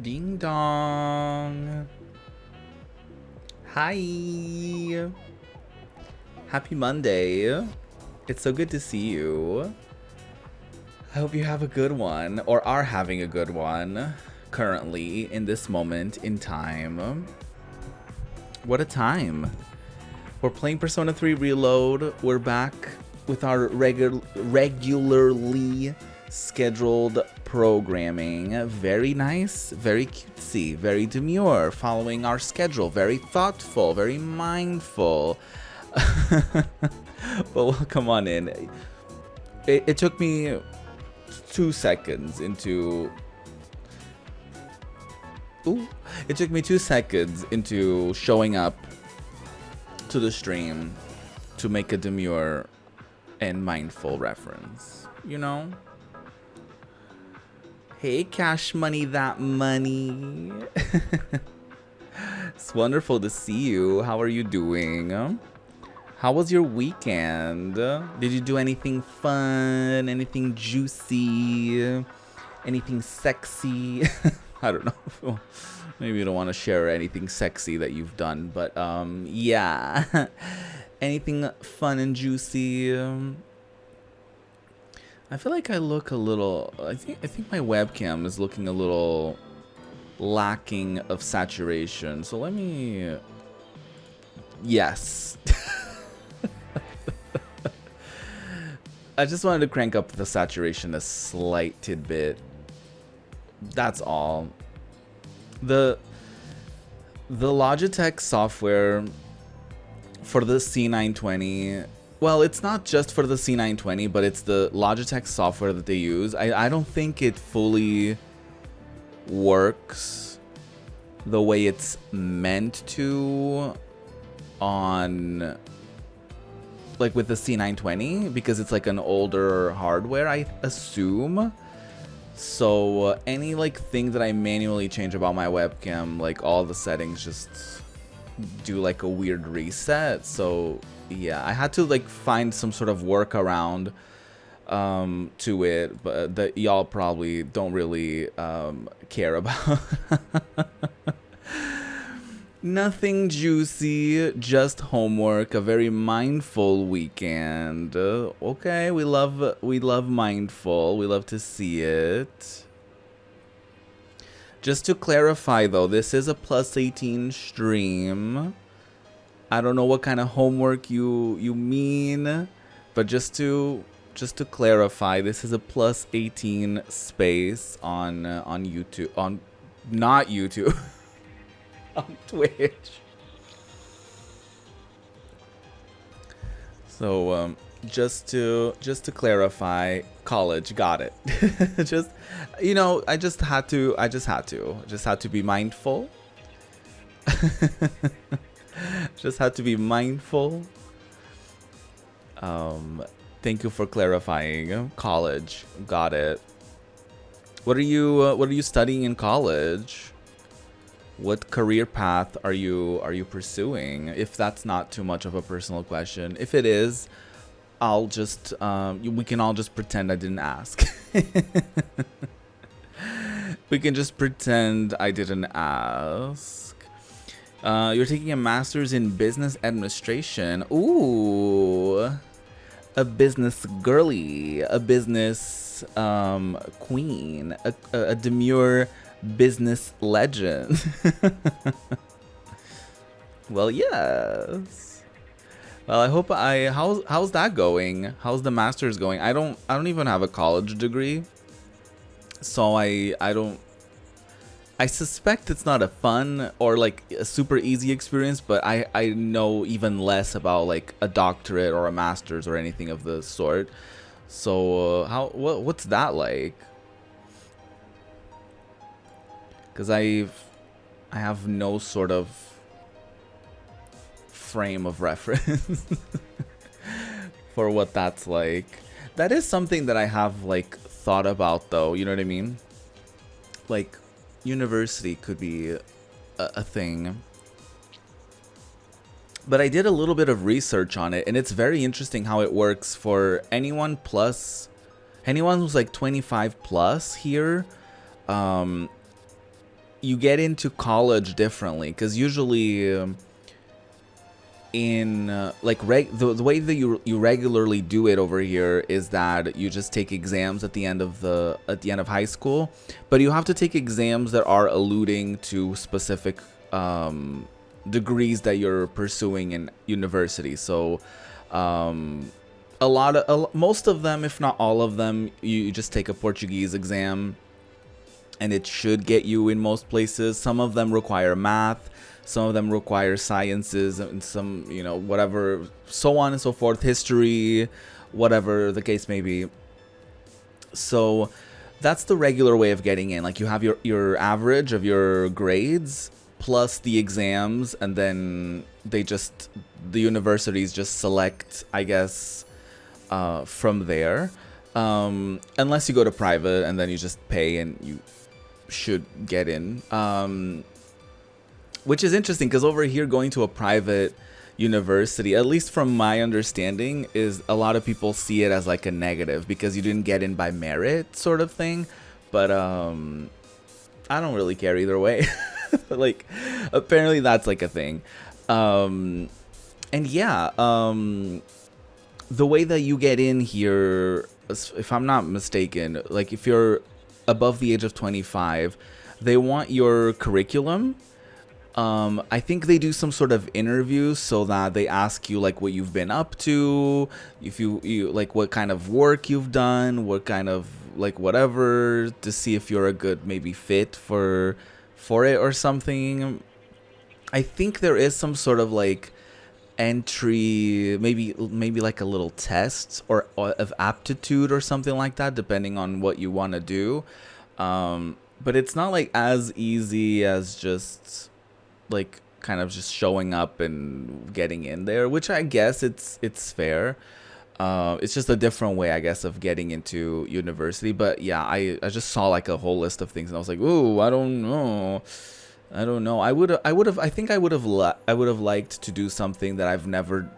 Ding dong. Hi. Happy Monday. It's so good to see you. I hope you have a good one, or are having a good one, currently, in this moment in time. What a time. We're playing Persona 3 Reload. We're back with our regularly scheduled programming. Very nice, very cutesy, very demure, following our schedule, very thoughtful, very mindful. But welcome on in. It took me 2 seconds into... Ooh. It took me 2 seconds into showing up to the stream to make a demure and mindful reference, you know? Hey, Cash Money, that money. It's wonderful to see you. How are you doing? How was your weekend? Did you do anything fun? Anything juicy? Anything sexy? I don't know. Maybe you don't want to share anything sexy that you've done, but yeah. Anything fun and juicy? I feel like I look a little... I think my webcam is looking a little lacking of saturation. So let me... Yes. I just wanted to crank up the saturation a slight tidbit. That's all. The Logitech software for the C920... Well, it's not just for the C920, but it's the Logitech software that they use. I don't think it fully works the way it's meant to on... like with the C920, because it's like an older hardware, I assume. So any like thing that I manually change about my webcam, like all the settings just do like a weird reset. So yeah, I had to like find some sort of workaround to it, but that y'all probably don't really care about. Nothing juicy, just homework, a very mindful weekend. Okay, we love mindful. We love to see it. Just to clarify though, this is a plus 18 stream. I don't know what kind of homework you mean, but just to clarify, this is a plus 18 space on YouTube, on not YouTube. On Twitch. So just to clarify, college, got it. Just, you know, I just had to be mindful. Just had to be mindful. Thank you for clarifying. College, got it. What are you studying in college? What career path are you pursuing? If that's not too much of a personal question. If it is, I'll just we can all just pretend I didn't ask. We can just pretend I didn't ask. You're taking a master's in business administration. Ooh, a business girly, a business queen, a demure business legend. Well, yes. Well, I hope how's that going? How's the master's going? I don't even have a college degree, so I suspect it's not a fun or like a super easy experience, but I know even less about like a doctorate or a master's or anything of the sort. So what's that like? Because I have no sort of frame of reference for what that's like. That is something that I have like thought about though, you know what I mean? Like university could be a thing. But I did a little bit of research on it, and it's very interesting how it works for anyone who's like 25 plus here. you get into college differently, because usually in like the way that you regularly do it over here is that you just take exams at the end of high school, but you have to take exams that are alluding to specific degrees that you're pursuing in university. So most of them, if not all of them, you just take a Portuguese exam, and it should get you in most places. Some of them require math, some of them require sciences, and some, whatever, so on and so forth, history, whatever the case may be. So that's the regular way of getting in. Like, you have your average of your grades plus the exams, and then the universities just select, I guess, from there. Unless you go to private, and then you just pay and you should get in. Which is interesting, because over here, going to a private university, at least from my understanding, is a lot of people see it as like a negative, because you didn't get in by merit sort of thing. But I don't really care either way. Like, apparently that's like a thing. And yeah, the way that you get in here, if I'm not mistaken, like if you're above the age of 25, they want your curriculum. I think they do some sort of interview, so that they ask you like what you've been up to, if you like what kind of work you've done, what kind of like whatever, to see if you're a good maybe fit for it or something. I think there is some sort of like entry, maybe like a little test or of aptitude or something like that, depending on what you want to do. But it's not like as easy as just like kind of just showing up and getting in there, which I guess it's fair. It's just a different way, I guess, of getting into university. But yeah, I just saw like a whole list of things, and I was like, ooh, I don't know. I think I would have liked to do something that I've never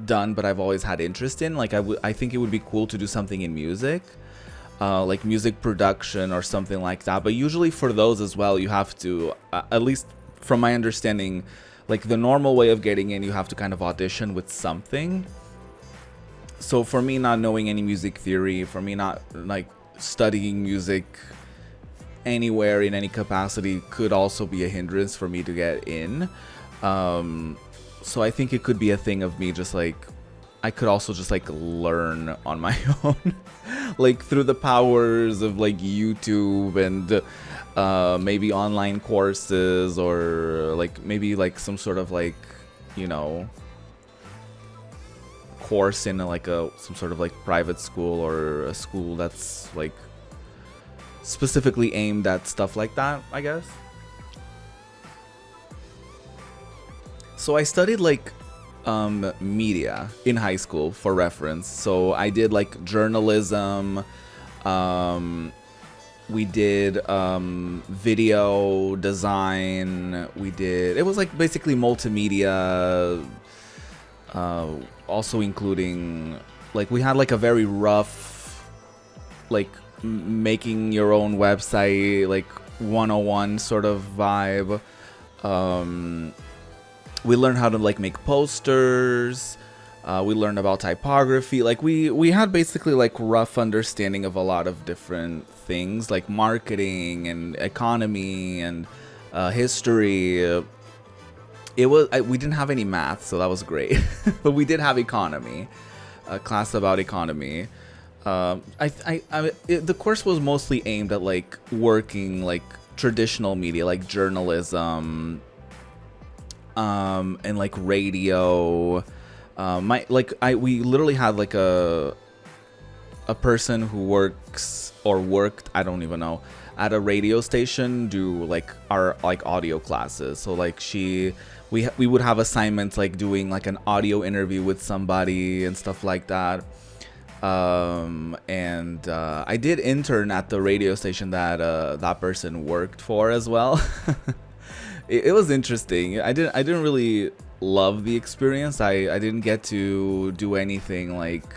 done, but I've always had interest in. Like, I think it would be cool to do something in music, like music production or something like that. But usually for those as well, you have to, at least from my understanding, like the normal way of getting in, you have to kind of audition with something. So for me, not knowing any music theory, for me not like studying music anywhere in any capacity, could also be a hindrance for me to get in. So I think it could be a thing of me just like, I could also just like learn on my own, like through the powers of like YouTube and maybe online courses, or like maybe like some sort of like, course in like some sort of like private school, or a school that's like specifically aimed at stuff like that, I guess. So I studied like media in high school, for reference. So I did like journalism, we did video design, it was like basically multimedia, also including like we had like a very rough like making your own website like 101 sort of vibe. We learned how to like make posters, we learned about typography. Like we had basically like rough understanding of a lot of different things, like marketing and economy and history. We didn't have any math, so that was great. But we did have economy, a class about economy. The course was mostly aimed at like working like traditional media, like journalism, and like radio. We literally had like a person who worked, I don't even know, at a radio station do like our like audio classes. So like we would have assignments like doing like an audio interview with somebody and stuff like that. And I did intern at the radio station that that person worked for as well. It was interesting. I didn't really love the experience. I didn't get to do anything like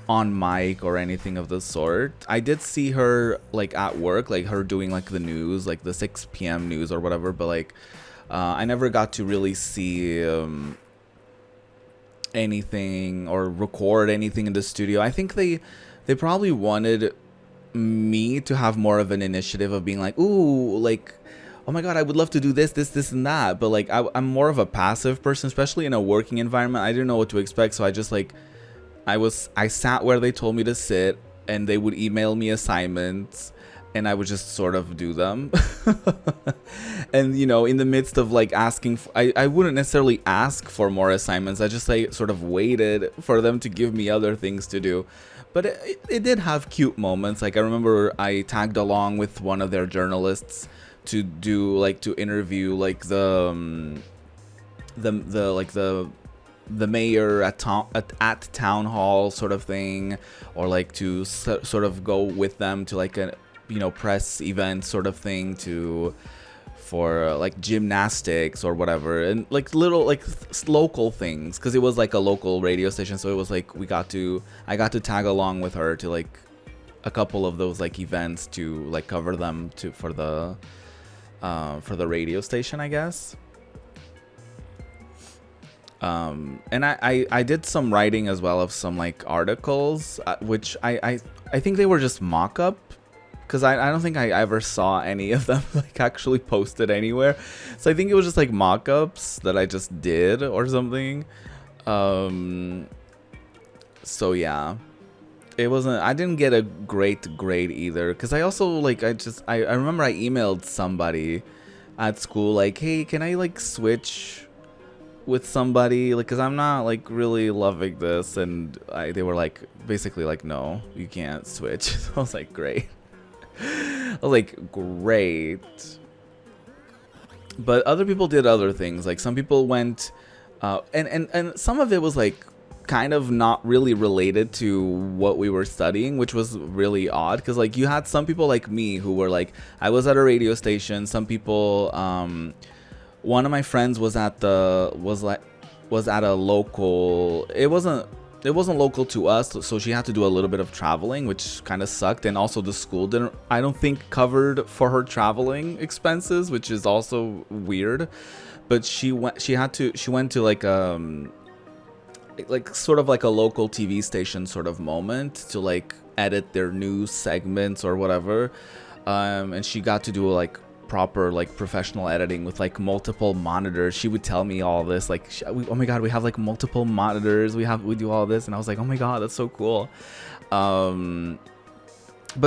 on mic or anything of the sort. I did see her like at work, like her doing like the news, like the 6 p.m. news or whatever, but like I never got to really see anything or record anything in the studio. I think they probably wanted me to have more of an initiative of being like, ooh, like, oh my god, I would love to do this and that, but like I'm more of a passive person, especially in a working environment. I didn't know what to expect, so I just like I sat where they told me to sit, and they would email me assignments, and I would just sort of do them. And you know, in the midst of like asking for, I wouldn't necessarily ask for more assignments. I just like sort of waited for them to give me other things to do. But it did have cute moments. Like I remember I tagged along with one of their journalists to do like to interview like the mayor at town hall sort of thing, or like to sort of go with them to like a, you know, press event sort of thing for like gymnastics or whatever, and like little like local things, because it was like a local radio station, so it was like I got to tag along with her to like a couple of those like events to like cover them for the radio station, I guess. And I did some writing as well of some like articles, which I think they were just mock-up, because I don't think I ever saw any of them like actually posted anywhere. So I think it was just like mock-ups that I just did or something. So yeah, it wasn't, I didn't get a great grade either, because I also like I remember I emailed somebody at school like, hey, can I like switch with somebody, like, because I'm not like really loving this, and they were like basically like, no, you can't switch. So I was like, great. I was like, great. But other people did other things. Like some people went and some of it was like kind of not really related to what we were studying, which was really odd, because like you had some people like me who were like, I was at a radio station. Some people, one of my friends was at a local, it wasn't local to us, so she had to do a little bit of traveling, which kind of sucked. And also the school didn't, I don't think, covered for her traveling expenses, which is also weird. But she went to like sort of like a local TV station sort of moment to like edit their news segments or whatever, and she got to do like proper like professional editing with like multiple monitors. She would tell me all this, like, oh my god, we have like multiple monitors, we do all this, and I was like, oh my god, that's so cool. But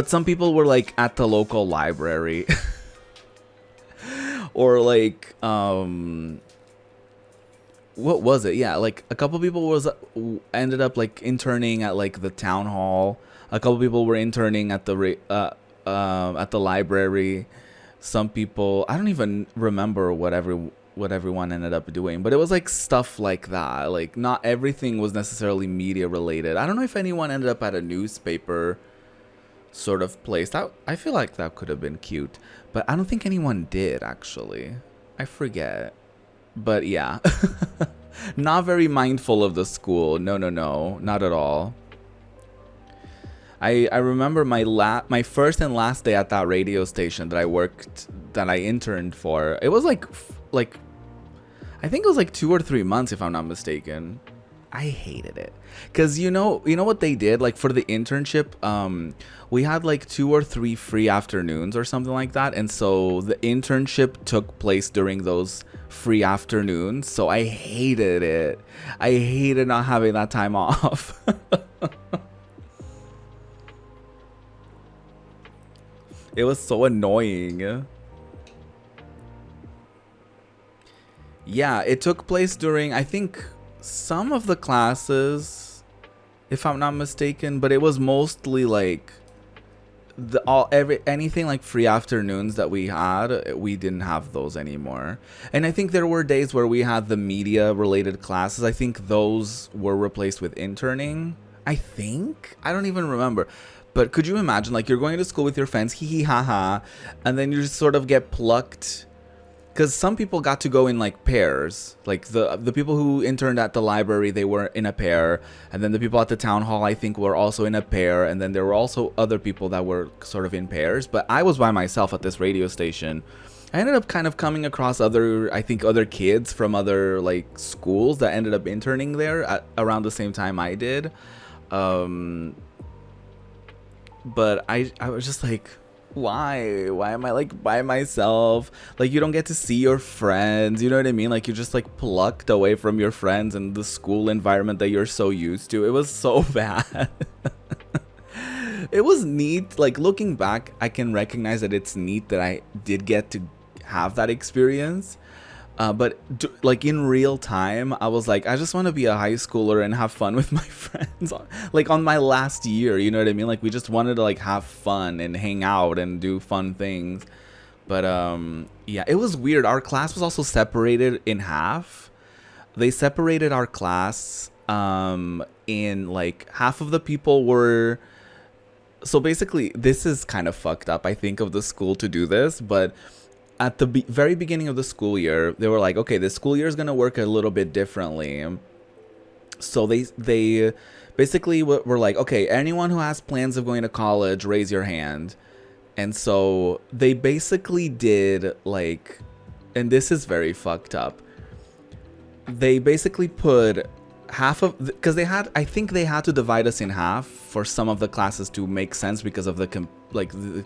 some people were like at the local library or like what was it, yeah, like a couple people ended up like interning at like the town hall. A couple people were interning at the library. Some people, I don't even remember what everyone ended up doing, but it was like stuff like that. Like not everything was necessarily media related. I don't know if anyone ended up at a newspaper sort of place. That, I feel like that could have been cute, but I don't think anyone did actually. I forget. But yeah, not very mindful of the school. No, not at all. I remember my first and last day at that radio station that I interned for. It was like I think it was like 2 or 3 months, if I'm not mistaken. I hated it, because you know what they did, like for the internship, we had like 2 or 3 free afternoons or something like that, and so the internship took place during those free afternoons. So I hated it. I hated not having that time off. It was so annoying. Yeah, it took place during, I think, some of the classes, if I'm not mistaken, but it was mostly like anything like free afternoons that we had, we didn't have those anymore. And I think there were days where we had the media related classes. I think those were replaced with interning. I don't even remember. But could you imagine, like, you're going to school with your friends, hee hee ha ha, and then you just sort of get plucked because some people got to go in like pairs. Like the people who interned at the library, they were in a pair, and then the people at the town hall, I think, were also in a pair, and then there were also other people that were sort of in pairs. But I was by myself at this radio station. I ended up kind of coming across other kids from other like schools that ended up interning there at around the same time I did. But I was just like, why am I like by myself? Like, you don't get to see your friends, you know what I mean? Like, you're just like plucked away from your friends and the school environment that you're so used to. It was so bad. It was neat. Like, looking back, I can recognize that it's neat that I did get to have that experience. But like in real time, I was like, I just want to be a high schooler and have fun with my friends. Like on my last year, you know what I mean? Like, we just wanted to like have fun and hang out and do fun things. But yeah, it was weird. Our class was also separated in half. They separated our class in like half of the people were. So basically, this is kind of fucked up, I think, of the school to do this, but at the very beginning of the school year, they were like, okay, this school year is going to work a little bit differently. So they basically were like, okay, anyone who has plans of going to college, raise your hand. And so they basically did like, and this is very fucked up. They basically put half of, because I think they had to divide us in half for some of the classes to make sense because of the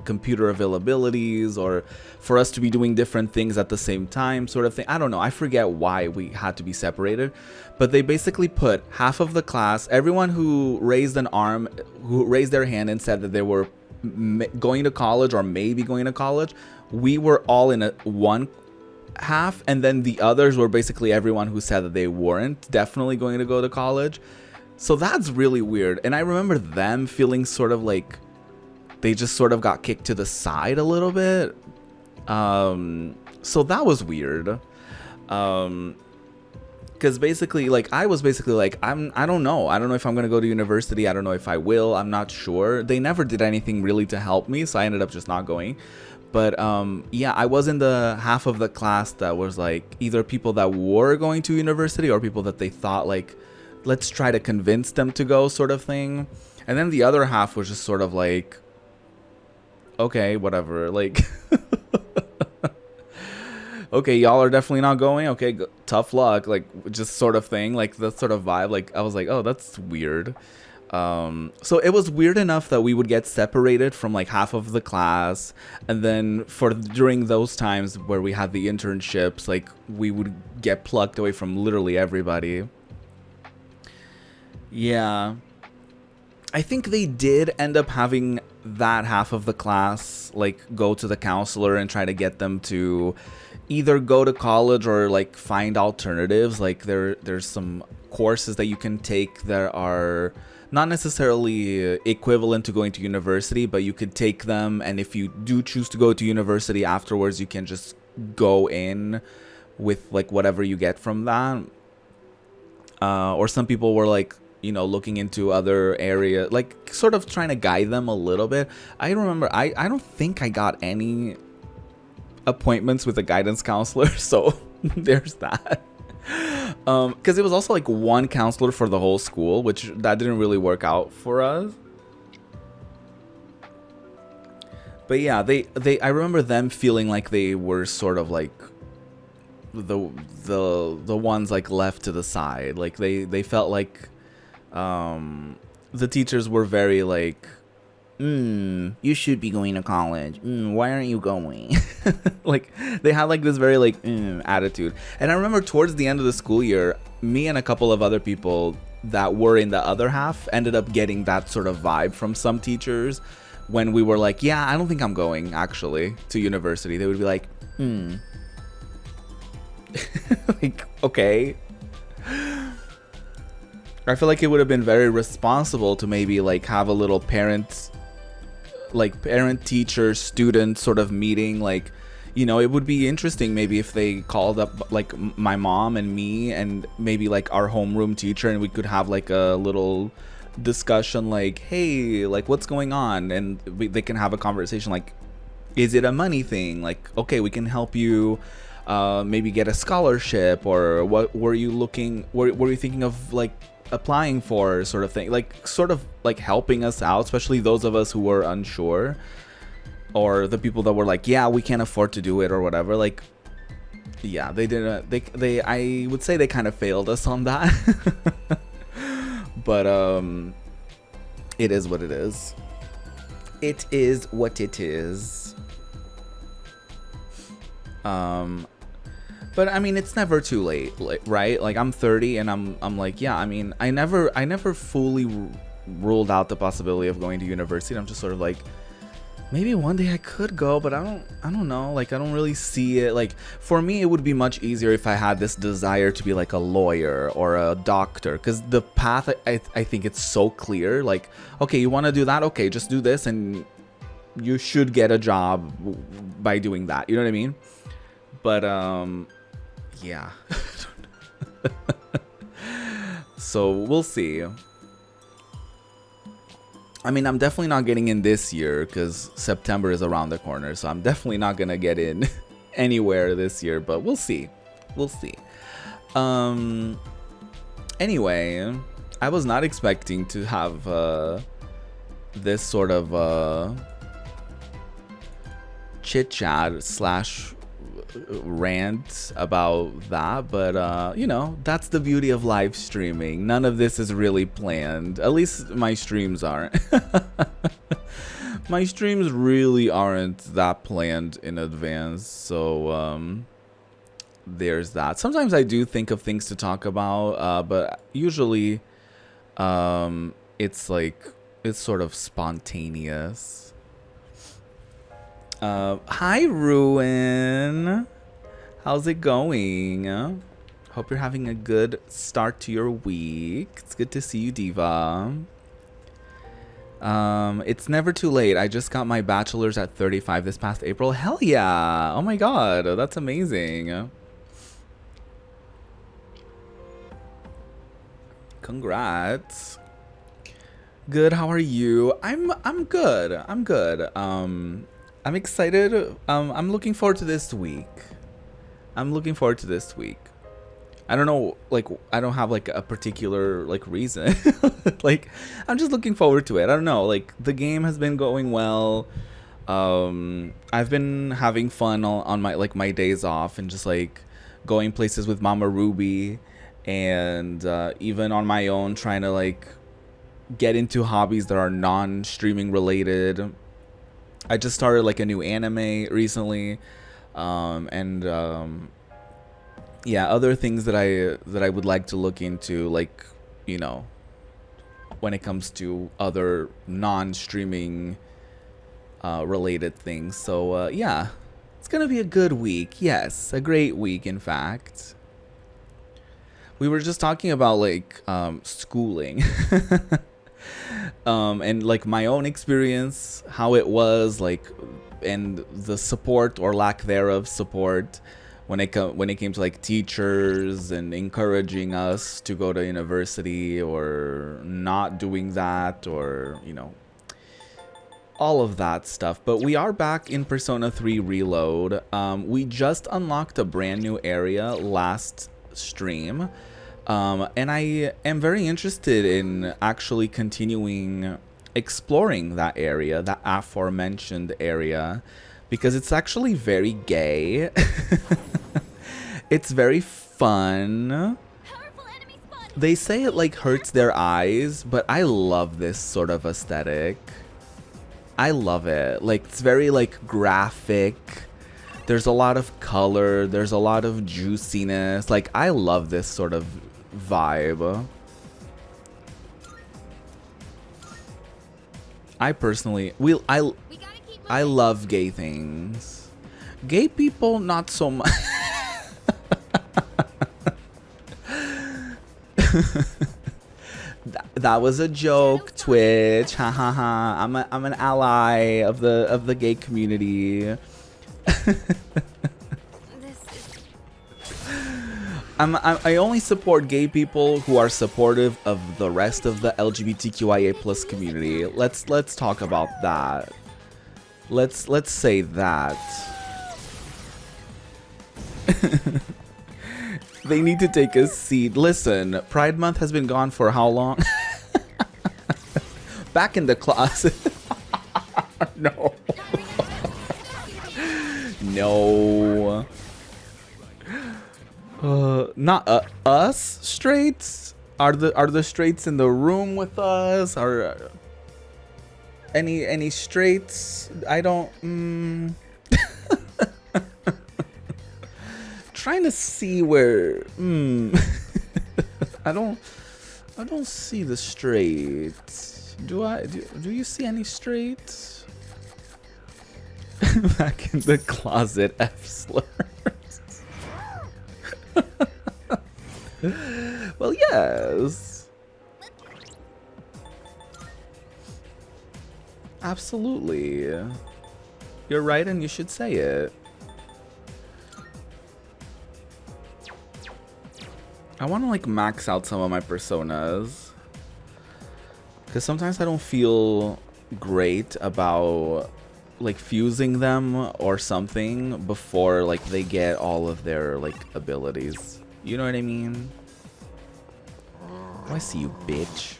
computer availabilities, or for us to be doing different things at the same time, sort of thing. I don't know. I forget why we had to be separated, but they basically put half of the class, everyone who raised their hand and said that they were going to college or maybe going to college, we were all in one half, and then the others were basically everyone who said that they weren't definitely going to go to college. So that's really weird. And I remember them feeling sort of like they just sort of got kicked to the side a little bit. So that was weird. Because basically, like, I was basically like, I don't know if I'm gonna go to university. I don't know if I will. I'm not sure. They never did anything really to help me, so I ended up just not going. But yeah, I was in the half of the class that was like either people that were going to university or people that they thought like, let's try to convince them to go, sort of thing. And then the other half was just sort of like, okay, whatever, like okay, y'all are definitely not going, okay, tough luck, like, just sort of thing, like that sort of vibe. Like, I was like, oh, that's weird. So it was weird enough that we would get separated from like half of the class, and then during those times where we had the internships, like, we would get plucked away from literally everybody. Yeah, I think they did end up having that half of the class like go to the counselor and try to get them to either go to college or like find alternatives. Like, there's some courses that you can take that are not necessarily equivalent to going to university, but you could take them, and if you do choose to go to university afterwards, you can just go in with like whatever you get from that. Or some people were like, you know, looking into other areas, like sort of trying to guide them a little bit. I remember I don't think I got any appointments with a guidance counselor, so there's that. Because it was also like one counselor for the whole school, which that didn't really work out for us. But yeah, I remember them feeling like they were sort of like the ones like left to the side. Like, they felt like the teachers were very like, you should be going to college. Why aren't you going? Like, they had like this very like attitude. And I remember towards the end of the school year, me and a couple of other people that were in the other half ended up getting that sort of vibe from some teachers when we were like, yeah, I don't think I'm going actually to university. They would be like, like, okay. I feel like it would have been very responsible to maybe like have a little parent teacher student sort of meeting. Like, you know, it would be interesting maybe if they called up like my mom and me and maybe like our homeroom teacher, and we could have like a little discussion like, hey, like, what's going on? And they can have a conversation like, is it a money thing? Like, okay, we can help you maybe get a scholarship, or what were you were you thinking of like applying for, sort of thing, like sort of like helping us out, especially those of us who were unsure, or the people that were like, yeah, we can't afford to do it or whatever. Like, yeah, they didn't, they I would say they kind of failed us on that. But it is what it is. It is what it is. But I mean, it's never too late, like, right? Like, I'm 30 and I'm like, yeah, I mean, I never fully ruled out the possibility of going to university. I'm just sort of like, maybe one day I could go, but I don't know. Like, I don't really see it. Like, for me, it would be much easier if I had this desire to be like a lawyer or a doctor, because the path, I think it's so clear. Like, okay, you want to do that? Okay, just do this and you should get a job by doing that. You know what I mean? But, yeah. So we'll see. I mean, I'm definitely not getting in this year because September is around the corner. So I'm definitely not going to get in anywhere this year, but we'll see. We'll see. Anyway, I was not expecting to have this sort of chit chat slash rant about that, but you know, that's the beauty of live streaming. None of this is really planned. At least my streams aren't. My streams really aren't that planned in advance, so there's that. Sometimes I do think of things to talk about, but usually it's like, it's sort of spontaneous. Hi Ruin, how's it going? Hope you're having a good start to your week. It's good to see you, Diva. It's never too late. I just got my bachelor's at 35 this past April. Hell yeah. Oh my god, that's amazing. Congrats. Good, how are you? I'm good. I'm good. I'm excited. I'm looking forward to this week. I'm looking forward to this week. I don't know, like, I don't have like a particular like reason. Like, I'm just looking forward to it. I don't know, like, the game has been going well. I've been having fun on my, like, my days off, and just like going places with Mama Ruby, and even on my own trying to like get into hobbies that are non-streaming related. I just started like a new anime recently, and yeah, other things that I would like to look into, like, you know, when it comes to other non-streaming related things. So yeah, it's gonna be a good week. Yes, a great week, in fact. We were just talking about like schooling. And like my own experience, how it was like, and the support or lack thereof support when it came to like teachers and encouraging us to go to university, or not doing that, or, you know, all of that stuff. But we are back in Persona 3 Reload. We just unlocked a brand new area last stream. And I am very interested in actually continuing exploring that area, that aforementioned area, because it's actually very gay. It's very fun. They say it like hurts their eyes, but I love this sort of aesthetic. I love it. Like, it's very like graphic. There's a lot of color. There's a lot of juiciness. Like, I love this sort of vibe. I personally, I love gay things. Gay people, not so much. That was a joke, Twitch. Ha ha ha. I'm an ally of the gay community. I only support gay people who are supportive of the rest of the LGBTQIA plus community. Let's talk about that. Let's say that. They need to take a seat. Listen, Pride Month has been gone for how long? Back in the closet. No. No. Not us straights? Are the straights in the room with us? Are any straights? I don't. Trying to see where. I don't see the straights. Do you see any straights? Back in the closet, F slurs. Well, yes. Absolutely. You're right, and you should say it. I want to like max out some of my personas, because sometimes I don't feel great about like fusing them or something before like they get all of their like abilities. You know what I mean? Oh, I see you, bitch.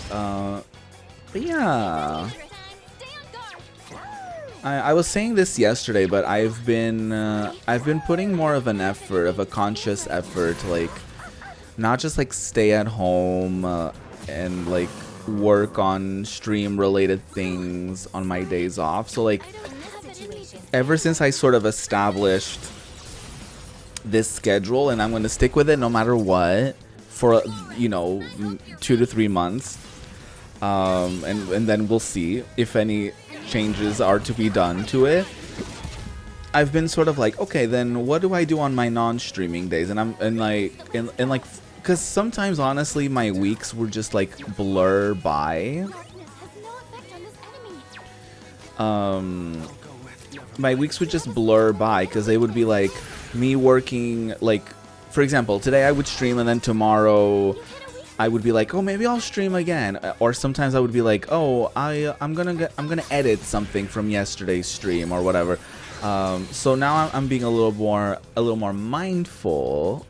But yeah. I was saying this yesterday, but I've been putting more of an effort, of a conscious effort, to like not just like stay at home and like work on stream related things on my days off. So like ever since I sort of established this schedule, and I'm going to stick with it no matter what for 2 to 3 months, and then we'll see if any changes are to be done to it. I've been sort of like, okay, then what do I do on my non-streaming days? And like because sometimes honestly my weeks were just like blur by. My weeks would just blur by because they would be like me working, like for example today I would stream and then tomorrow I would be like, oh, maybe I'll stream again. Or sometimes I would be like, oh, I'm gonna edit something from yesterday's stream or whatever. So now I'm being a little more mindful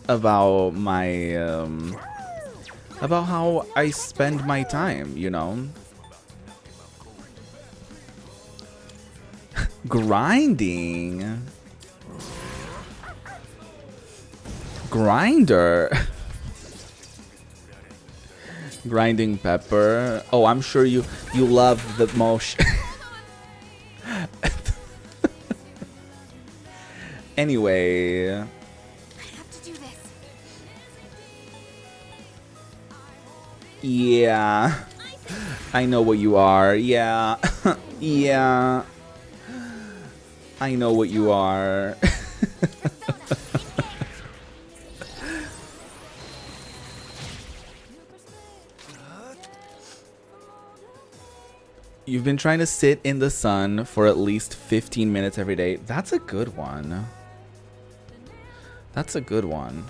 about my about how I spend my time, you know. Grinding. Grinder. Grinding pepper. Oh, I'm sure you love the motion. Anyway. I have to do this. Yeah. I know what you are. Yeah. Yeah. I know what you are. You've been trying to sit in the sun for at least 15 minutes every day. That's a good one. That's a good one.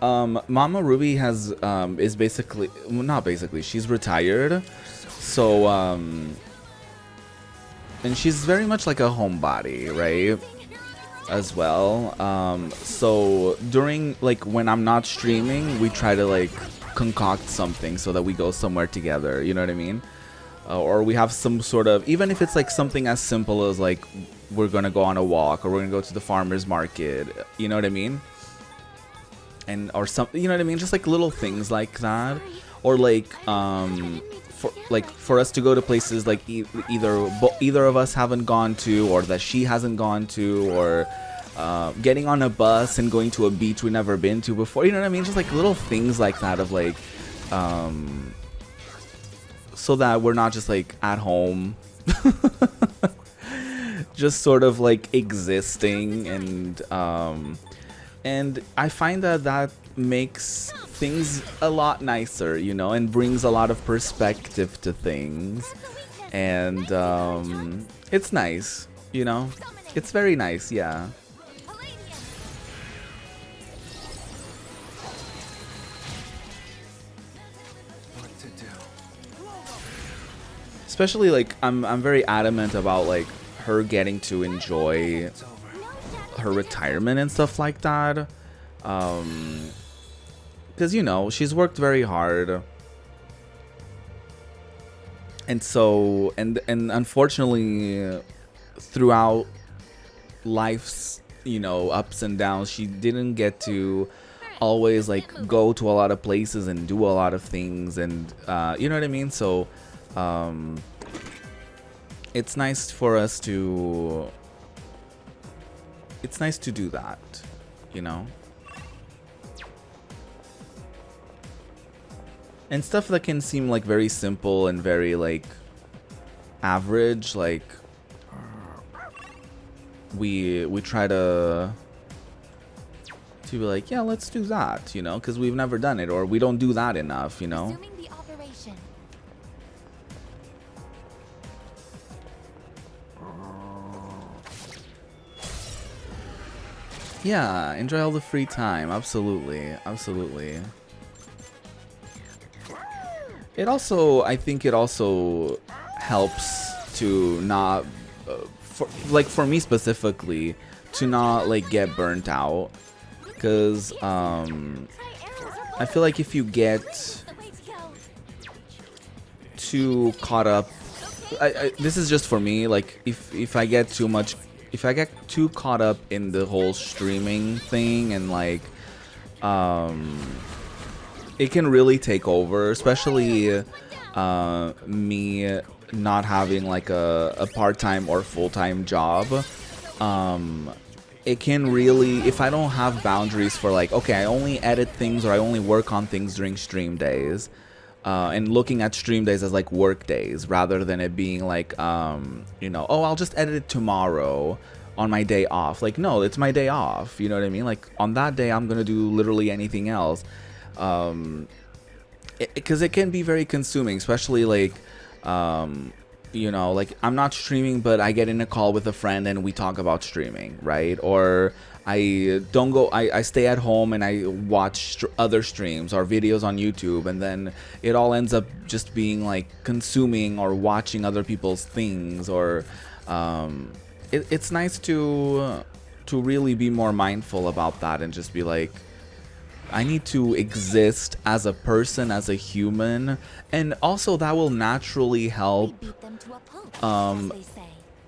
Mama Ruby has is basically, well, not basically, she's retired. So and she's very much like a homebody, right? As well. So during like when I'm not streaming, we try to like concoct something so that we go somewhere together, you know what I mean? Or we have some sort of, even if it's like something as simple as like we're gonna go on a walk or we're gonna go to the farmer's market, you know what I mean? And or something, you know what I mean? Just like little things like that, or like for us to go to places like either of us haven't gone to, or that she hasn't gone to, or getting on a bus and going to a beach we've never been to before, you know what I mean? Just like little things like that of like so that we're not just like at home just sort of like existing. And I find that makes things a lot nicer, you know, and brings a lot of perspective to things. And it's nice, you know, it's very nice. Yeah. Especially like I'm very adamant about like her getting to enjoy her retirement and stuff like that. Because, you know, she's worked very hard. And so, and unfortunately, throughout life's, you know, ups and downs, she didn't get to always like go to a lot of places and do a lot of things, and you know what I mean. So it's nice for us to do that, you know, and stuff that can seem like very simple and very like average, like we try to be like, yeah, let's do that, you know, because we've never done it, or we don't do that enough, you know. Yeah, enjoy all the free time. Absolutely, absolutely. It also, I think it also helps to not, for me specifically, to not like get burnt out. Because I feel like if you get too caught up, this is just for me, like if I get too caught up in the whole streaming thing, and like it can really take over, especially me not having like a part-time or full-time job. It can really, if I don't have boundaries for like, okay, I only edit things or I only work on things during stream days, and looking at stream days as like work days rather than it being like, you know, oh, I'll just edit it tomorrow on my day off. Like, no, it's my day off. You know what I mean? Like on that day, I'm going to do literally anything else. Because it can be very consuming, especially like, you know, like I'm not streaming, but I get in a call with a friend and we talk about streaming, right? Or I stay at home and I watch other streams or videos on YouTube, and then it all ends up just being like consuming or watching other people's things. Or it's nice to really be more mindful about that and just be like, I need to exist as a person, as a human, and also that will naturally help,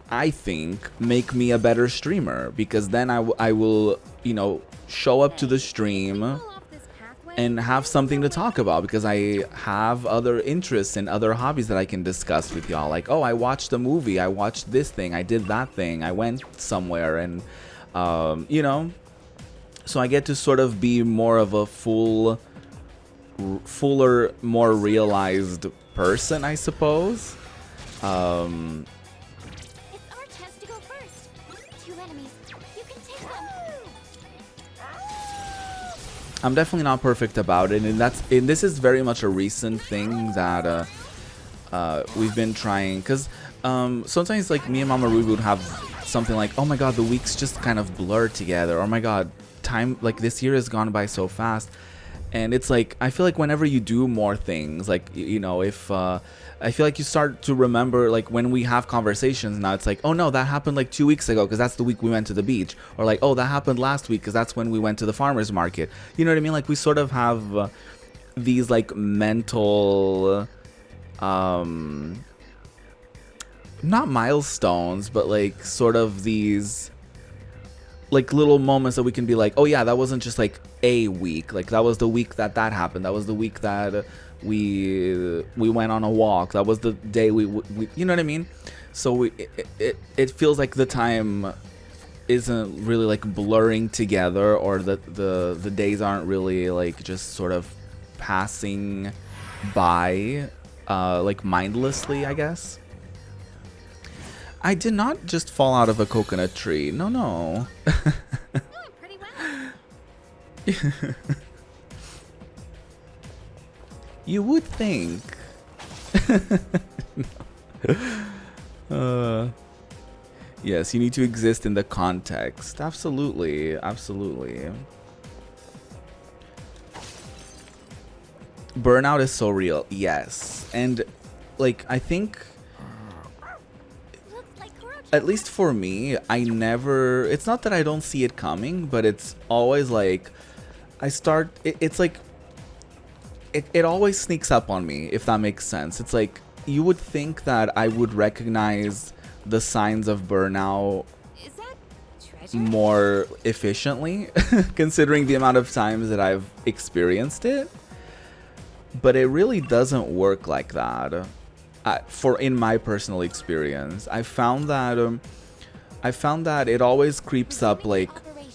I think, make me a better streamer, because then I will, you know, show up to the stream and have something to talk about, because I have other interests and other hobbies that I can discuss with y'all. Like, oh, I watched a movie, I watched this thing, I did that thing, I went somewhere, and, you know. So I get to sort of be more of a fuller, more realized person, I suppose. It's our chance to go first. 2 enemies. You can take them. I'm definitely not perfect about it, and this is very much a recent thing that we've been trying. Because sometimes, like, me and Mama Ruby would have something like, oh my god, the weeks just kind of blur together. Oh my god, time, like, this year has gone by so fast. And it's like, I feel like whenever you do more things, like, you know, if I feel like you start to remember, like, when we have conversations now, it's like, oh no, that happened like 2 weeks ago because that's the week we went to the beach. Or like, oh, that happened last week because that's when we went to the farmer's market. You know what I mean? Like, we sort of have these like mental not milestones, but like sort of these like little moments that we can be like, oh yeah, that wasn't just like a week, like that was the week that happened, that was the week that we went on a walk, that was the day we you know what I mean? So it feels like the time isn't really like blurring together, or the days aren't really like just sort of passing by like mindlessly, I guess. I did not just fall out of a coconut tree. No, no. Pretty well. You would think. Yes, you need to exist in the context. Absolutely, absolutely. Burnout is so real. Yes, and like I think. Looks like Kurochi at least for me, I never, it's not that I don't see it coming, but it's always like it's like it always sneaks up on me, if that makes sense. It's like you would think that I would recognize the signs of burnout Is that treasure? more efficiently, considering the amount of times that I've experienced it. But it really doesn't work like that. For in my personal experience, I found that it always creeps up, like,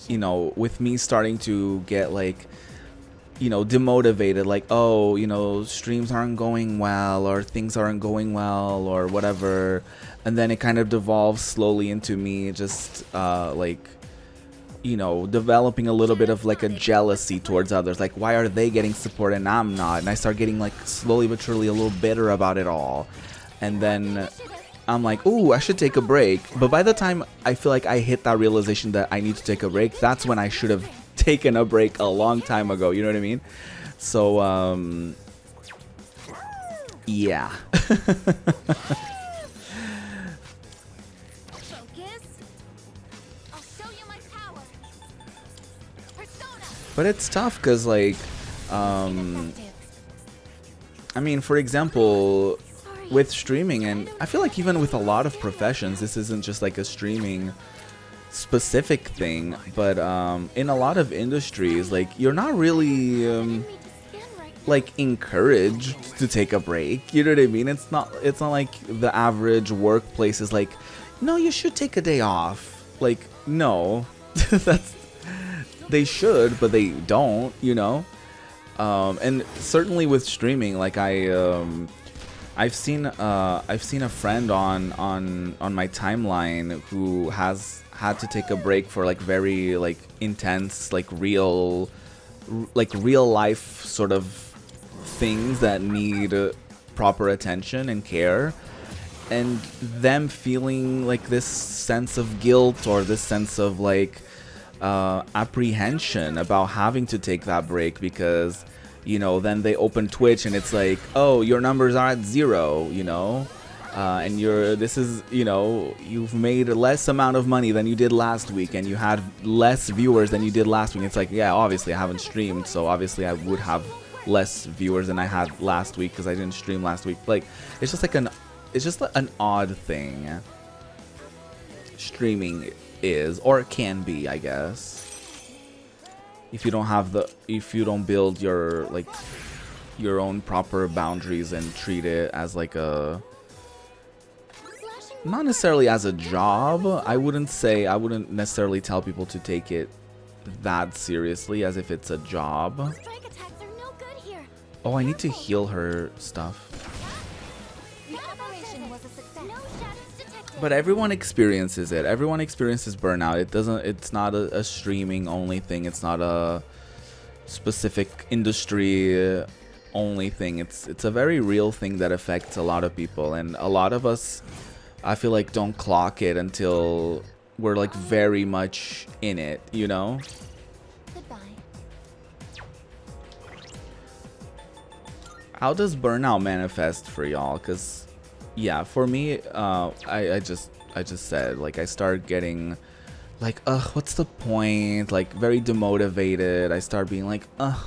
you know, with me starting to get like, you know, demotivated, like, oh, you know, streams aren't going well, or things aren't going well, or whatever, and then it kind of devolves slowly into me just like, you know, developing a little bit of like a jealousy towards others, like, why are they getting support and I'm not? And I start getting like slowly but surely a little bitter about it all, and then I'm like, ooh, I should take a break. But by the time I feel like I hit that realization that I need to take a break, that's when I should have taken a break a long time ago, you know what I mean? So yeah. Focus. I'll show you my power. Persona. But it's tough because, like, I mean, for example, Sorry. with streaming, and I feel like even with a lot of professions, this isn't just like a streaming specific thing, but in a lot of industries, like, you're not really like encouraged to take a break, you know what I mean? It's not like the average workplace is like, no, you should take a day off. Like, no. That's, they should, but they don't, you know. And certainly with streaming, like, I've seen a friend on my timeline who has had to take a break for like very like intense, like real life sort of things that need proper attention and care, and them feeling like this sense of guilt or this sense of like apprehension about having to take that break, because, you know, then they open Twitch and it's like, oh, your numbers are at 0, you know, and you know, you've made less amount of money than you did last week, and you had less viewers than you did last week. It's like, yeah, obviously I haven't streamed, so obviously I would have less viewers than I had last week because I didn't stream last week. Like, it's just like an odd thing streaming is, or it can be, I guess, if you don't build your like your own proper boundaries and treat it as like a, not necessarily as a job. I wouldn't necessarily tell people to take it that seriously as if it's a job. Strike attacks are no good here. Oh, I need to heal her stuff. The operation was a success. No shadows detected. But everyone experiences it. Everyone experiences burnout. It's not a streaming only thing. It's not a specific industry only thing. It's a very real thing that affects a lot of people, and a lot of us, I feel like, don't clock it until we're like very much in it, you know? Goodbye. How does burnout manifest for y'all? Because, yeah, for me, I just said, like, I start getting like, ugh, what's the point? Like, very demotivated. I start being like, ugh,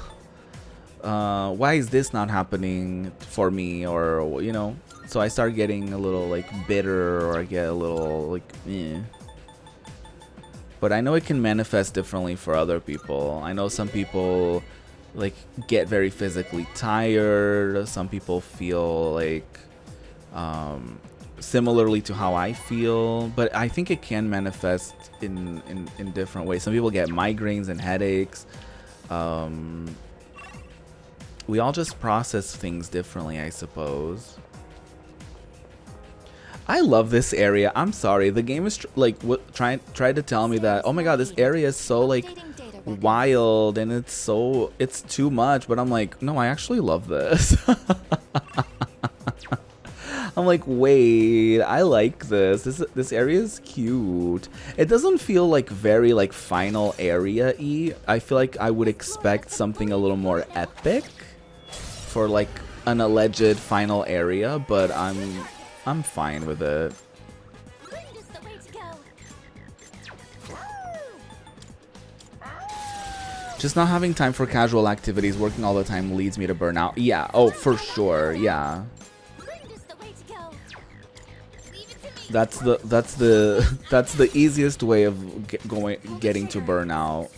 why is this not happening for me? Or, you know, so I start getting a little like bitter, or I get a little like, eh. But I know it can manifest differently for other people. I know some people like get very physically tired. Some people feel like similarly to how I feel, but I think it can manifest in different ways. Some people get migraines and headaches. We all just process things differently, I suppose. I love this area. I'm sorry, the game is tried to tell me that, oh my god, this area is so like wild and it's too much, but I'm like, no, I actually love this. I'm like, wait, I like this. This area is cute. It doesn't feel like very like final area-y. I feel like I would expect something a little more epic for like an alleged final area, but I'm fine with it. Just not having time for casual activities, working all the time leads me to burnout. Yeah, oh, for sure, yeah. That's the easiest way of getting to burnout.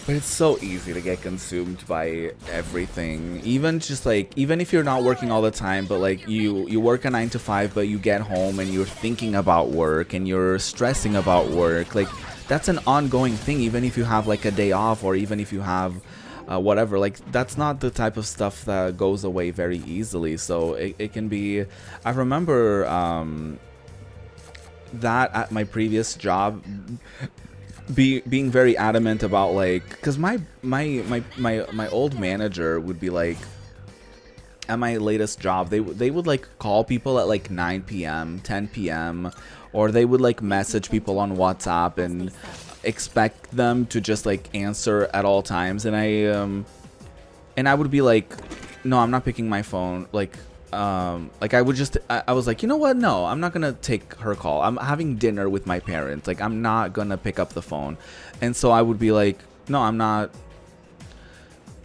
But it's so easy to get consumed by everything. Even just like, even if you're not working all the time, but like you work a 9 to 5, but you get home and you're thinking about work and you're stressing about work. Like that's an ongoing thing, even if you have like a day off or even if you have whatever. Like that's not the type of stuff that goes away very easily. So it can be, I remember that at my previous job, being very adamant about like, because my old manager would be like, at my latest job, they would like call people at like 9 p.m., 10 p.m., or they would like message people on WhatsApp and expect them to just like answer at all times. And I would be like, no, I'm not picking my phone. Like I would just, I was like, you know what? No, I'm not gonna take her call. I'm having dinner with my parents. Like, I'm not gonna pick up the phone. And so I would be like, no, I'm not.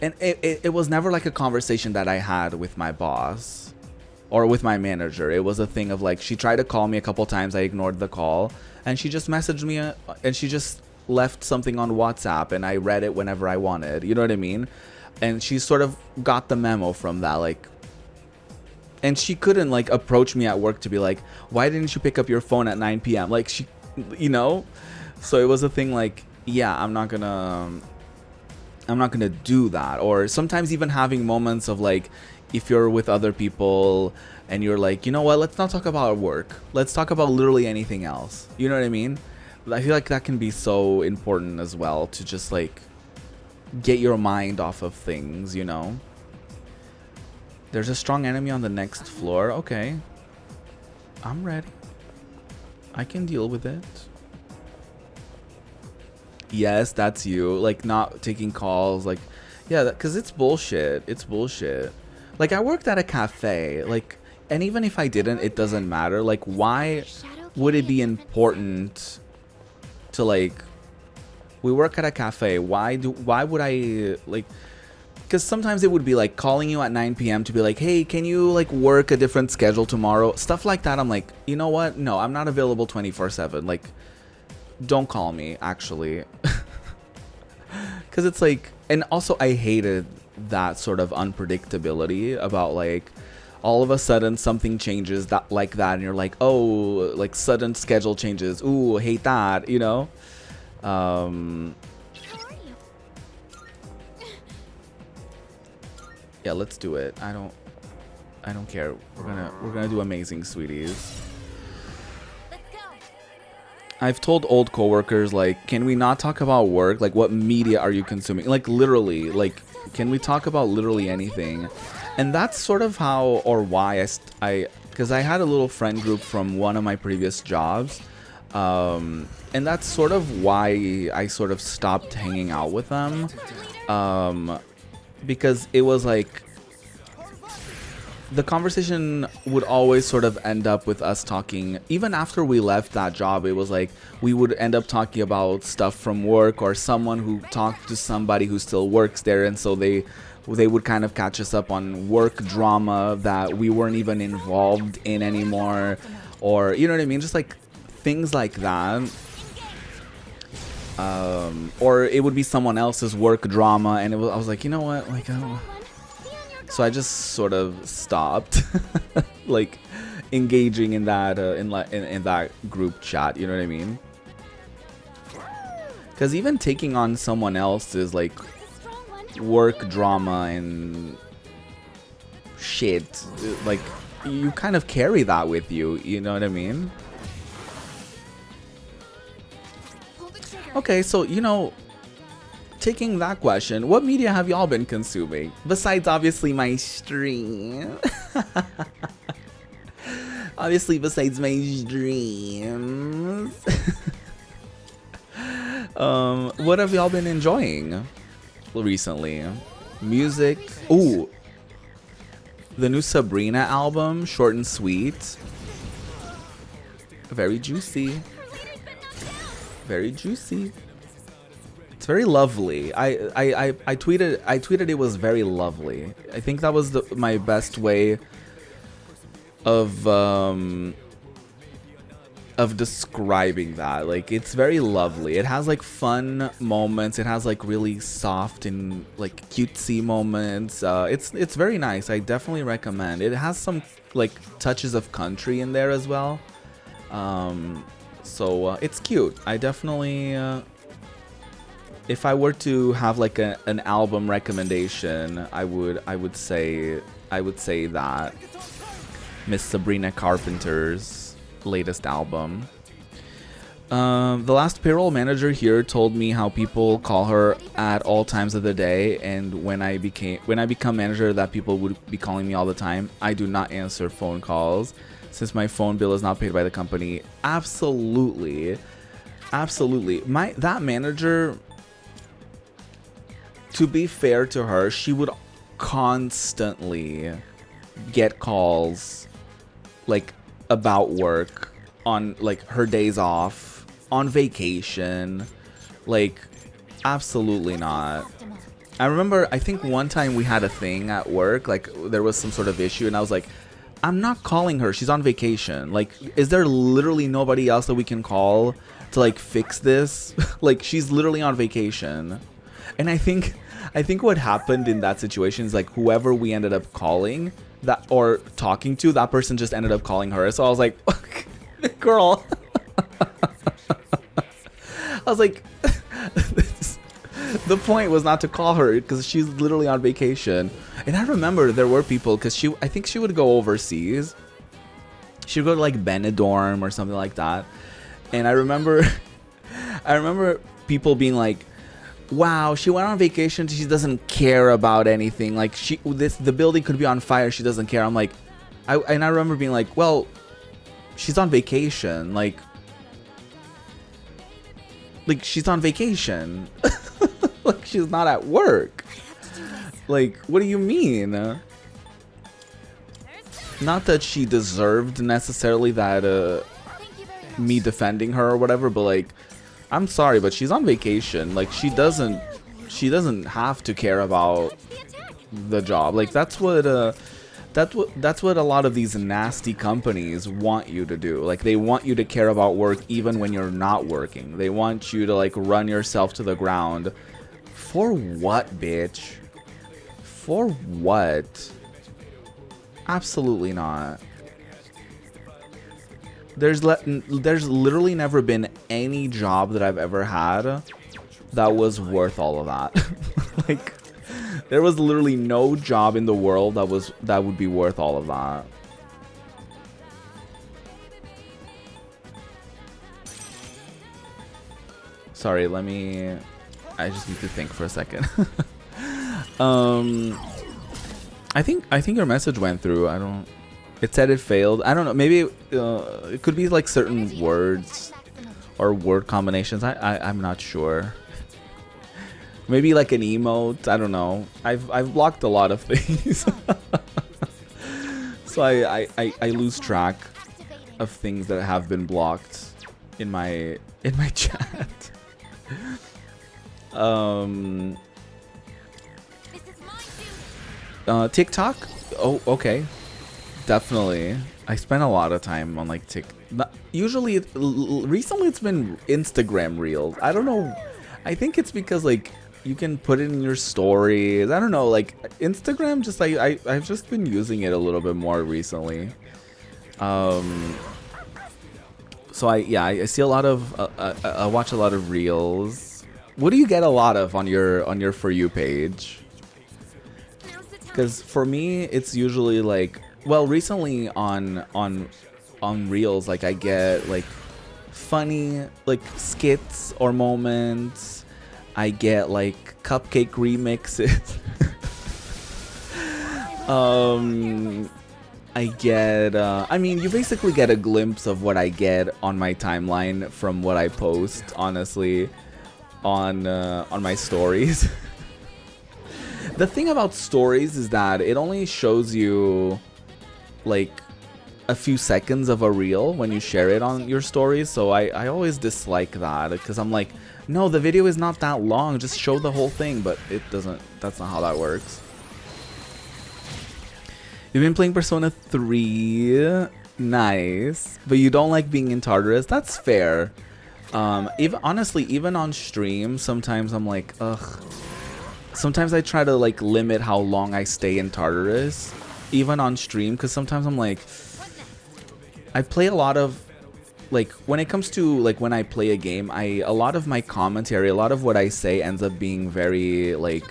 And it was never like a conversation that I had with my boss or with my manager. It was a thing of like, she tried to call me a couple times. I ignored the call and she just messaged me and she just left something on WhatsApp and I read it whenever I wanted. You know what I mean? And she sort of got the memo from that, like, and she couldn't like approach me at work to be like, why didn't you pick up your phone at 9 p.m.? Like she, you know? So it was a thing like, yeah, I'm not gonna do that. Or sometimes even having moments of like, if you're with other people and you're like, you know what, let's not talk about work. Let's talk about literally anything else. You know what I mean? I feel like that can be so important as well, to just like get your mind off of things, you know? There's a strong enemy on the next floor. Okay. I'm ready. I can deal with it. Yes, that's you. Like, not taking calls. Like, yeah, because it's bullshit. It's bullshit. Like, I worked at a cafe. Like, and even if I didn't, it doesn't matter. Like, why would it be important to, like, we work at a cafe. Why would I, like, because sometimes it would be like calling you at 9 p.m. to be like, hey, can you like work a different schedule tomorrow? Stuff like that. I'm like, you know what? No, I'm not available 24/7. Like, don't call me, actually. Because it's like, and also I hated that sort of unpredictability about like, all of a sudden something changes that like that. And you're like, oh, like sudden schedule changes. Ooh, hate that, you know? Yeah, let's do it. I don't care. We're gonna do amazing, sweeties. I've told old coworkers, like, can we not talk about work? Like, what media are you consuming? Like, literally, like, can we talk about literally anything? And that's sort of how, or why because I had a little friend group from one of my previous jobs. And that's sort of why I sort of stopped hanging out with them. Because it was like, the conversation would always sort of end up with us talking. Even after we left that job, it was like we would end up talking about stuff from work, or someone who talked to somebody who still works there, and so they would kind of catch us up on work drama that we weren't even involved in anymore, or you know what I mean, just like things like that. Or it would be someone else's work drama, and I was like, you know what, like, I don't. So I just sort of stopped, like, engaging in that in that group chat. You know what I mean? Because even taking on someone else's like work drama and shit, like, you kind of carry that with you. You know what I mean? Okay, so you know. Taking that question, what media have y'all been consuming? Besides, obviously, my stream. Obviously, besides my streams. What have y'all been enjoying recently? Music? Ooh. The new Sabrina album, short and sweet. Very juicy. Very juicy. It's very lovely. I tweeted it was very lovely. I think that was my best way of describing that. Like, it's very lovely. It has like fun moments. It has like really soft and like cutesy moments. It's very nice. I definitely recommend. It has some like touches of country in there as well. So it's cute. I definitely, if I were to have like an album recommendation, I would say that Miss Sabrina Carpenter's licensed album. The last payroll manager here told me how people call her at all times of the day, and when I become manager, that people would be calling me all the time. I do not answer phone calls since my phone bill is not paid by the company. Absolutely. That manager, to be fair to her, she would constantly get calls like about work on like her days off, on vacation. Like, absolutely not. I remember, I think one time we had a thing at work, like there was some sort of issue, and I was like, I'm not calling her, she's on vacation. Like, is there literally nobody else that we can call to like fix this? Like, she's literally on vacation. And I think what happened in that situation is like whoever we ended up calling that or talking to, that person just ended up calling her. So I was like, girl. I was like, the point was not to call her because she's literally on vacation. And I remember there were people, because I think she would go overseas. She would go to like Benidorm or something like that. And I remember people being like, wow, she went on vacation, she doesn't care about anything. Like, the building could be on fire, she doesn't care. I'm like, and I remember being like, well, she's on vacation. Like she's on vacation. Like, she's not at work. Like, what do you mean? Not that she deserved necessarily that me defending her or whatever, but like, I'm sorry, but she's on vacation. Like, she doesn't have to care about the job. Like, that's what a lot of these nasty companies want you to do. Like, they want you to care about work even when you're not working. They want you to like run yourself to the ground. For what, bitch? For what? Absolutely not. There's literally never been any job that I've ever had that was worth all of that. Like, there was literally no job in the world that would be worth all of that. Sorry, I just need to think for a second. I think your message went through. It said it failed. I don't know. Maybe it could be like certain words or word combinations. I'm not sure. Maybe like an emote. I don't know. I've blocked a lot of things, so I lose track of things that have been blocked in my chat. TikTok. Oh, okay. Definitely. I spent a lot of time on like usually recently it's been Instagram Reels. I don't know. I think it's because like you can put it in your stories. I don't know, like Instagram, just like I've just been using it a little bit more recently. So I see a lot of I watch a lot of Reels. What do you get a lot of on your For You page? Because for me, it's usually like, well, recently on Reels, like I get like funny like skits or moments. I get like cupcake remixes. I get I mean, you basically get a glimpse of what I get on my timeline from what I post, honestly, on my stories. The thing about stories is that it only shows you like a few seconds of a reel when you share it on your stories. So I always dislike that, because I'm like, no, the video is not that long, just show the whole thing. But it doesn't, that's not how that works. You've been playing Persona 3. Nice. But you don't like being in Tartarus? That's fair. Even honestly, even on stream, sometimes I'm like, ugh. Sometimes I try to like limit how long I stay in Tartarus, even on stream, because sometimes I'm like, I play a lot of, like, when it comes to like when I play a game, a lot of my commentary, a lot of what I say ends up being very like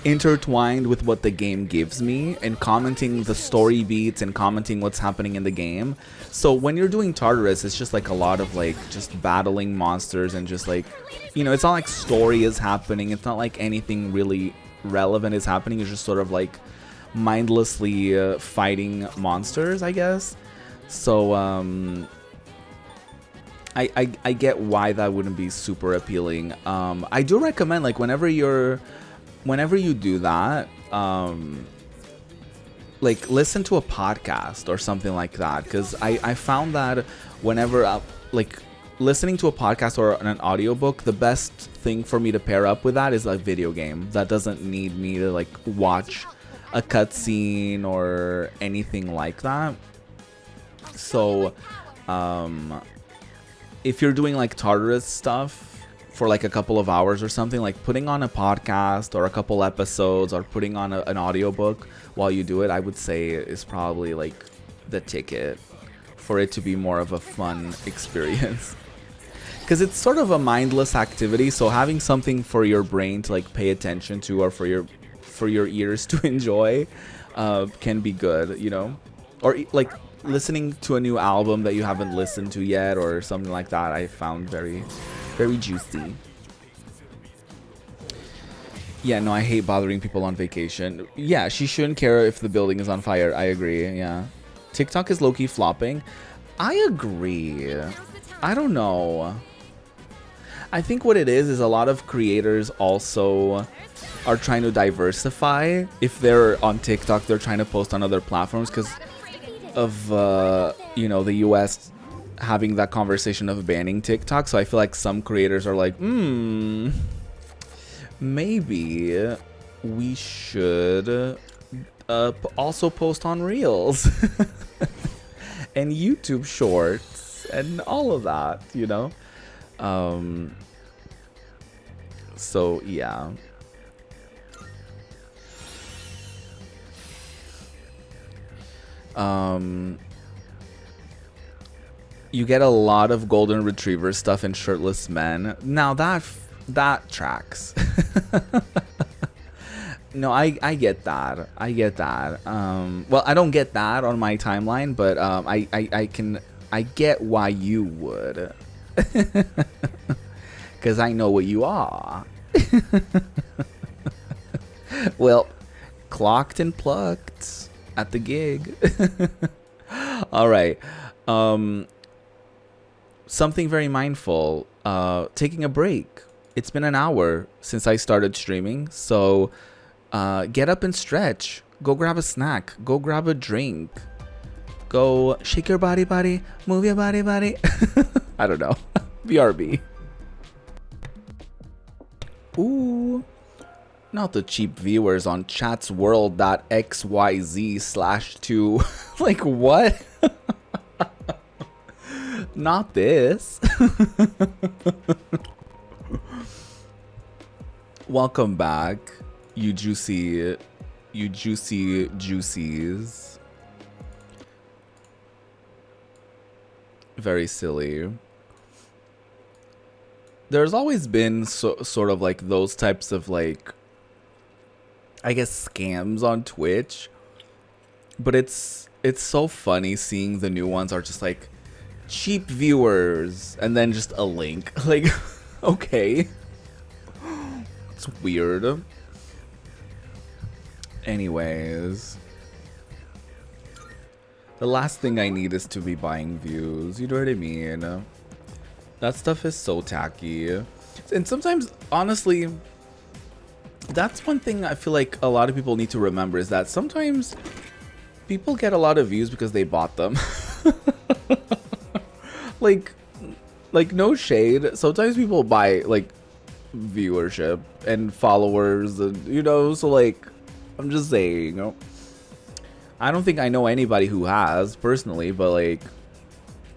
intertwined with what the game gives me, and commenting the story beats and commenting what's happening in the game. So when you're doing Tartarus, it's just like a lot of like just battling monsters and just like, you know, it's not like story is happening, it's not like anything really relevant is happening. It's just sort of like mindlessly fighting monsters, I guess. So I get why that wouldn't be super appealing. I do recommend, like, whenever you do that, like, listen to a podcast or something like that, because I found that whenever like listening to a podcast or an audiobook, the best thing for me to pair up with that is a video game that doesn't need me to like watch a cutscene or anything like that. So if you're doing like Tartarus stuff for like a couple of hours or something, like putting on a podcast or a couple episodes or putting on an audiobook while you do it, I would say is probably like the ticket for it to be more of a fun experience. Because it's sort of a mindless activity, so having something for your brain to like pay attention to, or for your ears to enjoy, can be good, you know? Or like listening to a new album that you haven't listened to yet or something like that, I found very, very juicy. Yeah, no, I hate bothering people on vacation. Yeah, she shouldn't care if the building is on fire. I agree, yeah. TikTok is low-key flopping. I agree. I don't know. I think what it is a lot of creators also are trying to diversify. If they're on TikTok, they're trying to post on other platforms because of, you know, the US having that conversation of banning TikTok. So I feel like some creators are like, maybe we should also post on Reels and YouTube Shorts and all of that, you know? So yeah. You get a lot of golden retriever stuff in Shirtless Men. Now that tracks. No, I get that. I get that. Well, I don't get that on my timeline, but I get why you would. Because I know what you are. Well, clocked and plucked at the gig. All right. Something very mindful. Taking a break. It's been an hour since I started streaming, so get up and stretch. Go grab a snack. Go grab a drink. Go shake your body, move your body. I don't know. BRB. Ooh. Not the cheap viewers on chatsworld.xyz/2. Like, what? Not this. Welcome back, you juicy juicies. Very silly. There's always been sort of like those types of like, I guess, scams on Twitch, but it's so funny seeing the new ones are just like cheap viewers and then just a link. Like, okay, it's weird. Anyways, the last thing I need is to be buying views, you know what I mean? That stuff is so tacky. And sometimes, honestly, that's one thing I feel like a lot of people need to remember, is that sometimes People get a lot of views because they bought them. like no shade. Sometimes people buy like viewership and followers, and you know, so like I'm just saying, you know. I don't think I know anybody who has personally, but like,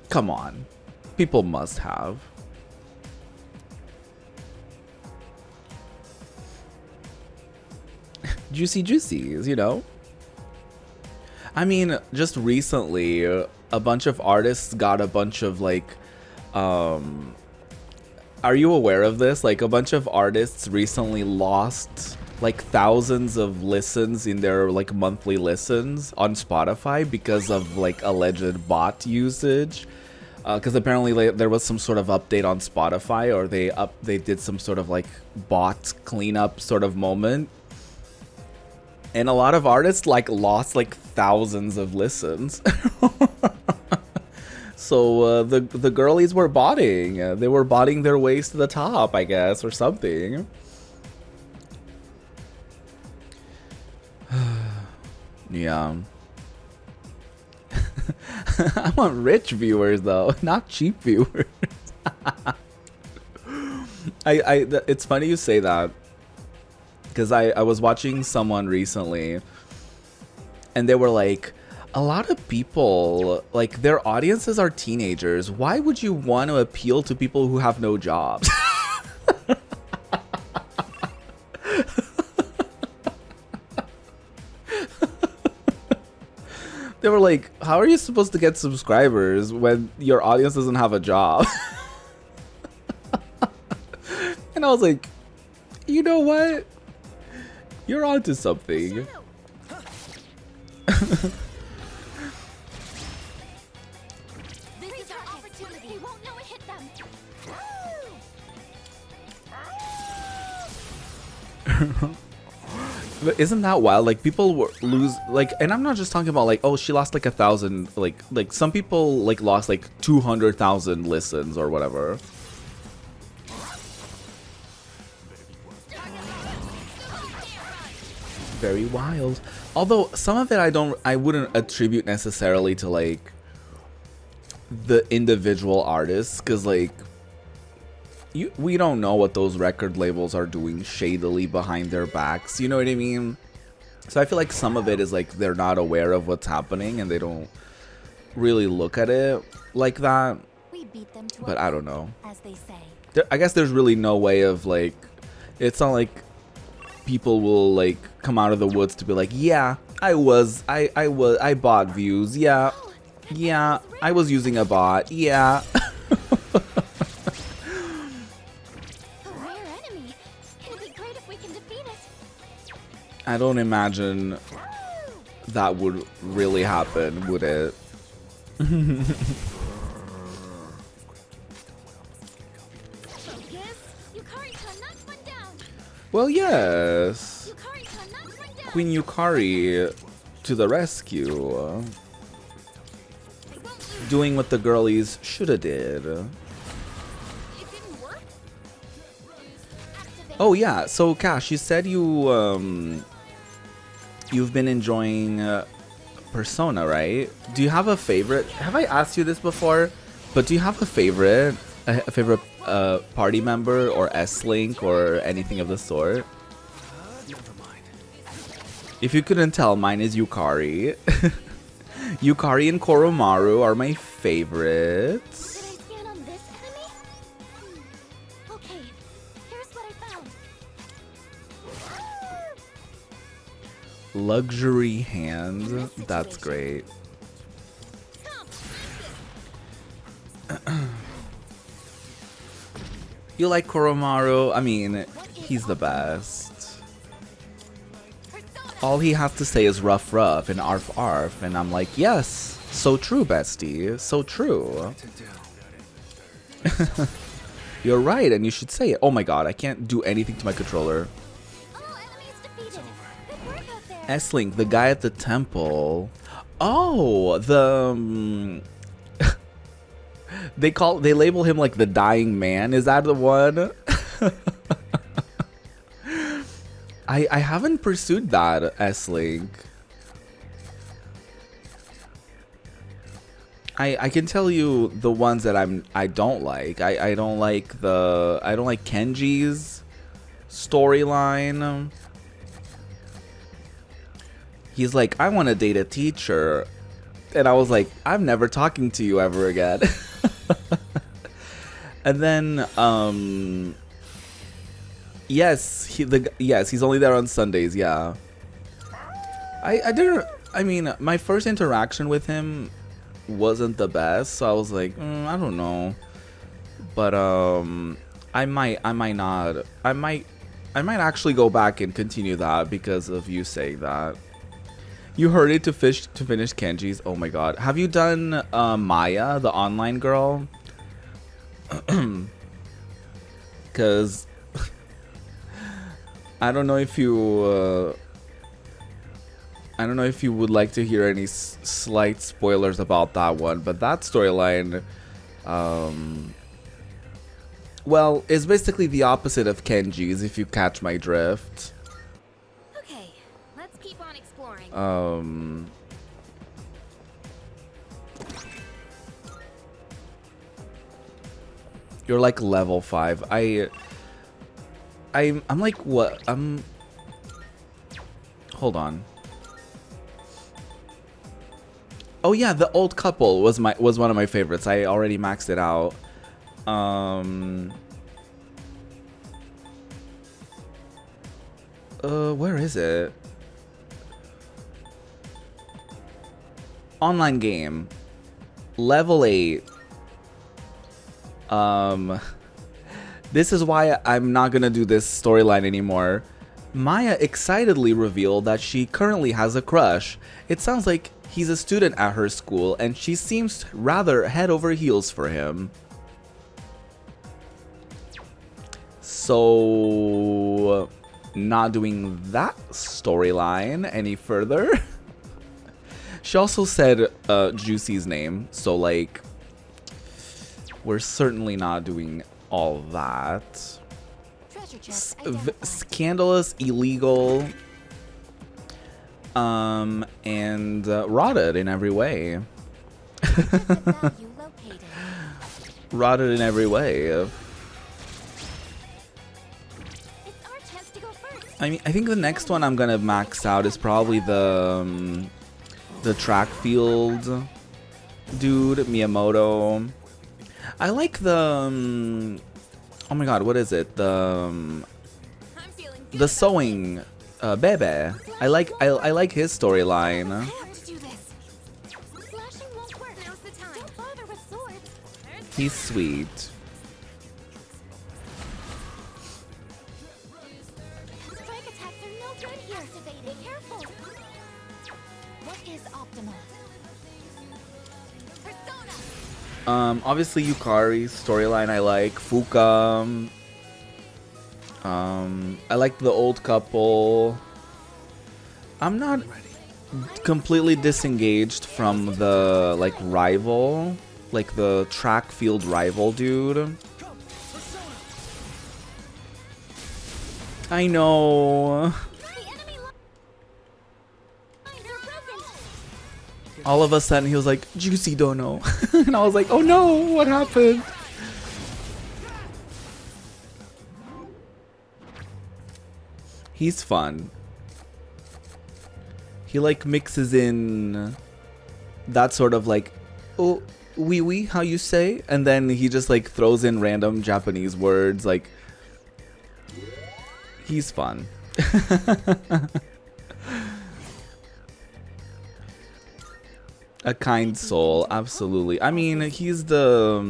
come on, people must have. Juicy juicies, you know. I mean, just recently, a bunch of artists got a bunch of like, are you aware of this? Like, a bunch of artists recently lost like thousands of listens in their like monthly listens on Spotify because of like alleged bot usage. Because apparently like, there was some sort of update on Spotify, or they did some sort of like bot cleanup sort of moment. And a lot of artists like lost like thousands of listens. So the girlies were botting. They were botting their ways to the top, I guess, or something. Yeah. I want rich viewers though, not cheap viewers. It's funny you say that. Because I was watching someone recently, and they were like, a lot of people, like, their audiences are teenagers. Why would you want to appeal to people who have no jobs? They were like, how are you supposed to get subscribers when your audience doesn't have a job? And I was like, you know what? You're onto something. This is our opportunity. We won't know it hit them. But isn't that wild? Like, people lose, like, and I'm not just talking about like, oh, she lost like 1,000, like some people like lost like 200,000 listens or whatever. Very wild. Although some of it I wouldn't attribute necessarily to like the individual artists, because like we don't know what those record labels are doing shadily behind their backs, you know what I mean? So I feel like some of it is like they're not aware of what's happening and they don't really look at it like that. We beat them to But I don't know. as they say. I guess there's really no way of like, it's not like people will like come out of the woods to be like, yeah, I bought views, yeah, I was using a bot, yeah. A rare enemy. It'd be great if we can defeat it. I don't imagine that would really happen, would it? Well, yes. Queen Yukari to the rescue. Doing what the girlies shoulda did. Oh yeah, so Cash, you said you've been enjoying Persona, right? Do you have a favorite? Have I asked you this before? But do you have a favorite party member or S-Link or anything of the sort? If you couldn't tell, mine is Yukari. Yukari and Koromaru are my favorites. Did I scan on this enemy? Okay, here's what I found. Luxury hand. That's great. You like Koromaru? I mean, he's the best. All he has to say is rough rough and arf arf, and I'm like, yes, so true, bestie, so true. You're right, and you should say it. Oh my god, I can't do anything to my controller. S-Link, the guy at the temple. Oh, the they label him like the dying man. Is that the one? I haven't pursued that, S-Link. I can tell you the ones that I don't like. I don't like Kenji's storyline. He's like, I want to date a teacher, and I was like, I'm never talking to you ever again. And then yes, he's only there on Sundays. Yeah, I didn't. I mean, my first interaction with him wasn't the best, so I was like, I don't know. But I might actually go back and continue that because of you saying that. You heard it to finish Kenji's. Oh my god, have you done Maya, the online girl? Because I don't know if you would like to hear any slight spoilers about that one, but that storyline, well, is basically the opposite of Kenji's, if you catch my drift. Okay, let's keep on exploring. You're like level 5. I'm like what? Hold on. Oh yeah, the old couple was one of my favorites. I already maxed it out. Where is it? Online game. Level 8. This is why I'm not gonna do this storyline anymore. Maya excitedly revealed that she currently has a crush. It sounds like he's a student at her school, and she seems rather head over heels for him. So, not doing that storyline any further. She also said Juicy's name, so like, we're certainly not doing all that. Treasure chest identified. Scandalous, illegal, and rotted in every way. Value located. Rotted in every way. It's our chance to go first. I mean, I think the next one I'm gonna max out is probably the track field dude, Miyamoto. I like the oh my god, what is it? I'm feeling good The about sewing Bebe. I like his storyline. I have to do this. Slashing won't work. Now's the time. Don't bother with swords. He's sweet. Strike attacks are no good here. Be careful. What is optimal? Persona. Obviously Yukari's storyline I like. Fuka. I like the old couple. I'm not completely disengaged from the like rival, like the track field rival dude. I know. The enemy lines are broken. All of a sudden he was like, Juicy Dono. And I was like, oh no, what happened? He's fun. He like mixes in that sort of like, oh, oui, how you say? And then he just like throws in random Japanese words. Like, he's fun. A kind soul, absolutely. I mean, he's a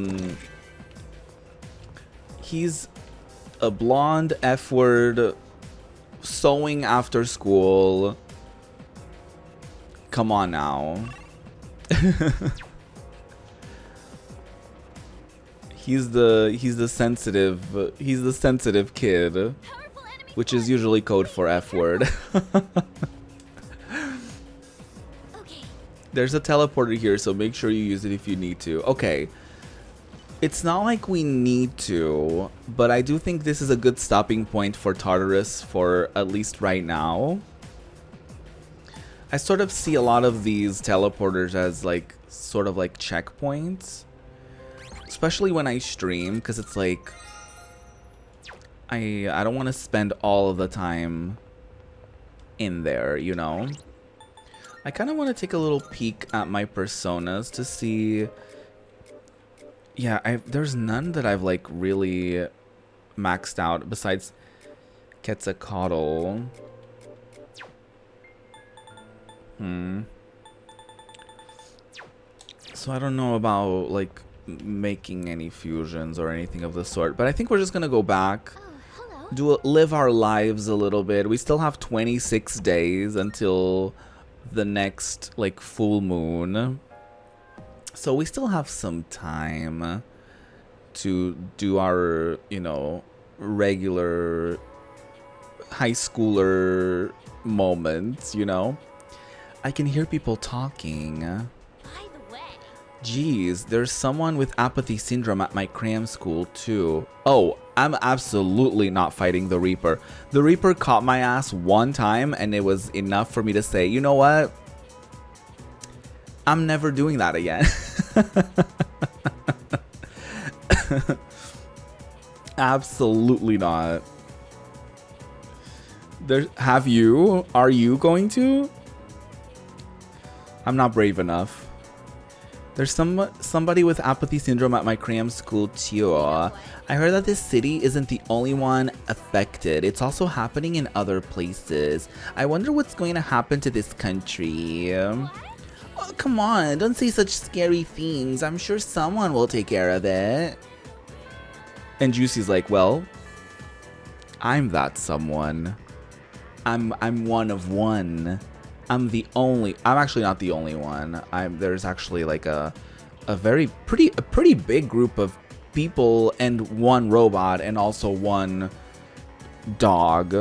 blonde F-word sewing after school. Come on now. He's the sensitive kid, Powerful enemy. which is usually code for F-word. Okay. There's a teleporter here, so make sure you use it if you need to. Okay. It's not like we need to, but I do think this is a good stopping point for Tartarus for at least right now. I sort of see a lot of these teleporters as like sort of like checkpoints, especially when I stream, because it's like I don't want to spend all of the time in there, you know. I kind of want to take a little peek at my personas to see. Yeah, there's none that I've like really maxed out besides Quetzalcoatl. So I don't know about like making any fusions or anything of the sort, but I think we're just gonna go back, Oh, hello. live our lives a little bit. We still have 26 days until the next like full moon, so we still have some time to do our, you know, regular high schooler moments, you know. I can hear people talking. By the way, Geez, there's someone with apathy syndrome at my cram school too. Oh, I'm absolutely not fighting the Reaper. The Reaper caught my ass one time and it was enough for me to say, you know what? I'm never doing that again. Absolutely not. Have you? Are you going to? I'm not brave enough. There's somebody with apathy syndrome at my cram school too. I heard that this city isn't the only one affected. It's also happening in other places. I wonder what's going to happen to this country. Oh, come on, don't say such scary things. I'm sure someone will take care of it. And Juicy's like, well, I'm that someone. I'm one of one. I'm actually not the only one. There's actually like a pretty big group of people and one robot and also one dog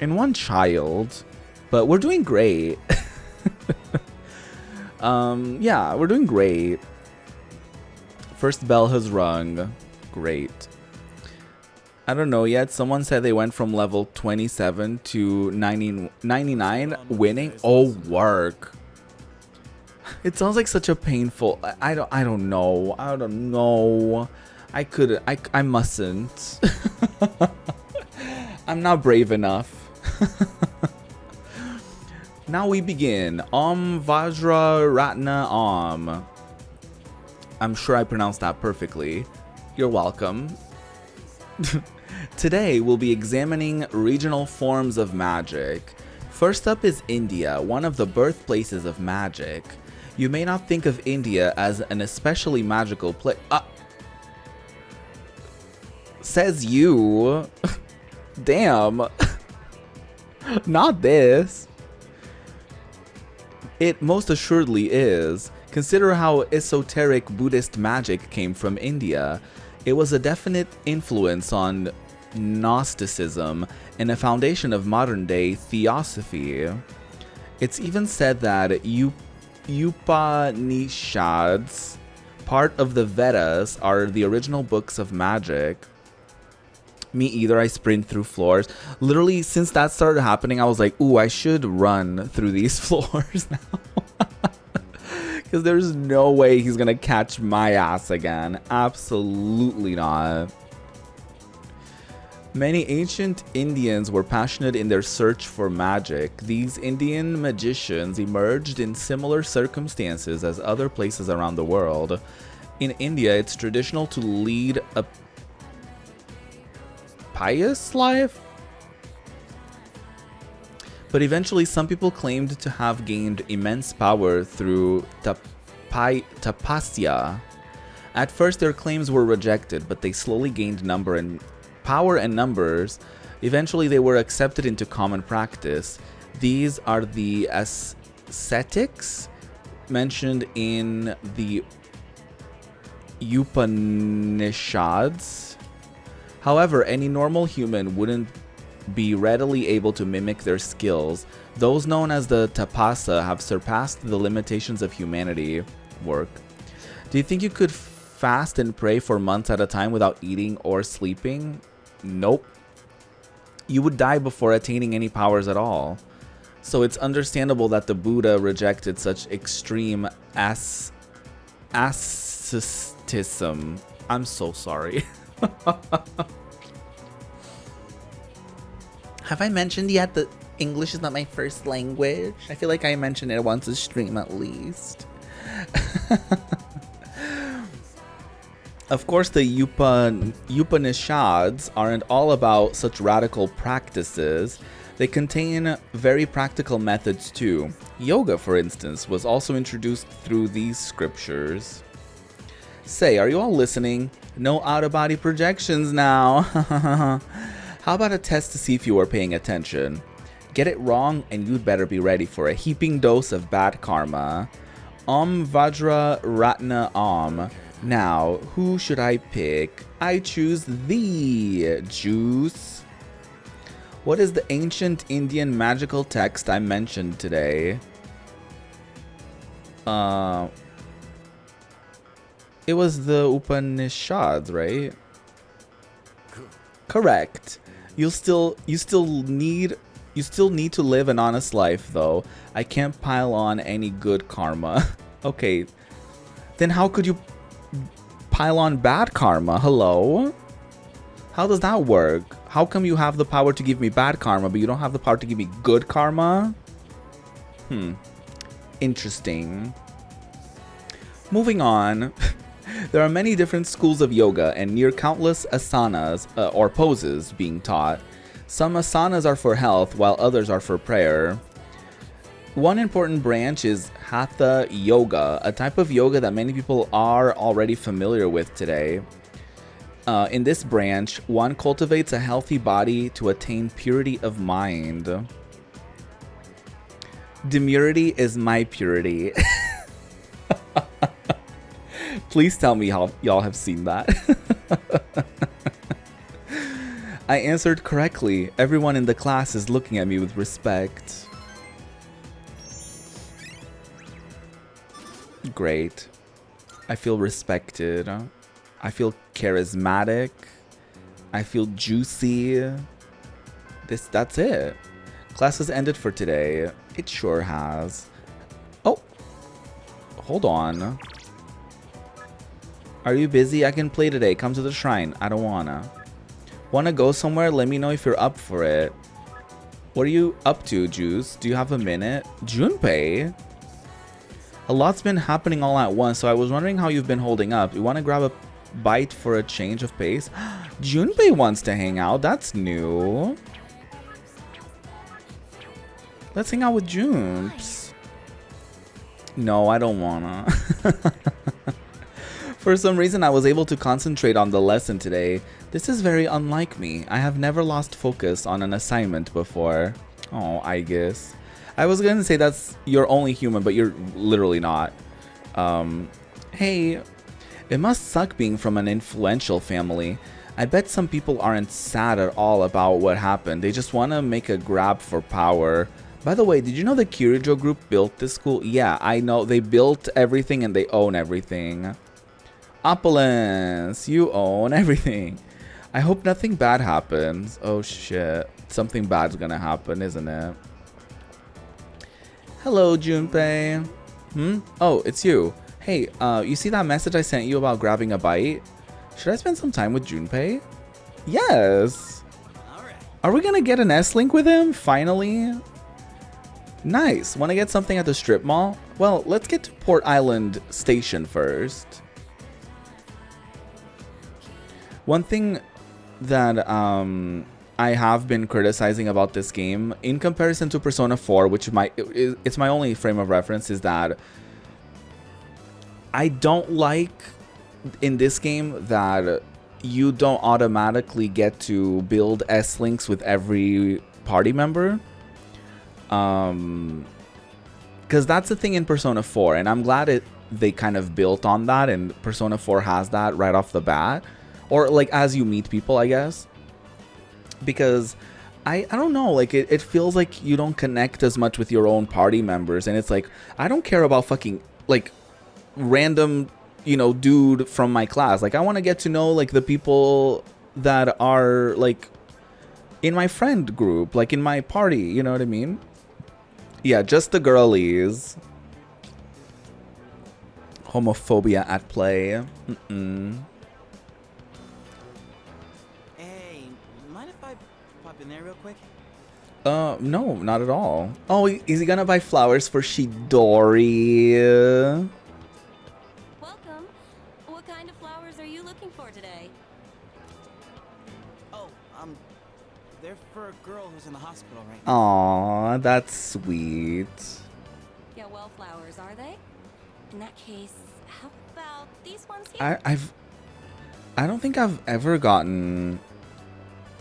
and one child. But we're doing great. Yeah, we're doing great. First bell has rung. Great. I don't know yet. Someone said they went from level 27 to 99 winning. Oh, work. It sounds like such a painful. I don't know. I mustn't. I'm not brave enough. Now we begin. Vajra Ratna Om. I'm sure I pronounced that perfectly. You're welcome. Today we'll be examining regional forms of magic. First up is India, one of the birthplaces of magic. You may not think of India as an especially magical place. Says you. Damn. Not this. It most assuredly is. Consider how esoteric Buddhist magic came from India. It was a definite influence on Gnosticism and a foundation of modern-day theosophy. It's even said that Upanishads, part of the Vedas, are the original books of magic. Me either, I sprint through floors. Literally, since that started happening, I was like, ooh, I should run through these floors now. Because there's no way he's going to catch my ass again. Absolutely not. Many ancient Indians were passionate in their search for magic. These Indian magicians emerged in similar circumstances as other places around the world. In India, it's traditional to lead a pious life? But eventually some people claimed to have gained immense power through tapasya. At first their claims were rejected, but they slowly gained power and numbers. Eventually they were accepted into common practice. These are the ascetics mentioned in the Upanishads. However, any normal human wouldn't be readily able to mimic their skills. Those known as the Tapasa have surpassed the limitations of humanity. Work. Do you think you could fast and pray for months at a time without eating or sleeping? Nope. You would die before attaining any powers at all. So it's understandable that the Buddha rejected such extreme Asceticism. I'm so sorry. Have I mentioned yet that English is not my first language? I feel like I mentioned it once a stream at least. Of course, the Upanishads aren't all about such radical practices. They contain very practical methods too. Yoga, for instance, was also introduced through these scriptures. Say, are you all listening? No out-of-body projections now. How about a test to see if you are paying attention? Get it wrong and you'd better be ready for a heaping dose of bad karma. Om Vajra Ratna Om. Now, who should I pick? I choose thee, Juice. What is the ancient Indian magical text I mentioned today? It was the Upanishads, right? Correct. You still need to live an honest life, though. I can't pile on any good karma. Okay. Then how could you pile on bad karma? Hello? How does that work? How come you have the power to give me bad karma, but you don't have the power to give me good karma? Interesting. Moving on. There are many different schools of yoga and near countless asanas or poses being taught. Some asanas are for health while others are for prayer. One important branch is Hatha Yoga, a type of yoga that many people are already familiar with today. In this branch, one cultivates a healthy body to attain purity of mind. Demurity is my purity. Please tell me how y'all have seen that. I answered correctly. Everyone in the class is looking at me with respect. Great. I feel respected. I feel charismatic. I feel juicy. That's it. Class has ended for today. It sure has. Oh. Hold on. Are you busy? I can play today. Come to the shrine. I don't wanna. Wanna go somewhere? Let me know if you're up for it. What are you up to, Juice? Do you have a minute? Junpei? A lot's been happening all at once, so I was wondering how you've been holding up. You wanna grab a bite for a change of pace? Junpei wants to hang out. That's new. Let's hang out with Junps. No, I don't wanna. For some reason, I was able to concentrate on the lesson today. This is very unlike me. I have never lost focus on an assignment before. Oh, I guess. I was gonna say you're only human, but you're literally not. Hey, it must suck being from an influential family. I bet some people aren't sad at all about what happened. They just want to make a grab for power. By the way, did you know the Kirijo group built this school? Yeah, I know. They built everything and they own everything. Opulence, you own everything. I hope nothing bad happens. Oh shit. Something bad's gonna happen, isn't it? Hello, Junpei. Oh, it's you. Hey, you see that message I sent you about grabbing a bite? Should I spend some time with Junpei? Yes. Are we gonna get an S-Link with him, finally? Nice. Wanna get something at the strip mall? Well, let's get to Port Island Station first. One thing that I have been criticizing about this game, in comparison to Persona 4, which it's my only frame of reference, is that I don't like in this game that you don't automatically get to build S-Links with every party member. Because that's the thing in Persona 4, and I'm glad they kind of built on that, and Persona 4 has that right off the bat. Or like as you meet people, I guess. Because I don't know, like it feels like you don't connect as much with your own party members, and it's like I don't care about fucking like random, dude from my class. Like I want to get to know like the people that are like in my friend group, like in my party, you know what I mean? Yeah, just the girlies. Homophobia at play. Mm-mm. Hey, mind if I pop in there real quick? No, not at all. Oh, is he gonna buy flowers for Shidori? Welcome. What kind of flowers are you looking for today? Oh, they're for a girl who's in the hospital right now. Aw, that's sweet. Yeah, well, flowers, are they? In that case, how about these ones here? I don't think I've ever gotten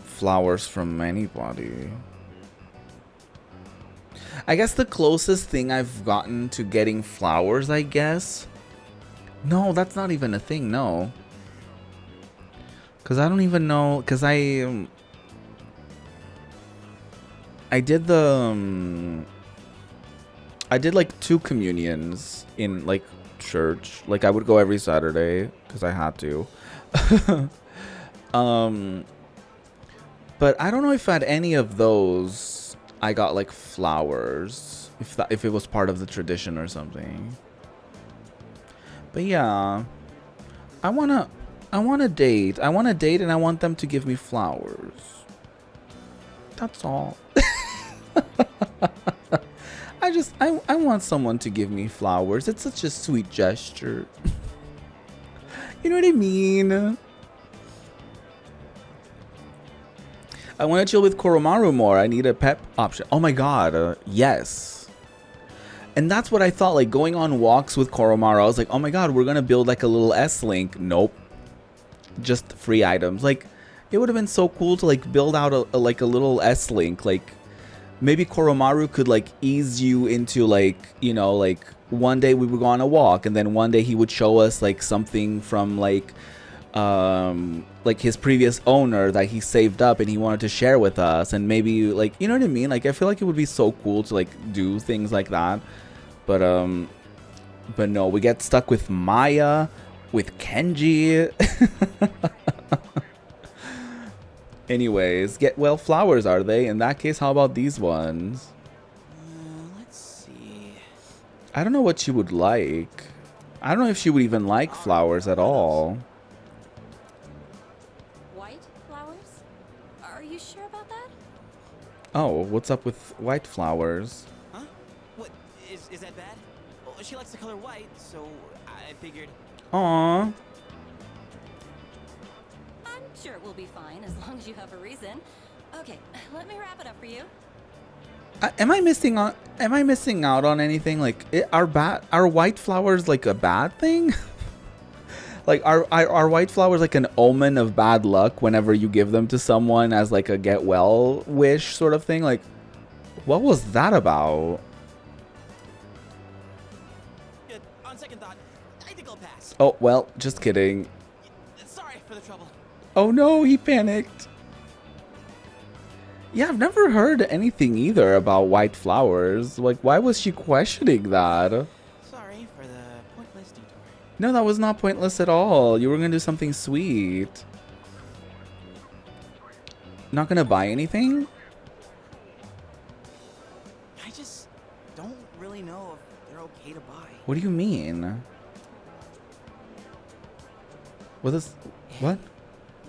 flowers from anybody. I guess the closest thing I've gotten to getting flowers, I guess. No, that's not even a thing, no. Cause I don't even know, cause I did I did like 2 communions in like church. Like I would go every Saturday because I had to. But I don't know if at any of those I got like flowers, if it was part of the tradition or something. But yeah, I wanna date. I want to date and I want them to give me flowers. That's all. I want someone to give me flowers. It's such a sweet gesture. You know what I mean? I want to chill with Koromaru more. I need a pep option. Oh my god, yes. And that's what I thought, like going on walks with Koromaru. I was like, oh my god, we're gonna build like a little S-Link. Nope. Just free items. Like, it would have been so cool to like build out a little S-Link. Like, maybe Koromaru could like ease you into like, you know, like one day we would go on a walk and then one day he would show us like something from like his previous owner that he saved up and he wanted to share with us, and maybe like, you know what I mean? Like, I feel like it would be so cool to like do things like that. But no, we get stuck with Maya, with Kenji. Anyways, get well flowers, are they? In that case, how about these ones? Let's see. I don't know what she would like. I don't know if she would even like flowers at all. White flowers? Are you sure about that? Oh, what's up with white flowers? Huh? What, is that bad? Well, she likes the color white, so I figured... Aww. I'm sure it will be fine as long as you have a reason. Okay, let me wrap it up for you. Am I missing out on anything? Like, are white flowers like a bad thing? Like, are white flowers like an omen of bad luck whenever you give them to someone as like a get well wish sort of thing? Like, what was that about? On second thought, I think I'll pass. Oh, well, just kidding. Sorry for the trouble. Oh no, he panicked. Yeah, I've never heard anything either about white flowers. Like, why was she questioning that? Sorry for the pointless detour. No, that was not pointless at all. You were gonna do something sweet. Not gonna buy anything? I just don't really know if they're okay to buy. What do you mean? What is... What?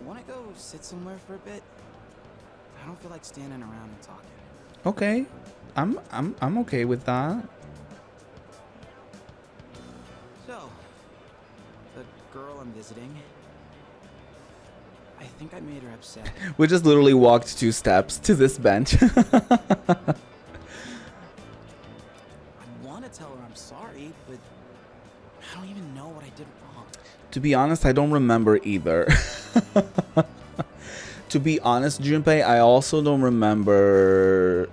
Wanna go sit somewhere for a bit? I don't feel like standing around and talking. Okay. I'm okay with that. So, the girl I'm visiting, I think I made her upset. We just literally walked 2 steps to this bench. I want to tell her I'm sorry, but I don't even know what I did wrong. To be honest, I don't remember either. To be honest, Junpei, I also don't remember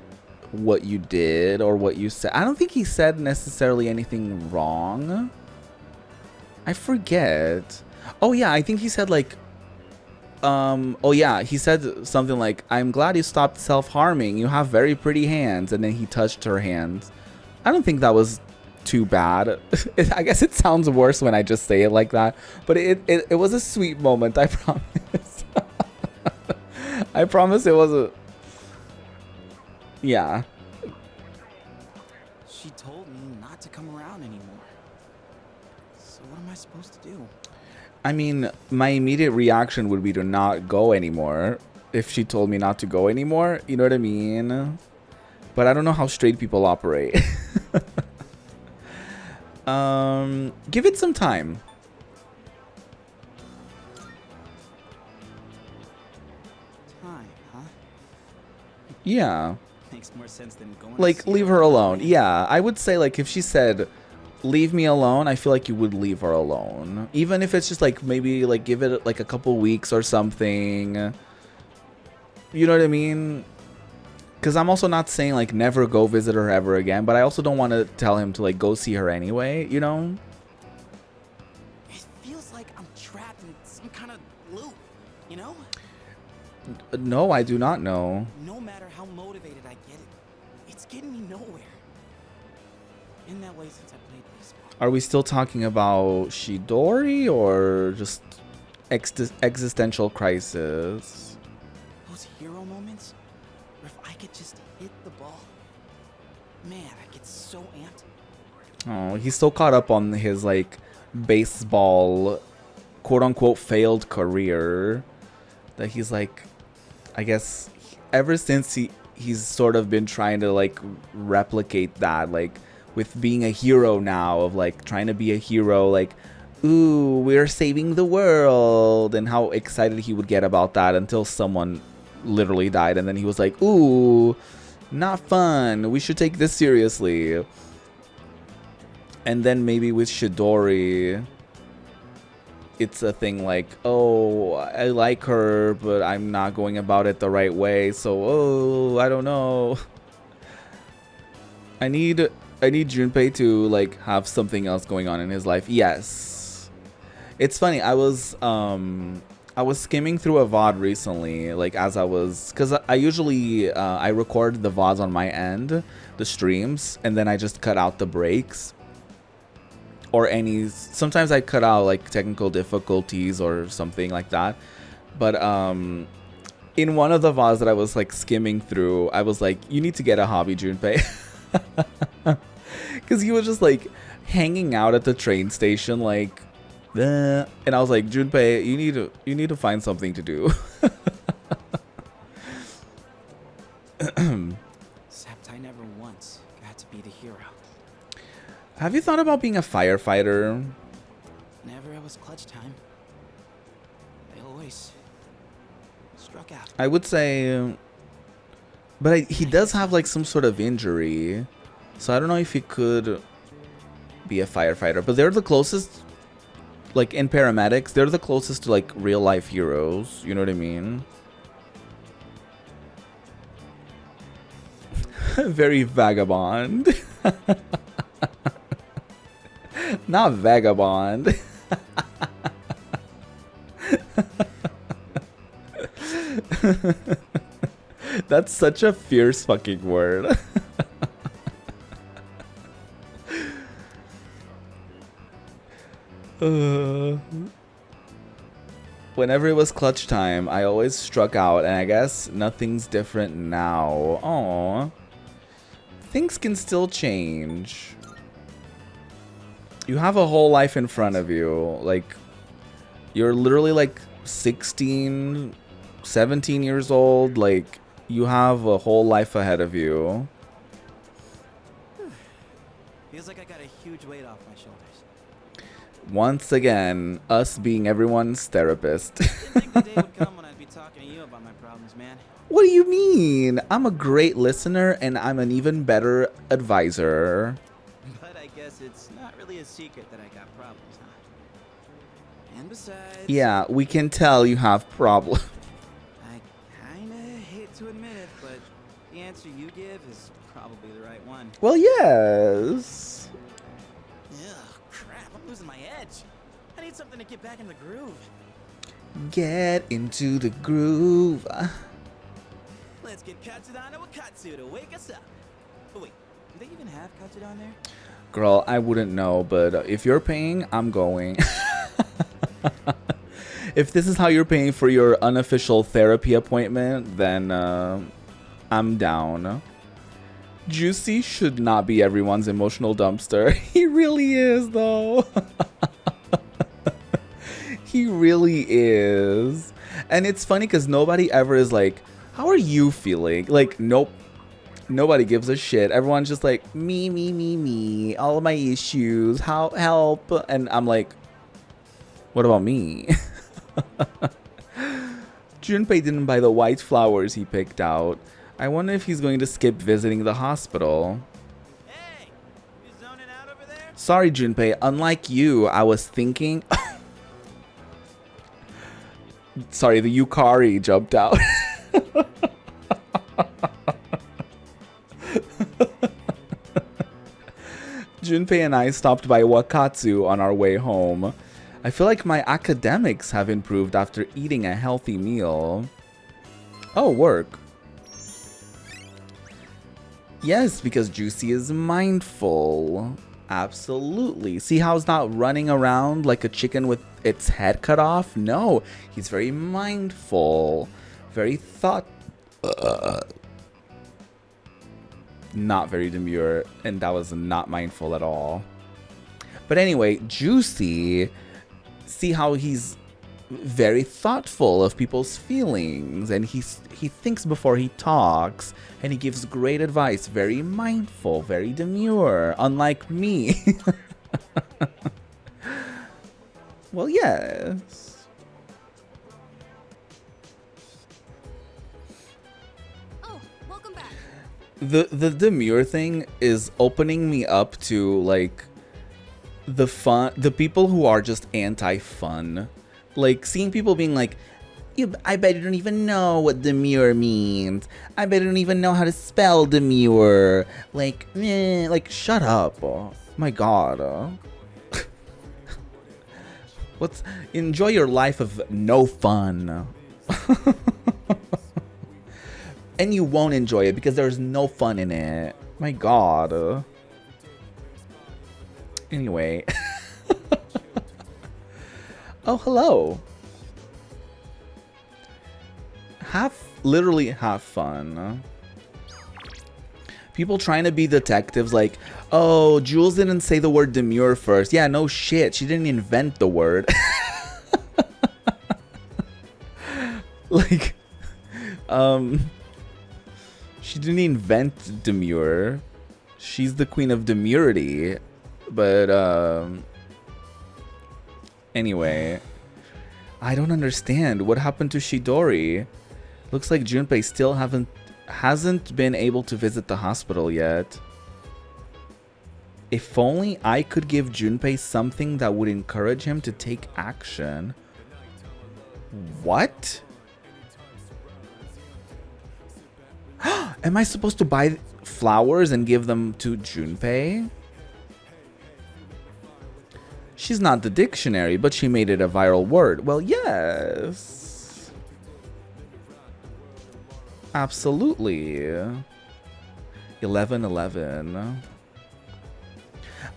what you did or what you said. I don't think he said necessarily anything wrong. I forget. Oh yeah, I think he said like oh yeah, he said something like, I'm glad you stopped self-harming. You have very pretty hands. And then he touched her hands. I don't think that was too bad. I guess it sounds worse when I just say it like that, but it was a sweet moment, I promise. I promise it was a... Yeah. She told me not to come around anymore. So I supposed to do? I mean, my immediate reaction would be to not go anymore if she told me not to go anymore. You know what I mean? But I don't know how straight people operate. Give it some time. Time, huh? Yeah. Makes more sense than going. Like, leave her alone. Yeah, I would say, like, if she said, leave me alone, I feel like you would leave her alone. Even if it's just, like, maybe, like, give it, like, a couple weeks or something. You know what I mean? Because I'm also not saying, like, never go visit her ever again. But I also don't want to tell him to, like, go see her anyway, you know? It feels like I'm trapped in some kind of loop, you know? No, I do not know. No matter how motivated I get it, it's getting me nowhere. In that way since I played baseball. Are we still talking about Shidori or just existential crisis? Those hero moments, where if I could just hit the ball, man, I get so amped. Oh, he's so caught up on his, like, baseball, quote-unquote, failed career that he's, like, I guess, ever since he's sort of been trying to, like, replicate that, like, with being a hero now, of, like, trying to be a hero, like, ooh, we're saving the world, and how excited he would get about that until someone literally died, and then he was like, ooh, not fun, we should take this seriously. And then maybe with Shidori, it's a thing like, oh, I like her, but I'm not going about it the right way, so, oh, I don't know. I need Junpei to, like, have something else going on in his life. Yes. It's funny, I was skimming through a VOD recently, like, as I was, because I usually, I record the VODs on my end, the streams, and then I just cut out the breaks. Or sometimes I cut out, like, technical difficulties or something like that. But in one of the VODs that I was, like, skimming through, I was like, you need to get a hobby, Junpei. Because he was just, like, hanging out at the train station, like, and I was like, Junpei, you need to find something to do. Except I never once got to be the hero. Have you thought about being a firefighter? Never it was clutch time. I always struck out. I would say, but he does have, like, some sort of injury, so I don't know if he could be a firefighter. But they're the closest, like, in paramedics, they're the closest to, like, real life heroes. You know what I mean? Very vagabond. Not vagabond. That's such a fierce fucking word. Whenever it was clutch time, I always struck out, and I guess nothing's different now. Aww. Things can still change. You have a whole life in front of you. Like, you're literally, like, 16, 17 years old. Like, you have a whole life ahead of you. Feels like I got a huge weight off my shoulders. Once again, us being everyone's therapist. Didn't think the day would come when I'd be talking to you about my problems, man. What do you mean? I'm a great listener, and I'm an even better advisor. But I guess it's not really a secret that I got problems, huh? And besides... Yeah, we can tell you have problems. I kinda hate to admit it, but the answer you give is probably the right one. Well, yes. Ugh, crap, I'm losing my edge. I need something to get back in the groove. Get into the groove. Let's get Katsudan or Katsu to wake us up. Oh wait, do they even have Katsudan there? Girl, I wouldn't know, but if you're paying, I'm going. If this is how you're paying for your unofficial therapy appointment, then I'm down. Juicy should not be everyone's emotional dumpster. He really is, though. He really is. And it's funny because nobody ever is like, how are you feeling? Like, nope. Nobody gives a shit. Everyone's just like, me. All of my issues. How help? And I'm like, what about me? Junpei didn't buy the white flowers he picked out. I wonder if he's going to skip visiting the hospital. Hey, you zoning out over there? Sorry, Junpei. Unlike you, I was thinking... Sorry, the Yukari jumped out. Junpei and I stopped by Wakatsu on our way home. I feel like my academics have improved after eating a healthy meal. Oh, work. Yes, because Juicy is mindful. Absolutely. See how it's not running around like a chicken with its head cut off? No, he's very mindful. Very not very demure, and that was not mindful at all. But anyway, Juicy, see how he's very thoughtful of people's feelings, and he thinks before he talks, and he gives great advice. Very mindful, very demure, unlike me. Well, yes. Oh, welcome back. The demure thing is opening me up to like the people who are just anti-fun. Like seeing people being like, I bet you don't even know what demure means. I bet you don't even know how to spell demure. Like, like shut up. Oh, my God. Enjoy your life of no fun. And you won't enjoy it because there's no fun in it. My God. Anyway. Oh, hello. Literally have fun. People trying to be detectives like, oh, Jules didn't say the word demure first. Yeah, no shit. She didn't invent the word. Like, she didn't invent demure. She's the queen of demurity. But, anyway. I don't understand. What happened to Shidori? Looks like Junpei still hasn't been able to visit the hospital yet. If only I could give Junpei something that would encourage him to take action. What? Am I supposed to buy flowers and give them to Junpei? She's not the dictionary, but she made it a viral word. Well, yes. Absolutely. 11:11.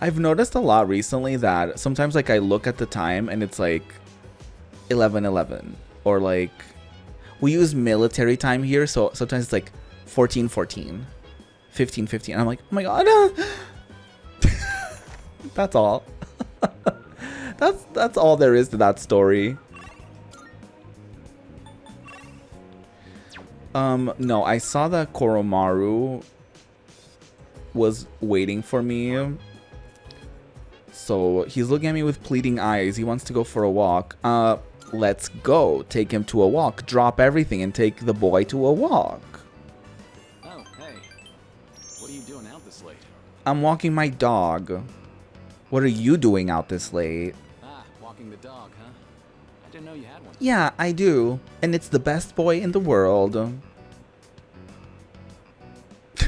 I've noticed a lot recently that sometimes like I look at the time and it's like 11:11 or like we use military time here, so sometimes it's like 14:14, 15:15. And I'm like, oh my God. That's all. That's all there is to that story. No, I saw that Koromaru was waiting for me. So he's looking at me with pleading eyes. He wants to go for a walk. Let's go. Take him to a walk. Drop everything and take the boy to a walk. Oh, hey. What are you doing out this late? I'm walking my dog. What are you doing out this late? Ah, walking the dog, huh? I didn't know you had one. Yeah, I do. And it's the best boy in the world. I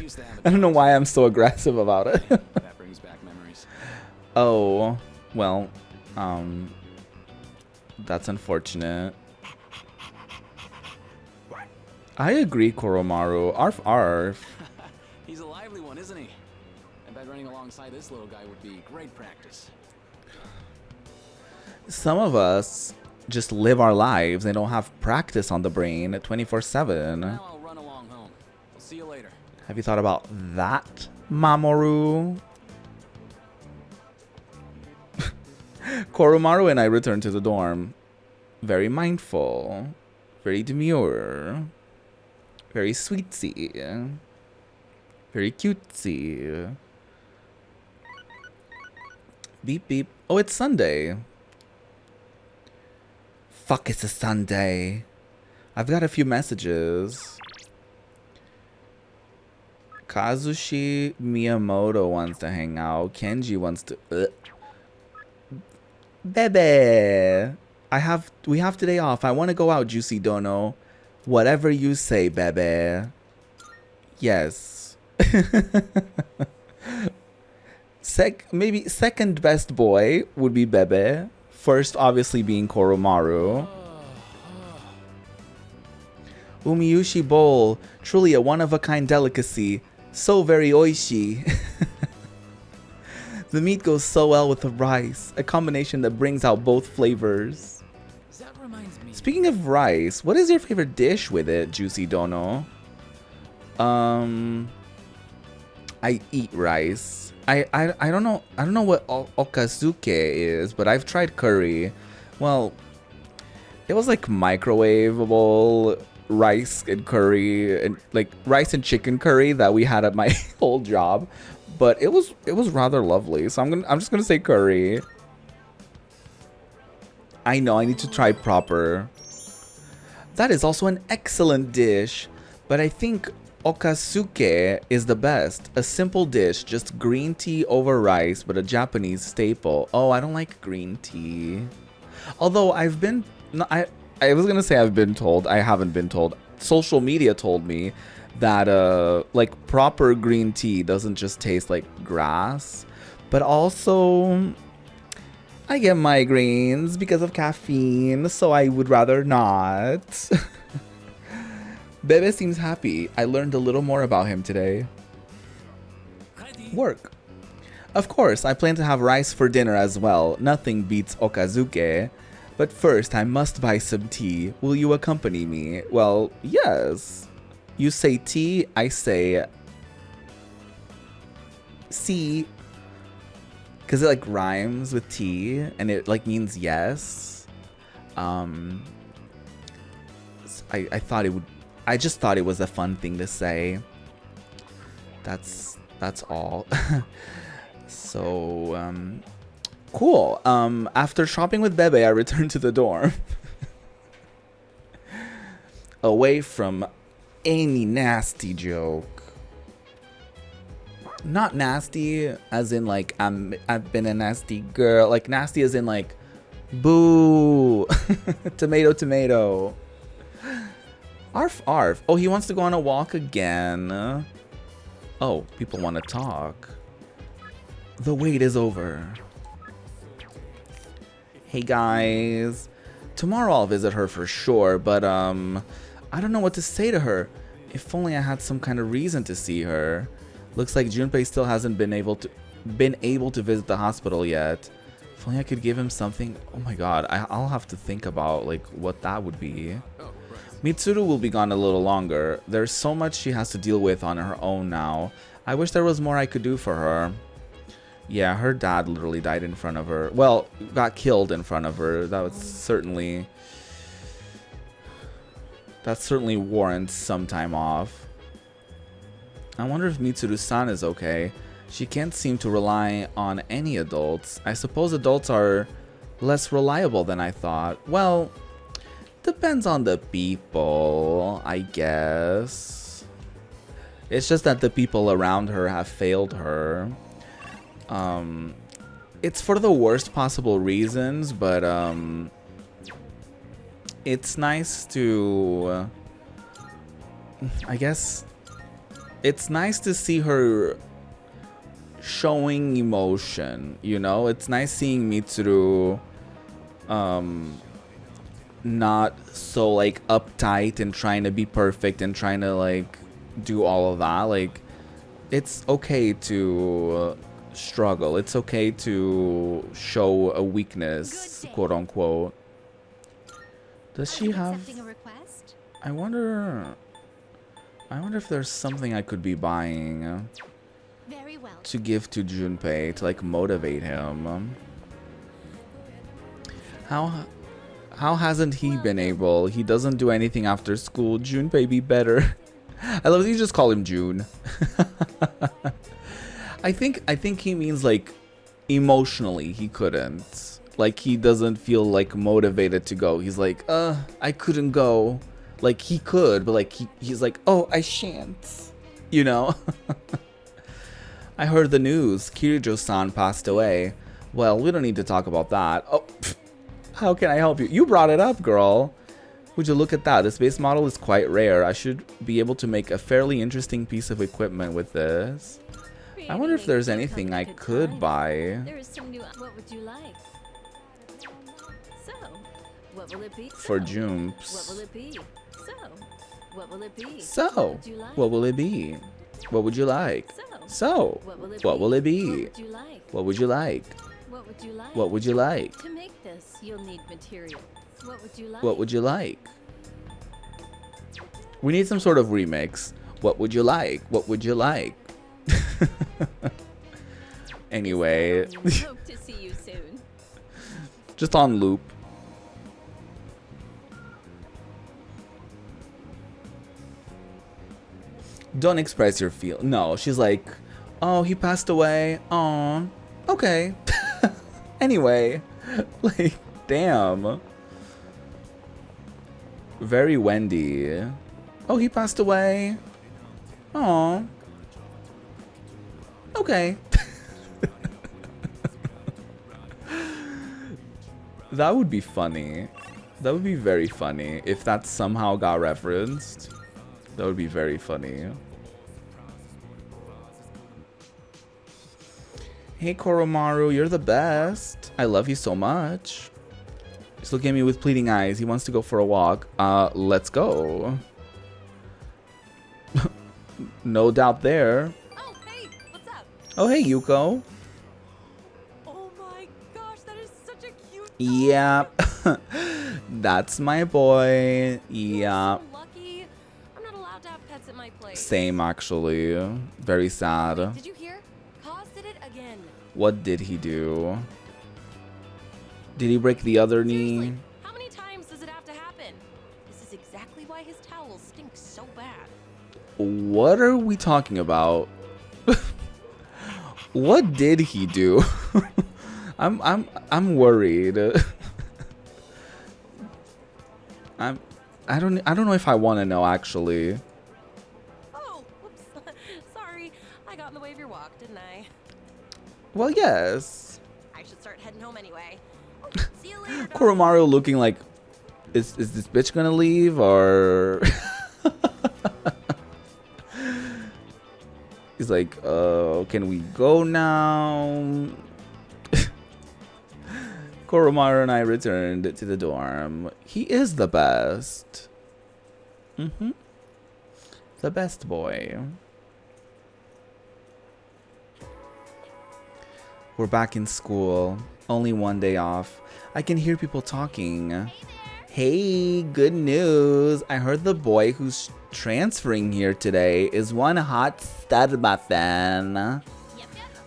used to have a I don't know dog. why I'm so aggressive about it. That brings back memories. Oh, well, that's unfortunate. I agree, Koromaru. Arf arf. He's a lively one, isn't he? I bet running alongside this little guy would be great practice. Some of us just live our lives and don't have practice on the brain 24/7. Now I'll run along home. I'll see you later. Have you thought about that, Mamoru? Koromaru and I returned to the dorm. very mindful, very demure, very sweetsy, very cutesy. Beep beep. Oh, it's Sunday. Fuck, it's a Sunday. I've got a few messages. Kazushi Miyamoto wants to hang out. Kenji wants to. Bebe, we have today off. I want to go out, Juicy Dono. Whatever you say, Bebe. Yes. Maybe second best boy would be Bebe. First, obviously, being Koromaru. Umiyushi bowl, truly a one-of-a-kind delicacy. So very oishi. The meat goes so well with the rice, a combination that brings out both flavors. That reminds me. Speaking of rice, what is your favorite dish with it, Juicy Dono? I eat rice. I don't know what okazuke is, but I've tried curry. Well, it was like microwavable rice and curry, and like rice and chicken curry that we had at my old job, but it was rather lovely. So I'm just gonna say curry. I know I need to try proper. That is also an excellent dish, but I think okazuke is the best. A simple dish, just green tea over rice, but a Japanese staple. Oh, I don't like green tea. Although I was gonna say I've been told. I haven't been told. Social media told me that like proper green tea doesn't just taste like grass, but also I get migraines because of caffeine, so I would rather not. Bebe seems happy. I learned a little more about him today. Work. Of course, I plan to have rice for dinner as well. Nothing beats okazuke. But first, I must buy some tea. Will you accompany me? Well, yes. You say tea, I say see. Because it like rhymes with tea and it like means yes. I thought it would. I just thought it was a fun thing to say. That's all. So, cool. After shopping with Bebe, I returned to the dorm. Away from any nasty joke. Not nasty as in like I've been a nasty girl. Like nasty as in like boo. Tomato tomato. Arf arf. Oh, he wants to go on a walk again. Oh, people want to talk. The wait is over. Hey guys. Tomorrow I'll visit her for sure, but I don't know what to say to her. If only I had some kind of reason to see her. Looks like Junpei still hasn't been able to visit the hospital yet. If only I could give him something. Oh my god, I'll have to think about like what that would be. Mitsuru will be gone a little longer. There's so much she has to deal with on her own now. I wish there was more I could do for her. Yeah, her dad literally died in front of her. Well, got killed in front of her. That certainly warrants some time off. I wonder if Mitsuru-san is okay. She can't seem to rely on any adults. I suppose adults are less reliable than I thought. Well, depends on the people, I guess. It's just that the people around her have failed her. It's for the worst possible reasons, but it's nice to, I guess, it's nice to see her showing emotion, you know? It's nice seeing Mitsuru not so like uptight and trying to be perfect and trying to like do all of that. Like, it's okay to struggle. It's okay to show a weakness, quote unquote. Does she have... Accepting a request? I wonder if there's something I could be buying Very well. to give to Junpei to like motivate him. How hasn't he been able? He doesn't do anything after school. Junpei be better. I love that you just call him June. I think he means like emotionally he couldn't. Like he doesn't feel like motivated to go. He's like, I couldn't go. Like he could, but like he's like, oh, I shan't. You know? I heard the news. Kirijo-san passed away. Well, we don't need to talk about that. Oh, how can I help you? You brought it up, girl. Would you look at that? This base model is quite rare. I should be able to make a fairly interesting piece of equipment with this. I wonder if there's anything I could buy. There is some new. What would you like? So, what will it be? For What Jumps. will it be? So, what will it be? So, What would you like? what will it be? What would you like? So, what will it what will it What be? would you like? What would you like? What would you like? What would you like? To make this, you'll need materials. What would you like? What would you like? We need some sort of remix. What would you like? What would you like? Anyway, Hope to see you soon. just on loop. Don't express your feel. No, she's like, oh, he passed away. Oh, okay. Anyway, like, damn. Very Wendy. Oh, he passed away. Oh, okay. That would be funny. That would be very funny if that somehow got referenced. That would be very funny. Hey Koromaru, you're the best. I love you so much. He's looking at me with pleading eyes. He wants to go for a walk. Let's go. No doubt there. Oh, hey, what's up? Oh, hey Yuko. Oh my gosh, that is such a cute. Yeah. That's my boy. Yeah. So lucky. I'm not allowed to have pets at my place. Same actually. Very sad. Did you hear? Kaz did it again. What did he do? Did he break the other knee? Seriously, how many times does it have to happen? This is exactly why his towels stink so bad. What are we talking about? What did he do? I'm worried. I don't know if I want to know actually. Oh, whoops. Sorry, I got in the way of your walk, didn't I? Well, yes. I should start heading home anyway. See you later. dog. Koromaru looking like, is this bitch gonna leave or? He's like, can we go now? Koromaru and I returned to the dorm. He is the best. The best boy. We're back in school. Only one day off. I can hear people talking. Hey, good news. I heard the boy who's transferring here today is one hot stud muffin.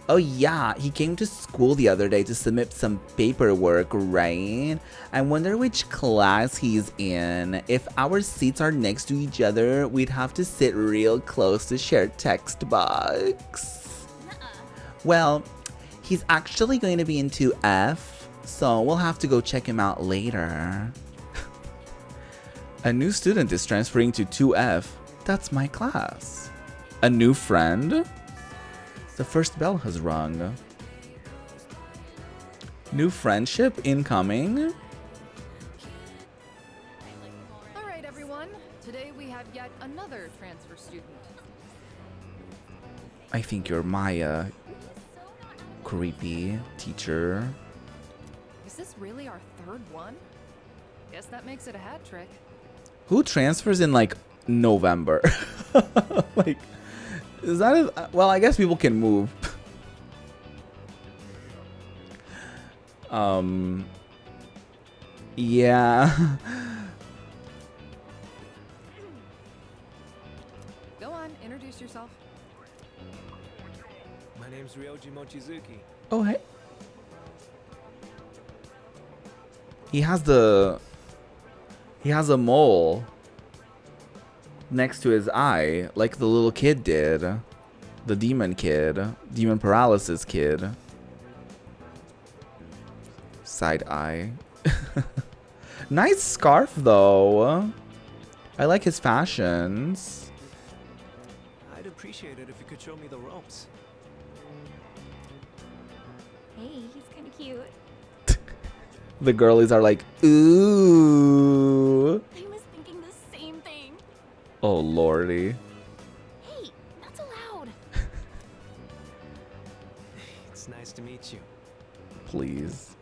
Oh yeah, he came to school the other day to submit some paperwork, right? I wonder which class he's in. If our seats are next to each other, we'd have to sit real close to share textbooks. Well, he's actually going to be in 2F, so we'll have to go check him out later. A new student is transferring to 2F. That's my class. A new friend? The first bell has rung. New friendship incoming? All right, everyone. Today we have yet another transfer student. I think you're Maya. Creepy teacher. Is this really our third one? Guess that makes it a hat trick. Who transfers in like November? Like, is that a, well, I guess people can move. Yeah. Go on, introduce yourself. My name's Ryoji Oh, hey. He has the He has a mole next to his eye, like the little kid did. The demon kid. Demon paralysis kid. Side eye. Nice scarf, though. I like his fashions. I'd appreciate it if you could show me the ropes. Hey, he's kind of cute. The girlies are like, ooh. I was thinking the same thing. Oh, lordy. Hey, not so loud. It's nice to meet you. Please.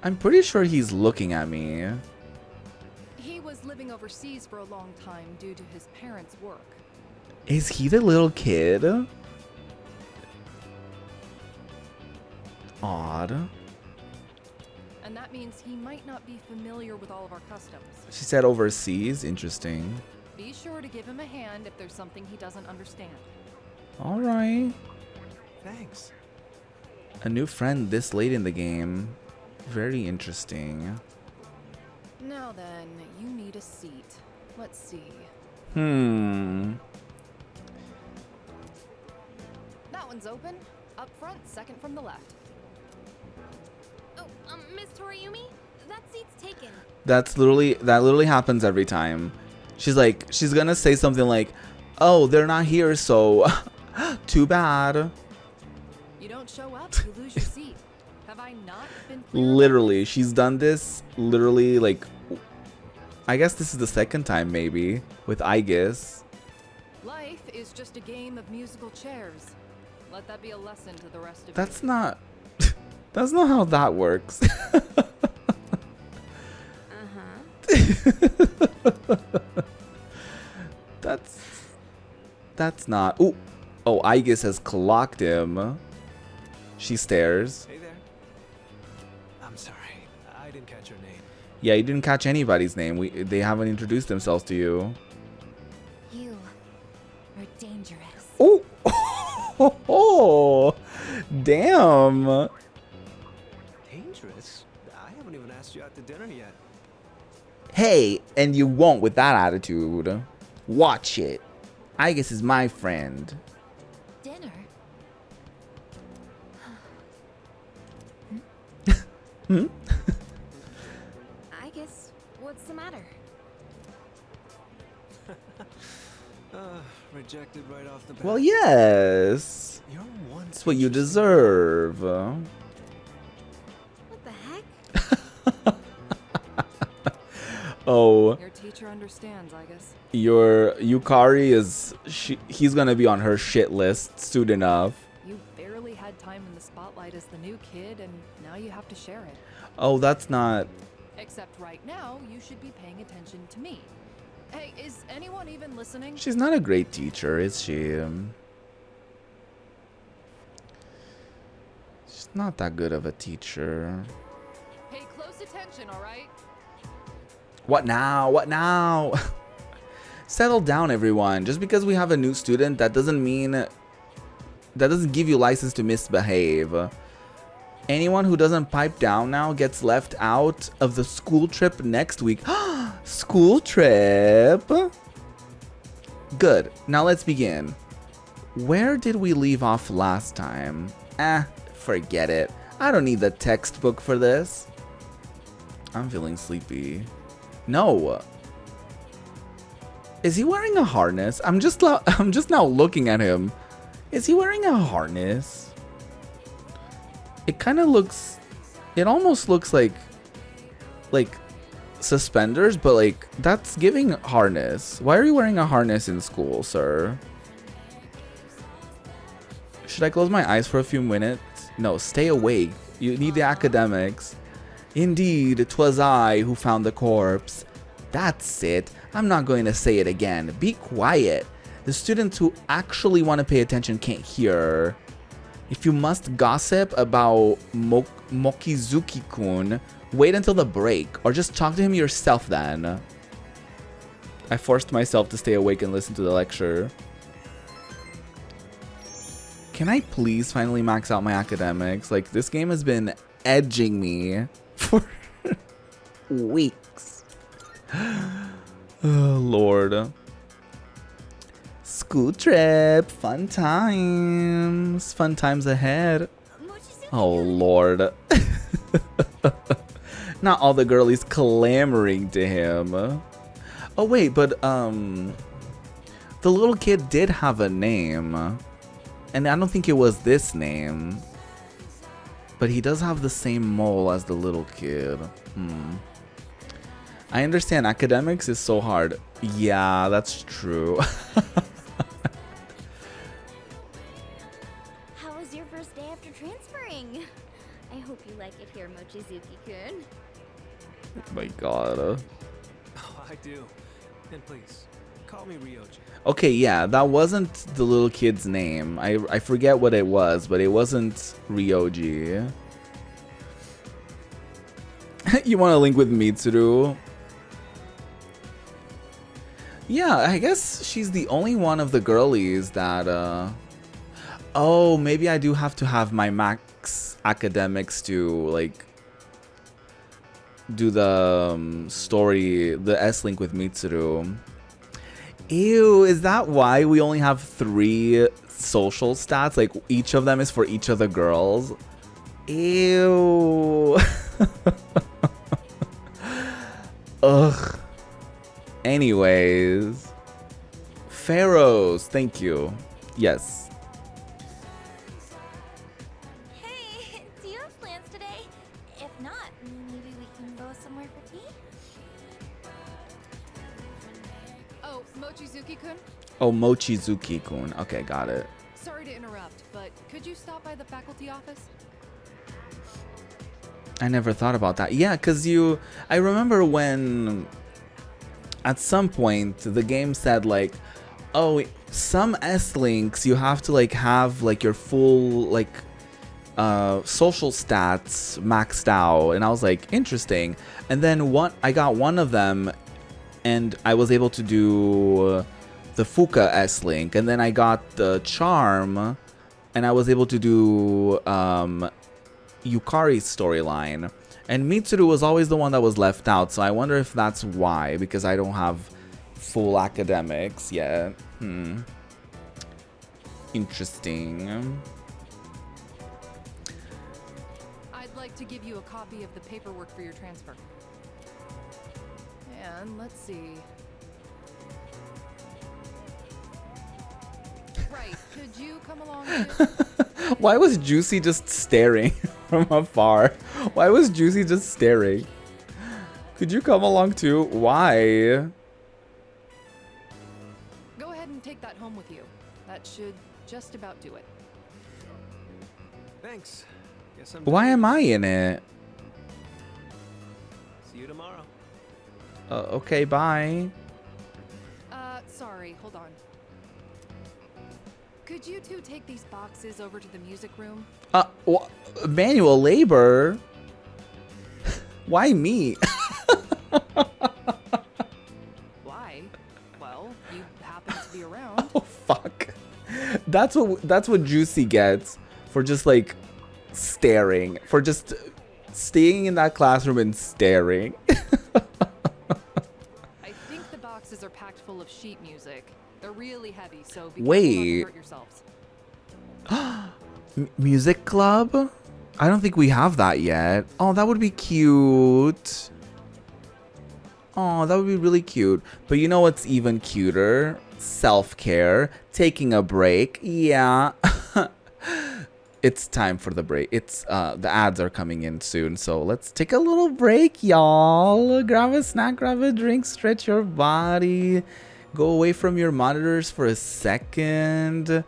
I'm pretty sure he's looking at me. He was living overseas for a long time due to his parents' work. Is he the little kid? Odd. And that means he might not be familiar with all of our customs. She said overseas. Interesting. Be sure to give him a hand if there's something he doesn't understand. All right. Thanks. A new friend this late in the game. Very interesting. Now then, you need a seat. Let's see. That one's open. Up front, second from the left. Oh, Miss Toriumi, that seat's taken. That literally happens every time. She's gonna say something like, oh, they're not here, so too bad. You don't show up, you lose your seat. Have I not been clear? Literally, she's done this literally like, I guess this is the second time maybe with Aigis. Life is just a game of musical chairs. Let that be a lesson to the rest of That's you. not that's not how that works. That's not. Ooh. Oh, Aigis has clocked him. She stares. Hey there. I'm sorry. I didn't catch your name. Yeah, you didn't catch anybody's name. They haven't introduced themselves to you. You are dangerous. Oh. Oh. Damn. Dangerous? I haven't even asked you out to dinner yet. Hey, and you won't with that attitude. Watch it. Aigis is my friend. Dinner? I guess, what's the matter? Rejected right off the bat. Well, yes. You're one. That's what you deserve. What the heck? Oh, Your teacher understands, I guess. your Yukari is he's gonna be on her shit list soon enough. You barely had time in the spotlight as the new kid, and now you have to share it. Oh, that's not. Except right now, you should be paying attention to me. Hey, is anyone even listening? She's not a great teacher, is she? She's not that good of a teacher. Pay close attention, all right? What now? What now? Settle down, everyone. Just because we have a new student, that doesn't mean that doesn't give you license to misbehave. Anyone who doesn't pipe down now gets left out of the school trip next week. School trip? Good. Now let's begin. Where did we leave off last time? Forget it. I don't need the textbook for this. I'm feeling sleepy. No. Is he wearing a harness? I'm just now looking at him. Is he wearing a harness? It kind of looks, it almost looks like suspenders, but like that's giving harness. Why are you wearing a harness in school, sir? Should I close my eyes for a few minutes? No, stay awake. You need the academics. Indeed, 'twas I who found the corpse. That's it. I'm not going to say it again. Be quiet. The students who actually want to pay attention can't hear. If you must gossip about Mokizuki-kun, wait until the break, or just talk to him yourself then. I forced myself to stay awake and listen to the lecture. Can I please finally max out my academics? Like, this game has been edging me for weeks. Oh, Lord. School trip. Fun times. Fun times ahead. Oh, Lord. Not all the girlies clamoring to him. Oh, wait, but, the little kid did have a name. And I don't think it was this name. But he does have the same mole as the little kid. I understand academics is so hard. Yeah, that's true. How was your first day after transferring? I hope you like it here, Mochizuki-kun. Oh my god. Oh, I do. And please, call me Ryoji. Okay, yeah, that wasn't the little kid's name. I forget what it was, but it wasn't Ryoji. You want to link with Mitsuru? Yeah, I guess she's the only one of the girlies that, oh, maybe I do have to have my max academics to, like, do the story, the S-Link with Mitsuru. Ew, is that why we only have 3 social stats? Like, each of them is for each of the girls? Ew. Ugh. Anyways. Pharaohs, thank you. Yes. Hey, do you have plans today? If not, maybe we can go somewhere for tea? Oh, Mochizuki-kun? Oh, Mochizuki-kun. Okay, got it. Sorry to interrupt, but could you stop by the faculty office? I never thought about that. Yeah, because I remember when at some point the game said like, oh, some S-Links you have to like have like your full like social stats maxed out. And I was like, interesting. And then I got one of them and I was able to do the Fuka S-Link. And then I got the Charm and I was able to do Yukari's storyline, and Mitsuru was always the one that was left out, so I wonder if that's why, because I don't have full academics yet. Interesting. I'd like to give you a copy of the paperwork for your transfer. And let's see. Right, could you come along too? Why was Juicy just staring from afar? Why was Juicy just staring? Could you come along too? Why? Go ahead and take that home with you. That should just about do it. Thanks. Guess I'm Why done. am I in it? See you tomorrow. Okay, bye. Sorry, hold on. Could you two take these boxes over to the music room? Manual labor? Why me? Why? Well, you happen to be around. Oh, fuck. That's what Juicy gets for just like staring, for just staying in that classroom and staring. I think the boxes are packed full of sheet music. They're really heavy, so be careful not to Wait. hurt yourselves. Music club? I don't think we have that yet. Oh, that would be cute. Oh, that would be really cute. But you know what's even cuter? Self-care. Taking a break. Yeah. It's time for the break. It's the ads are coming in soon, so let's take a little break, y'all. Grab a snack, grab a drink, stretch your body. Go away from your monitors for a second.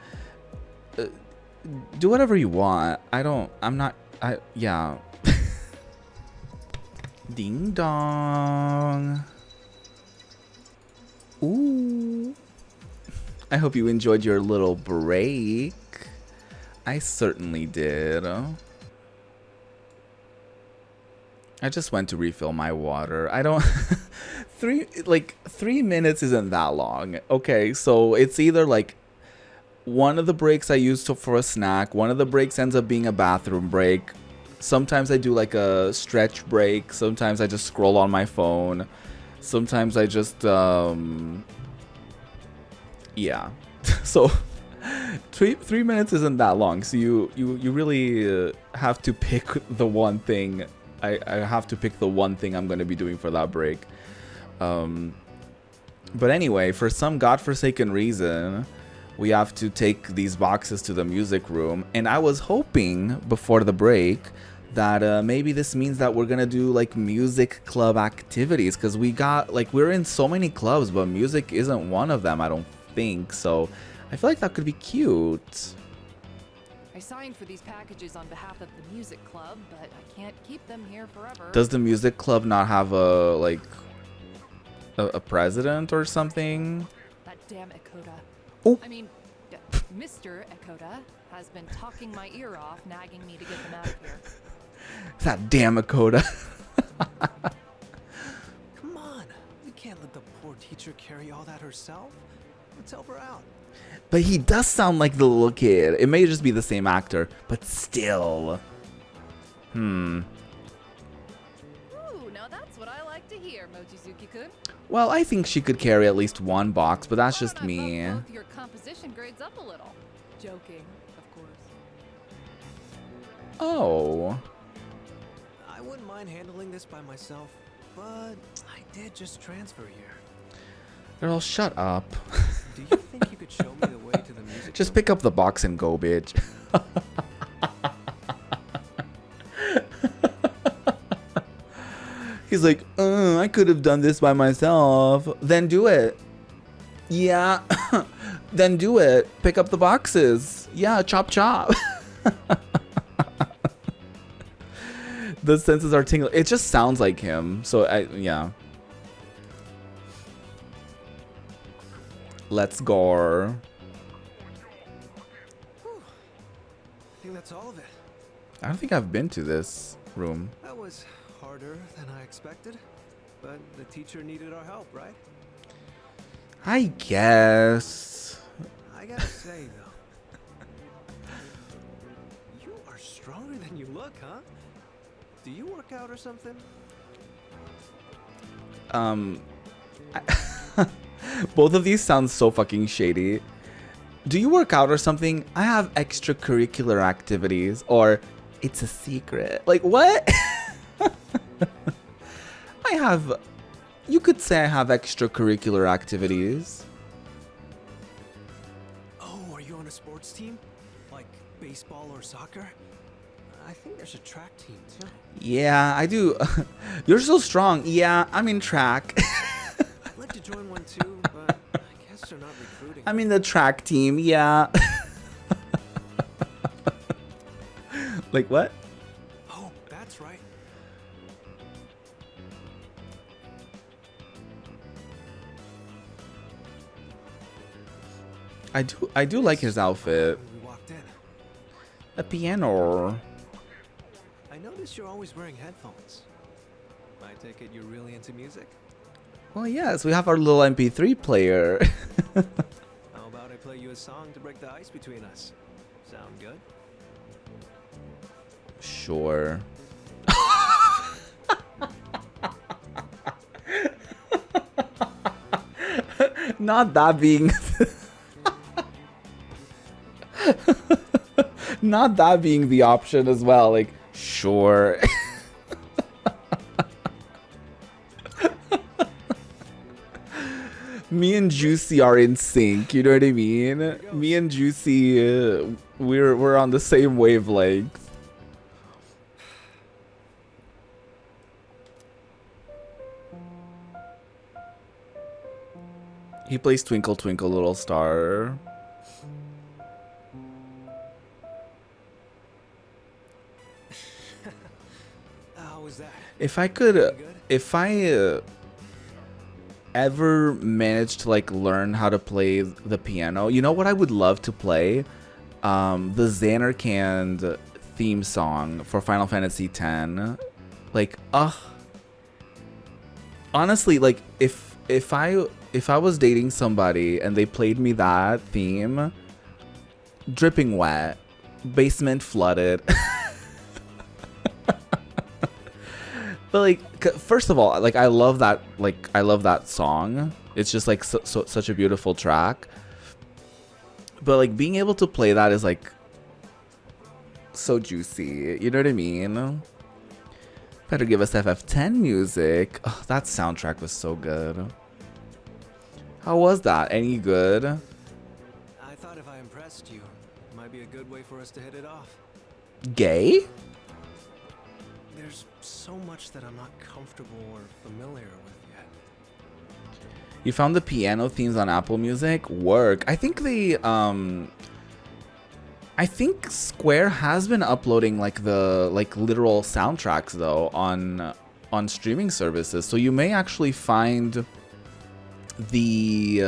Do whatever you want. Yeah. Ding dong. Ooh. I hope you enjoyed your little break. I certainly did. I just went to refill my water. I don't 3 minutes isn't that long. Okay, so it's either like one of the breaks I used for a snack, one of the breaks ends up being a bathroom break. Sometimes I do like a stretch break. Sometimes I just scroll on my phone. Sometimes I just yeah. So 3 minutes isn't that long. So you really have to pick the one thing. I have to pick the one thing I'm going to be doing for that break. But anyway, for some godforsaken reason, we have to take these boxes to the music room. And I was hoping before the break that maybe this means that we're gonna do like music club activities, because we're in so many clubs, but music isn't one of them, I don't think. So I feel like that could be cute. I signed for these packages on behalf of the music club, but I can't keep them here forever. Does the music club not have a president or something? That damn Ekota. Oh. I mean, Mr. Ekota has been talking my ear off, nagging me to get them out of here. That damn Ekota. Come on. We can't let the poor teacher carry all that herself. Let's help her out. But he does sound like the little kid. It may just be the same actor, but still. Ooh, now that's what I like to hear, Mochizuki-kun. Well, I think she could carry at least one box, but that's Why just don't I me. bump both your composition grades up a little? Joking, of course. Oh. I wouldn't mind handling this by myself, but I did just transfer here. Girl, shut up. Do you think you could show me the way to the music Just room? pick up the box and go, bitch. He's like, I could have done this by myself. Then do it. Yeah. Then do it. Pick up the boxes. Yeah, chop chop. The senses are tingling. It just sounds like him. So, yeah. Let's go. I think that's all of it. I don't think I've been to this room. That was harder than I expected, but the teacher needed our help, right? I guess. I gotta say, though, you are stronger than you look, huh? Do you work out or something? Both of these sound so fucking shady. Do you work out or something? I have extracurricular activities, or it's a secret. Like, what? You could say I have extracurricular activities. Oh, are you on a sports team? Like baseball or soccer? I think there's a track team, too. Yeah, I do. You're so strong. Yeah, I'm in track. I'd like to join one, too, but I guess they're not recruiting. I'm in the track team, yeah. Like, what? Oh, that's right. I do like his outfit. When we walked in, A piano. I noticed you're always wearing headphones. I take it you're really into music? Well, yes, we have our little MP3 player. How about I play you a song to break the ice between us? Sound good? Sure. Not that being not that being the option as well, like sure. Me and Juicy are in sync, you know what I mean? Me and Juicy, we're on the same wavelength. He plays Twinkle Twinkle Little Star. How was that? If I could, if I ever managed to like learn how to play the piano, you know what I would love to play? The Xanarkand theme song for Final Fantasy X. Like, honestly, like if I was dating somebody and they played me that theme, dripping wet, basement flooded. But like, first of all, like I love that song. It's just like such a beautiful track. But like being able to play that is like so juicy. You know what I mean? Better give us FF10 music. Oh, that soundtrack was so good. How was that? Any good? I thought if I impressed you, it might be a good way for us to hit it off. Gay? There's so much that I'm not comfortable or familiar with yet. You found the piano themes on Apple Music? Work. I think I think Square has been uploading like the literal soundtracks though on streaming services. So you may actually find the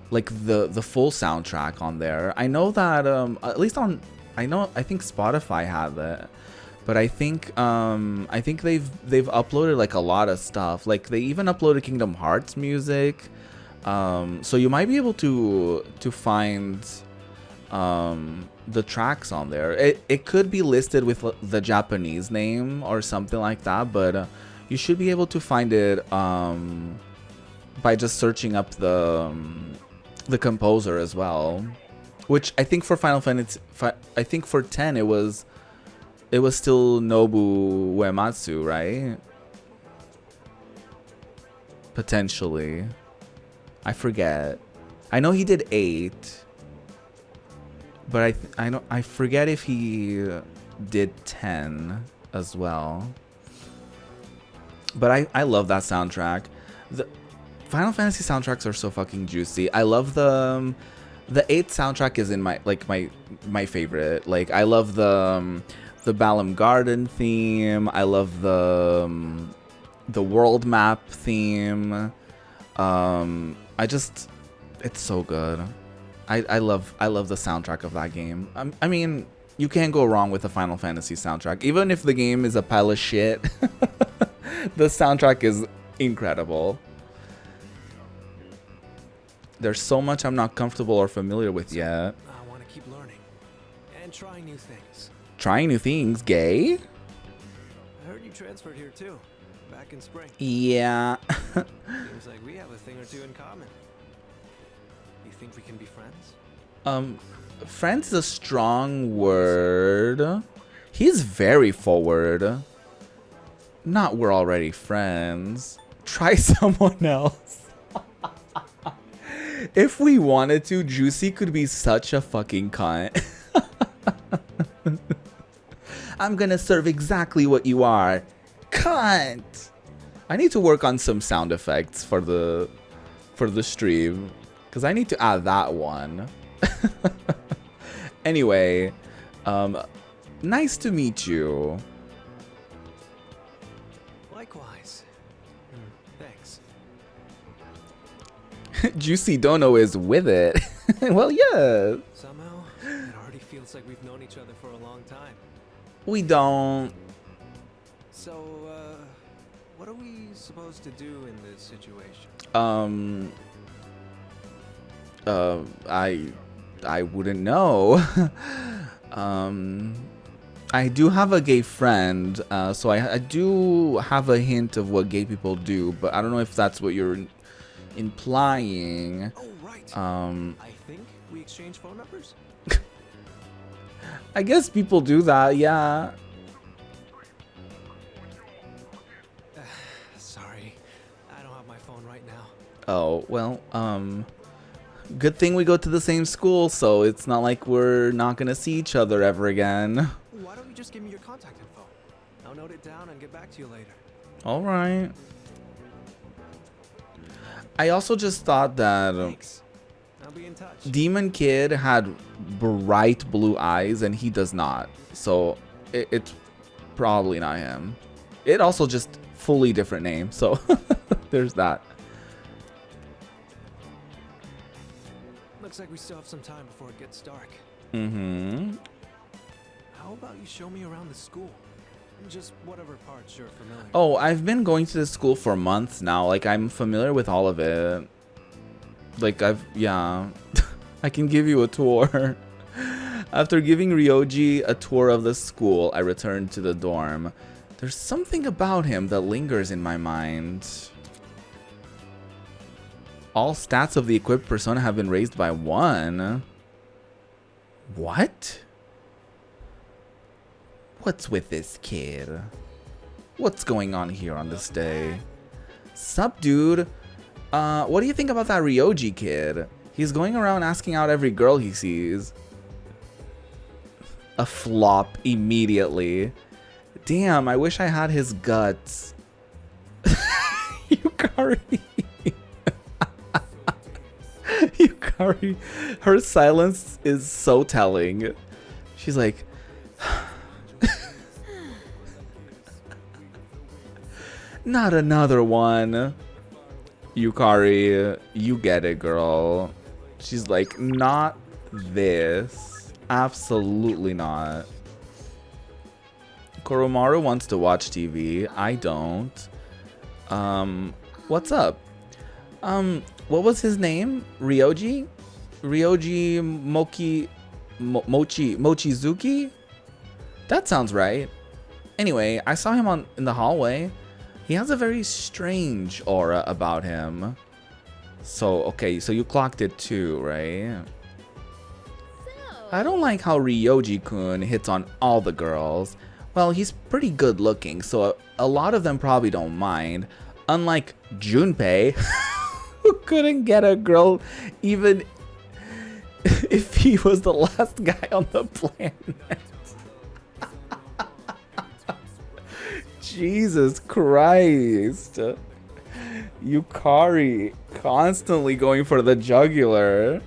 the full soundtrack on there. I know that at least on I think Spotify had it. But I think they've uploaded like a lot of stuff. Like they even uploaded Kingdom Hearts music. So you might be able to find the tracks on there. It could be listed with the Japanese name or something like that, but you should be able to find it by just searching up the composer as well. Which I think for Final Fantasy, I think for 10 it was still Nobu Uematsu, right? Potentially. I forget. I know he did 8. But I forget if he did 10 as well. But I love that soundtrack. The Final Fantasy soundtracks are so fucking juicy. I love the 8th soundtrack is in my favorite. Like I love the Balam Garden theme. I love the world map theme. It's so good. I love the soundtrack of that game. I mean, you can't go wrong with a Final Fantasy soundtrack. Even if the game is a pile of shit, the soundtrack is incredible. There's so much I'm not comfortable or familiar with yet. I want to keep learning and trying new things. Trying new things, gay? I heard you transferred here too, back in spring. Yeah. Seems like we have a thing or two in common. You think we can be friends? Friends is a strong word. He's very forward. Not we're already friends. Try someone else. If we wanted to, Juicy could be such a fucking cunt. I'm gonna serve exactly what you are. Cunt! I need to work on some sound effects for the stream. Because I need to add that one. Anyway, nice to meet you. Likewise. Thanks. Juicy Dono is with it. Well, yeah. Somehow, it already feels like we've known each other for a long time. We don't. So, what are we supposed to do in this situation? I wouldn't know. I do have a gay friend, so I do have a hint of what gay people do, but I don't know if that's what you're implying. Oh, right. I think we exchange phone numbers? I guess people do that, yeah. Sorry, I don't have my phone right now. Oh, well, good thing we go to the same school, so it's not like we're not gonna see each other ever again. Why don't you just give me your contact info? I'll note it down and get back to you later. Alright. I also just thought that Thanks. I'll be in touch. Demon Kid had bright blue eyes and he does not. So it's probably not him. It also just fully different name. So there's that. Looks like we still have some time before it gets dark. Mm-hmm. How about you show me around the school? Just whatever parts you're familiar with. Oh, I've been going to this school for months now. Like, I'm familiar with all of it. Like, yeah. I can give you a tour. After giving Ryoji a tour of the school, I returned to the dorm. There's something about him that lingers in my mind. All stats of the equipped persona have been raised by 1. What? What's with this kid? What's going on here on this day? Sup, dude? What do you think about that Ryoji kid? He's going around asking out every girl he sees. A flop immediately. Damn, I wish I had his guts. Yukari. Yukari. Her silence is so telling. She's like... Not another one. Yukari, you get it, girl. She's like, not this. Absolutely not. Koromaru wants to watch TV. I don't. What's up? What was his name? Ryoji? Ryoji Mochizuki? That sounds right. Anyway, I saw him in the hallway. He has a very strange aura about him. So, okay, so you clocked it too, right? I don't like how Ryoji-kun hits on all the girls. Well, he's pretty good looking, so a lot of them probably don't mind. Unlike Junpei, who couldn't get a girl even if he was the last guy on the planet. Jesus Christ. Yukari constantly going for the jugular.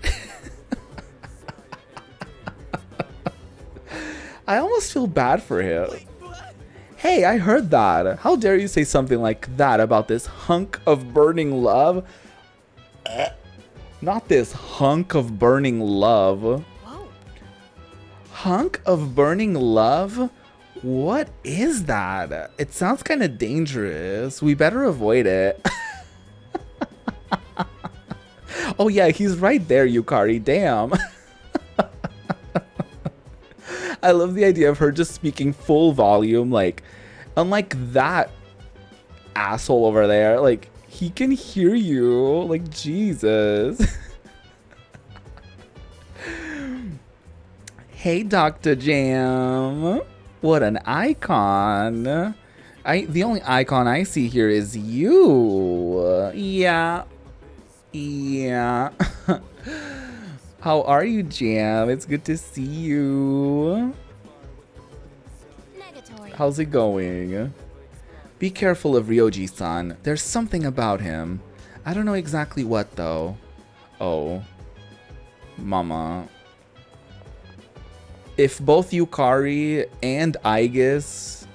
I almost feel bad for him. Hey, I heard that. How dare you say something like that about this hunk of burning love? Not this hunk of burning love. Whoa. Hunk of burning love? What is that? It sounds kind of dangerous. We better avoid it. Oh yeah, he's right there, Yukari. Damn. I love the idea of her just speaking full volume. Like, unlike that asshole over there, like, he can hear you. Like, Jesus. Hey, Dr. Jam. What an icon. The only icon I see here is you. Yeah. Yeah. How are you, Jam? It's good to see you. Negatory. How's it going? Be careful of Ryoji-san. There's something about him. I don't know exactly what, though. Oh. Mama. If both Yukari and Aigis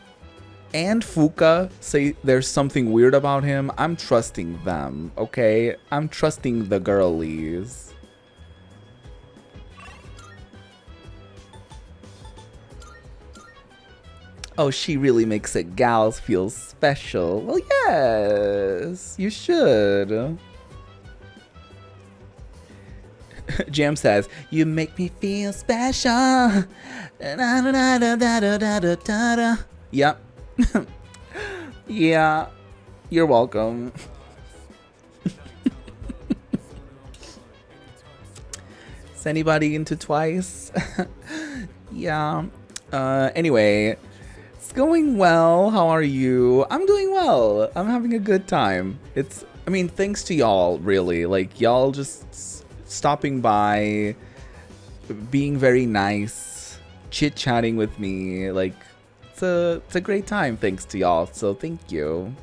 and Fuka say there's something weird about him, I'm trusting them, okay? I'm trusting the girlies. Oh, she really makes it gals feel special. Well, yes, you should. Jam says, you make me feel special. Yep. Yeah, you're welcome. Is anybody into Twice? Yeah. Anyway, it's going well. How are you? I'm doing well. I'm having a good time. I mean, thanks to y'all, really. Like, y'all just stopping by, being very nice, chit-chatting with me. Like, it's a great time thanks to y'all. So thank you.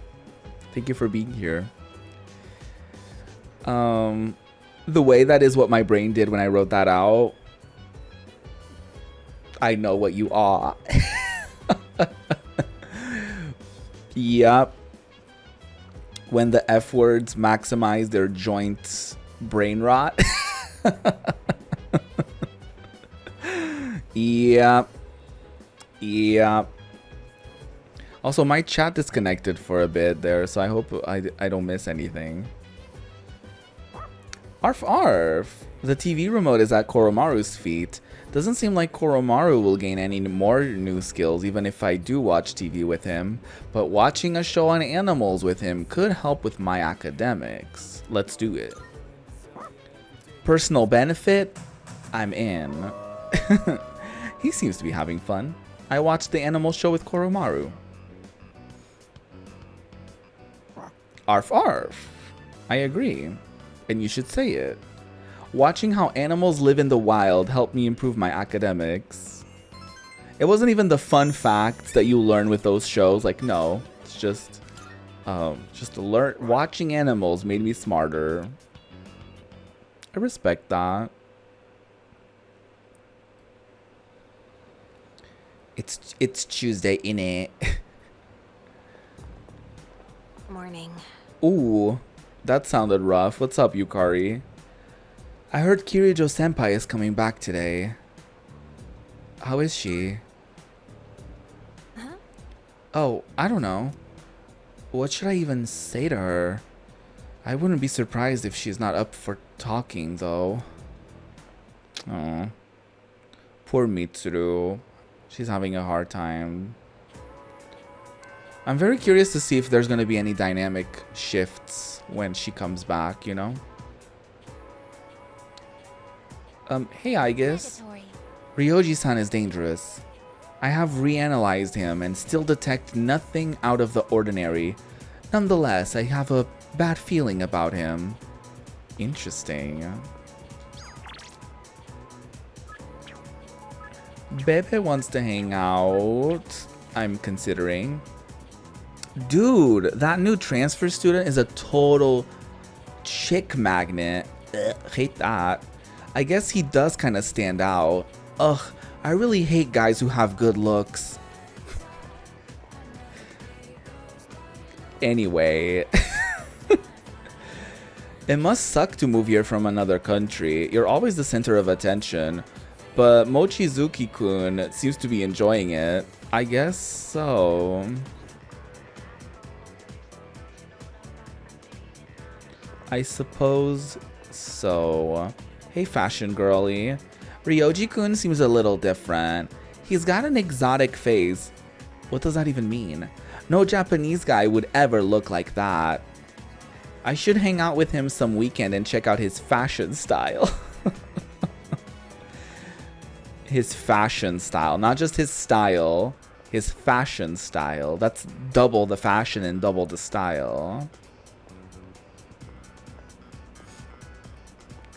Thank you for being here. The way that is what my brain did when I wrote that out. I know what you are. Yep. When the F words maximize their joint brain rot. Yep. Yep. Also, my chat disconnected for a bit there, so I hope I don't miss anything. Arf arf. The TV remote is at Koromaru's feet. Doesn't seem like Koromaru will gain any more new skills even if I do watch TV with him, but watching a show on animals with him could help with my academics. Let's do it. Personal benefit? I'm in. He seems to be having fun. I watched the animal show with Koromaru. Arf arf. I agree. And you should say it. Watching how animals live in the wild helped me improve my academics. It wasn't even the fun facts that you learn with those shows. Like, no. It's just watching animals made me smarter. I respect that. It's Tuesday, innit? Morning. Ooh, that sounded rough. What's up, Yukari? I heard Kirijo-senpai is coming back today. How is she? Huh? Oh, I don't know. What should I even say to her? I wouldn't be surprised if she's not up for talking, though. Oh. Poor Mitsuru. She's having a hard time. I'm very curious to see if there's going to be any dynamic shifts when she comes back, you know? Hey, Aigis. Mandatory. Ryoji-san is dangerous. I have reanalyzed him and still detect nothing out of the ordinary. Nonetheless, I have a bad feeling about him. Interesting. Bebe wants to hang out. I'm considering. Dude, that new transfer student is a total chick magnet. Ugh, hate that. I guess he does kind of stand out. Ugh, I really hate guys who have good looks. Anyway. It must suck to move here from another country. You're always the center of attention. But Mochizuki-kun seems to be enjoying it. I guess so. I suppose so. Hey, fashion girly. Ryoji-kun seems a little different. He's got an exotic face. What does that even mean? No Japanese guy would ever look like that. I should hang out with him some weekend and check out his fashion style. His fashion style, not just his style, his fashion style. That's double the fashion and double the style.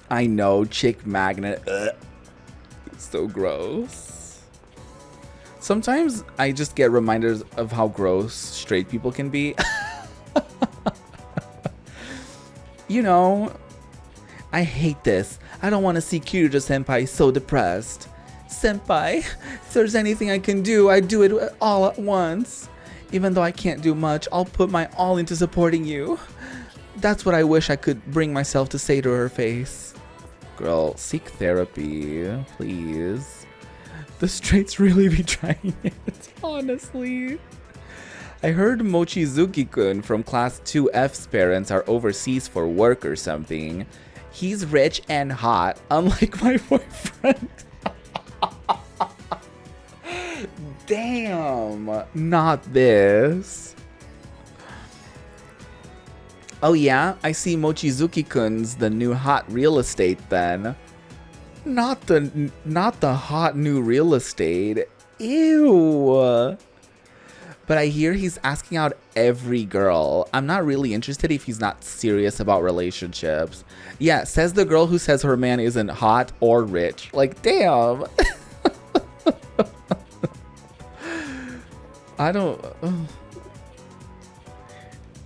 I know, chick magnet. Ugh. So gross. Sometimes I just get reminders of how gross straight people can be. You know, I hate this. I don't want to see Kirijo-senpai so depressed. Senpai, if there's anything I can do, I do it all at once. Even though I can't do much, I'll put my all into supporting you. That's what I wish I could bring myself to say to her face. Girl, seek therapy, please. The straights really be trying it, honestly. I heard Mochizuki-kun from Class 2F's parents are overseas for work or something. He's rich and hot, unlike my boyfriend. Damn, not this. Oh yeah, I see Mochizuki-kun's the new hot real estate then. Not the hot new real estate. Ew. But I hear he's asking out every girl. I'm not really interested if he's not serious about relationships. Yeah, says the girl who says her man isn't hot or rich. Like, damn. I don't...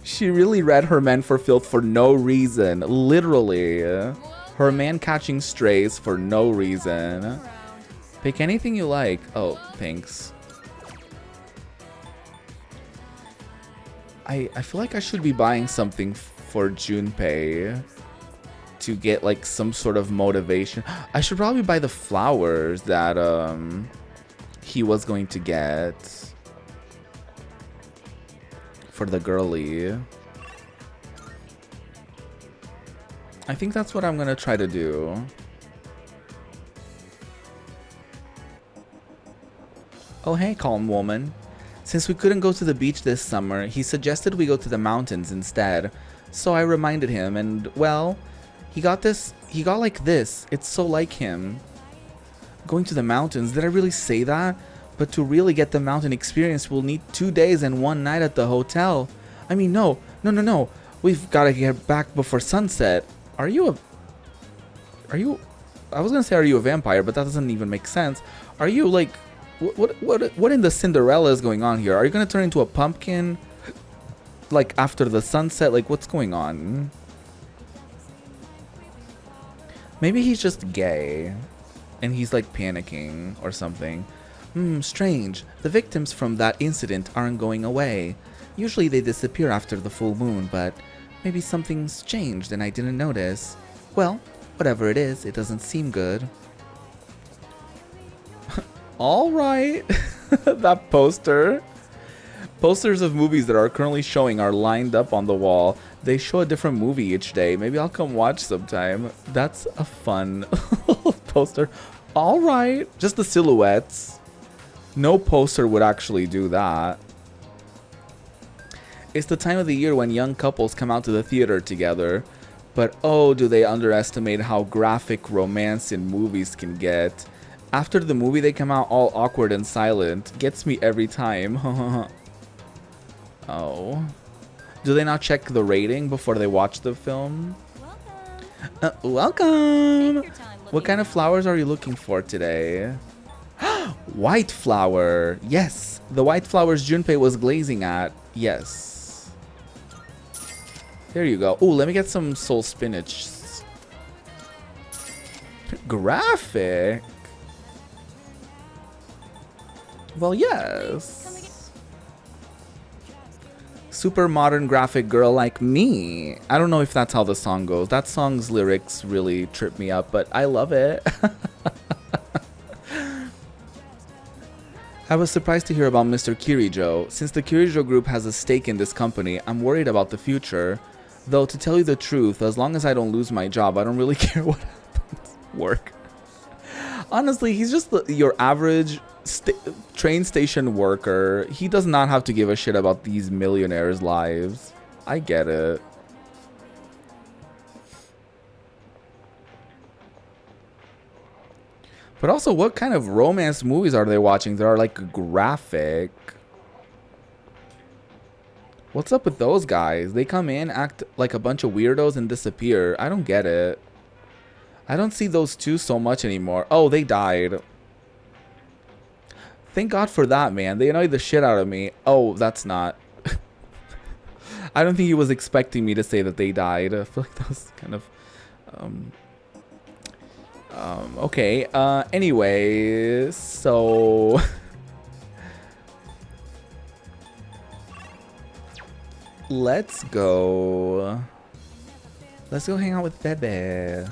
She really read Her Man for Filth for no reason. Literally. Her man catching strays for no reason. Pick anything you like. Oh, thanks. I feel like I should be buying something for Junpei to get like some sort of motivation. I should probably buy the flowers that he was going to get for the girly. I think that's what I'm gonna try to do. Oh hey, calm woman. Since we couldn't go to the beach this summer, he suggested we go to the mountains instead. So I reminded him and, well, he got like this. It's so like him. Going to the mountains, did I really say that? But to really get the mountain experience, we'll need 2 days and 1 night at the hotel. I mean, no. We've got to get back before sunset. I was gonna say, are you a vampire? But that doesn't even make sense. Are you like, what in the Cinderella is going on here? Are you gonna turn into a pumpkin? Like after the sunset? Like what's going on? Maybe he's just gay. And he's like panicking or something. Strange. The victims from that incident aren't going away. Usually they disappear after the full moon, but maybe something's changed and I didn't notice. Well, whatever it is, it doesn't seem good. Alright. That poster. Posters of movies that are currently showing are lined up on the wall. They show a different movie each day. Maybe I'll come watch sometime. That's a fun poster. Alright. Just the silhouettes. No poster would actually do that. It's the time of the year when young couples come out to the theater together. But oh, do they underestimate how graphic romance in movies can get. After the movie, they come out all awkward and silent. Gets me every time. Oh. Do they not check the rating before they watch the film? Welcome! What kind of flowers are you looking for today? White flower! Yes! The white flowers Junpei was glazing at. Yes. There you go. Ooh, let me get some soul spinach. Graphic? Well, yes. Super modern graphic girl like me. I don't know if that's how the song goes. That song's lyrics really trip me up, but I love it. I was surprised to hear about Mr. Kirijo. Since the Kirijo group has a stake in this company, I'm worried about the future. Though, to tell you the truth, as long as I don't lose my job, I don't really care what happens. Work. Honestly, he's just your average train station worker. He does not have to give a shit about these millionaires' lives. I get it. But also, what kind of romance movies are they watching that are like graphic? What's up with those guys? They come in, act like a bunch of weirdos, and disappear. I don't get it. I don't see those two so much anymore. Oh, they died. Thank God for that, man. They annoyed the shit out of me. Oh, that's not. I don't think he was expecting me to say that they died. I feel like that was kind of... okay. Anyway, so... Let's go hang out with Bebe.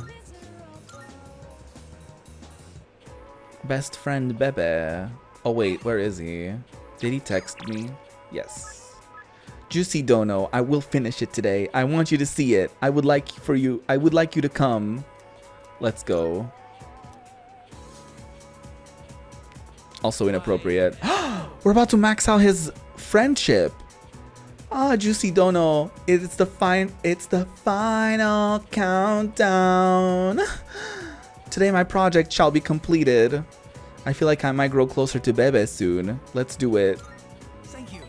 Best friend Bebe. Oh wait, where is he? Did he text me? Yes. Juicy Dono, I will finish it today. I want you to see it. I would like you to come. Let's go. Also inappropriate. We're about to max out his friendship. Ah, Juicy Dono. It's the final countdown. Today my project shall be completed. I feel like I might grow closer to Bebe soon. Let's do it. Thank you.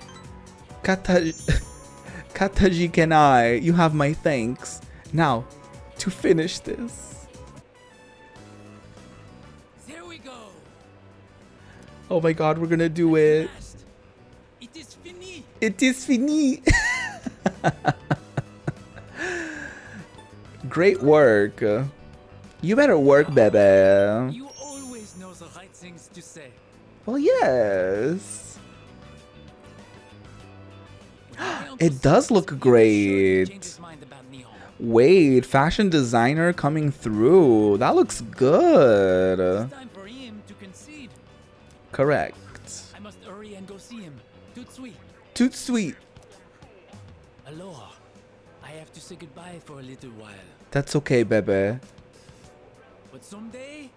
Kataji Kenai, you have my thanks. Now, to finish this. There we go. Oh my god, we're gonna do it. It is fini. It is fini. Great work. You better work, Bebe. You always know the right things to say. Well, yes. It does look great. Wait, fashion designer coming through. That looks good. Time for him to concede. Correct. I must hurry and go see him. Tout sweet. Toot sweet. Aloha. I have to say goodbye for a little while. That's okay, Bebe. But someday,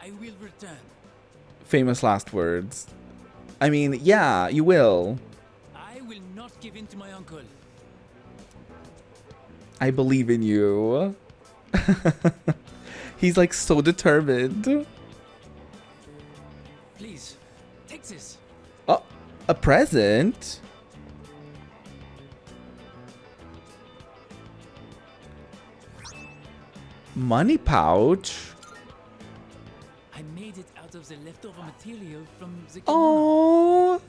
I will return. Famous last words. I mean, yeah, you will. I will not give in to my uncle. I believe in you. He's like so determined. Please, take this. Oh, a present? Money pouch? I made it out of the leftover material from the kimono. Oh,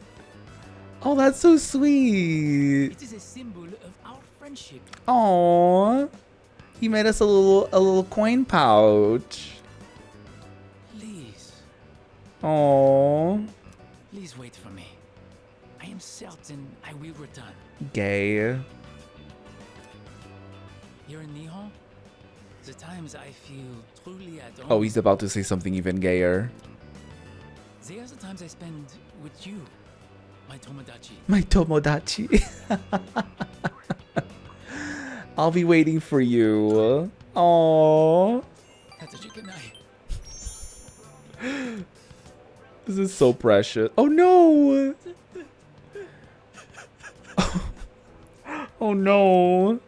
oh, that's so sweet. It is a symbol of our friendship. Oh, he made us a little coin pouch. Please, Oh, please wait for me. I am certain I will return. gay. Here in Nihon, the times I feel truly at home. Oh, he's about to say something even gayer. They are the times I spend with you, my Tomodachi. My Tomodachi. I'll be waiting for you. Oh, Hatachikanai. this is so precious. Oh no. Oh no.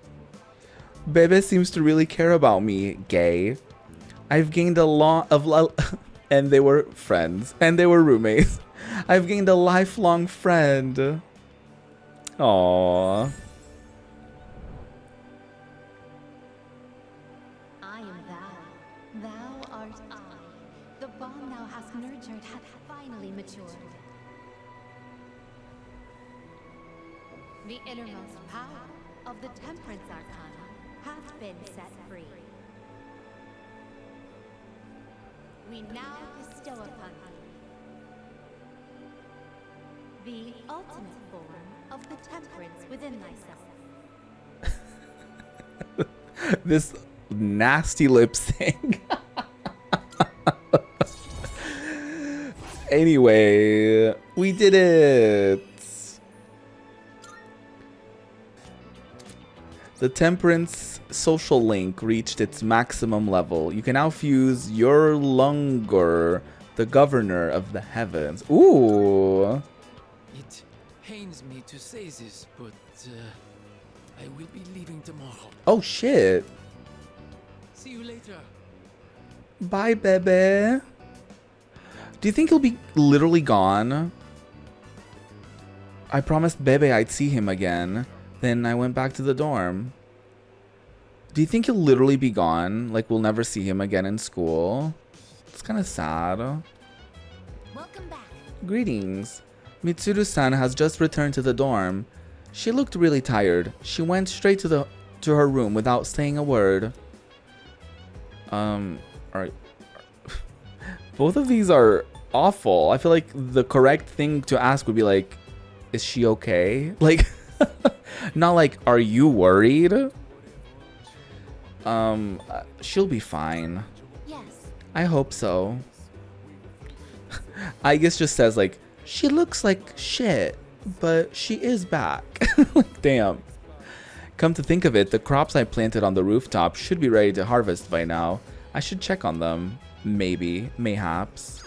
Bebe seems to really care about me, gay. I've gained a lot of and they were friends and they were roommates. I've gained a lifelong friend. Aww. I am thou. Thou art I. The bond thou hast nurtured hath finally matured. The innermost power of the Temperance Arcana hath been set free. We now bestow upon thee the ultimate form of the temperance within thyself. This nasty lip sync. Anyway, we did it. The Temperance social link reached its maximum level. You can now fuse your Lungur, the governor of the heavens. Ooh. It pains me to say this, but I will be leaving tomorrow. Oh shit. See you later. Bye, Bebe. Do you think he'll be literally gone? I promised Bebe I'd see him again. Then I went back to the dorm. Do you think he'll literally be gone? Like we'll never see him again in school? It's kind of sad. Welcome back. Greetings. Mitsuru-san has just returned to the dorm. She looked really tired. She went straight to her room without saying a word. Alright. Both of these are awful. I feel like the correct thing to ask would be like, is she okay? Like, not like, are you worried? She'll be fine. Yes. I hope so. I guess just says like, she looks like shit, but she is back. Like, damn. Come to think of it, the crops I planted on the rooftop should be ready to harvest by now. I should check on them. Maybe. Mayhaps.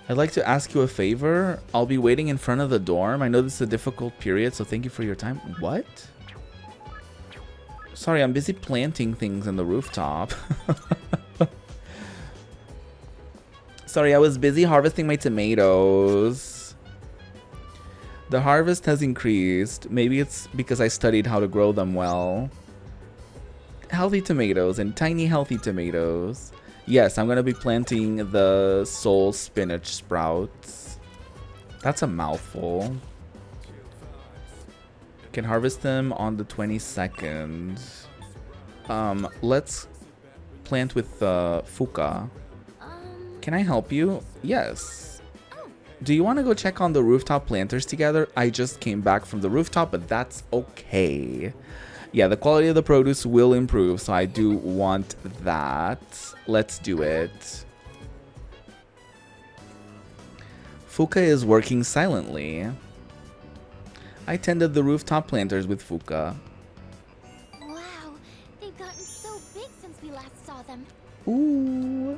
I'd like to ask you a favor. I'll be waiting in front of the dorm. I know this is a difficult period, so thank you for your time. What? Sorry, I'm busy planting things in the rooftop. Sorry, I was busy harvesting my tomatoes. The harvest has increased. Maybe it's because I studied how to grow them well. Healthy tomatoes and tiny healthy tomatoes. Yes, I'm going to be planting the soul spinach sprouts. That's a mouthful. Can harvest them on the 22nd. Let's plant with Fuka. Can I help you? Yes. Do you want to go check on the rooftop planters together? I just came back from the rooftop, but that's okay. Yeah, the quality of the produce will improve, so I do want that. Let's do it. Fuka is working silently. I tended the rooftop planters with Fuka. Wow, they've gotten so big since we last saw them. Ooh.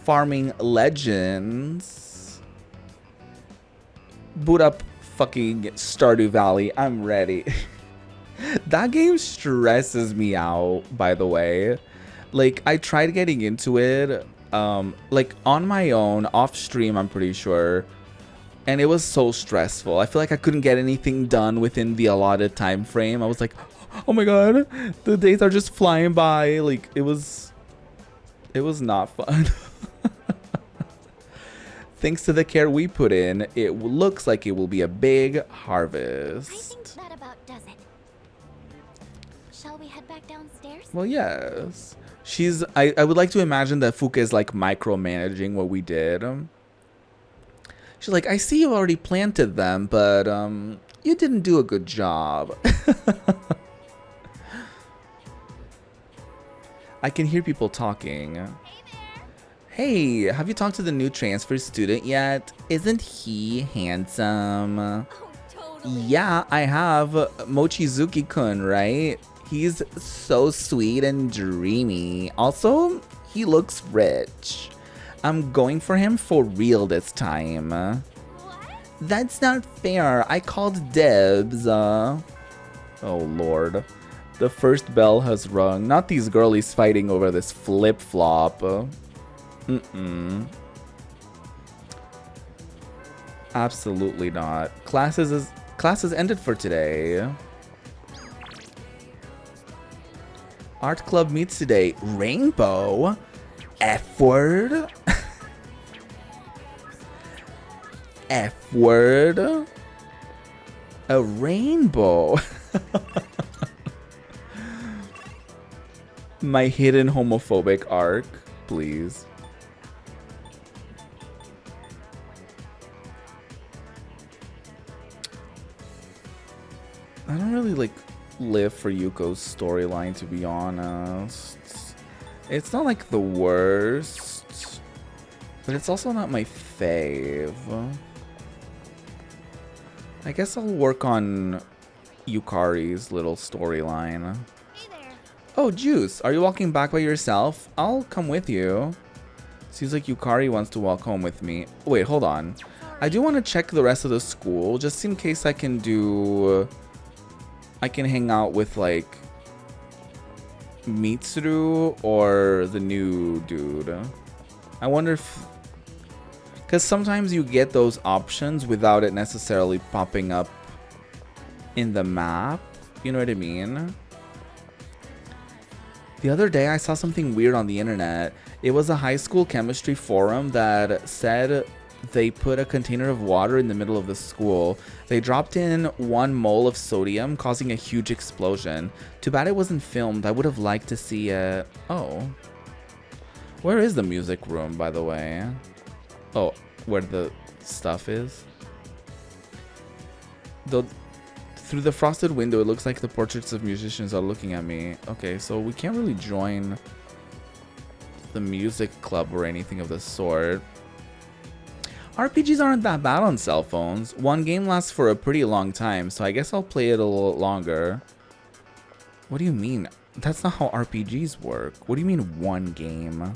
Farming Legends. Boot up fucking Stardew Valley. I'm ready. That game stresses me out, by the way. Like, I tried getting into it, like, on my own, off stream, I'm pretty sure. And it was so stressful. I feel like I couldn't get anything done within the allotted time frame. I was like, oh my god, the days are just flying by. Like, it was not fun. Thanks to the care we put in, it looks like it will be a big harvest. I think that about does it. Shall we head back downstairs? Well, yes. I would like to imagine that Fuka is like micromanaging what we did. She's like, I see you already planted them, but you didn't do a good job. I can hear people talking. Hey, have you talked to the new transfer student yet? Isn't he handsome? Oh, totally. Yeah, I have. Mochizuki-kun, right? He's so sweet and dreamy. Also, he looks rich. I'm going for him for real this time. What? That's not fair. I called dibs. Oh, Lord. The first bell has rung. Not these girlies fighting over this flip-flop. Absolutely not. Classes ended for today. Art club meets today. Rainbow? F word? F word? A rainbow. My hidden homophobic arc, please. I don't really like live for Yuko's storyline, to be honest. It's not like the worst, but it's also not my fave. I guess I'll work on Yukari's little storyline. Hey there. Oh, Juice, are you walking back by yourself? I'll come with you. Seems like Yukari wants to walk home with me. Wait, hold on. I do want to check the rest of the school, just in case I can hang out with, like, Mitsuru or the new dude. I wonder if... Because sometimes you get those options without it necessarily popping up in the map. You know what I mean? The other day I saw something weird on the internet. It was a high school chemistry forum that said they put a container of water in the middle of the school. They dropped in 1 mole of sodium, causing a huge explosion. Too bad it wasn't filmed. I would have liked to see it. Oh. Where is the music room, by the way? Oh, where the stuff is? Though, through the frosted window, it looks like the portraits of musicians are looking at me. Okay, so we can't really join the music club or anything of the sort. RPGs aren't that bad on cell phones. One game lasts for a pretty long time, so I guess I'll play it a little longer. What do you mean? That's not how RPGs work. What do you mean one game?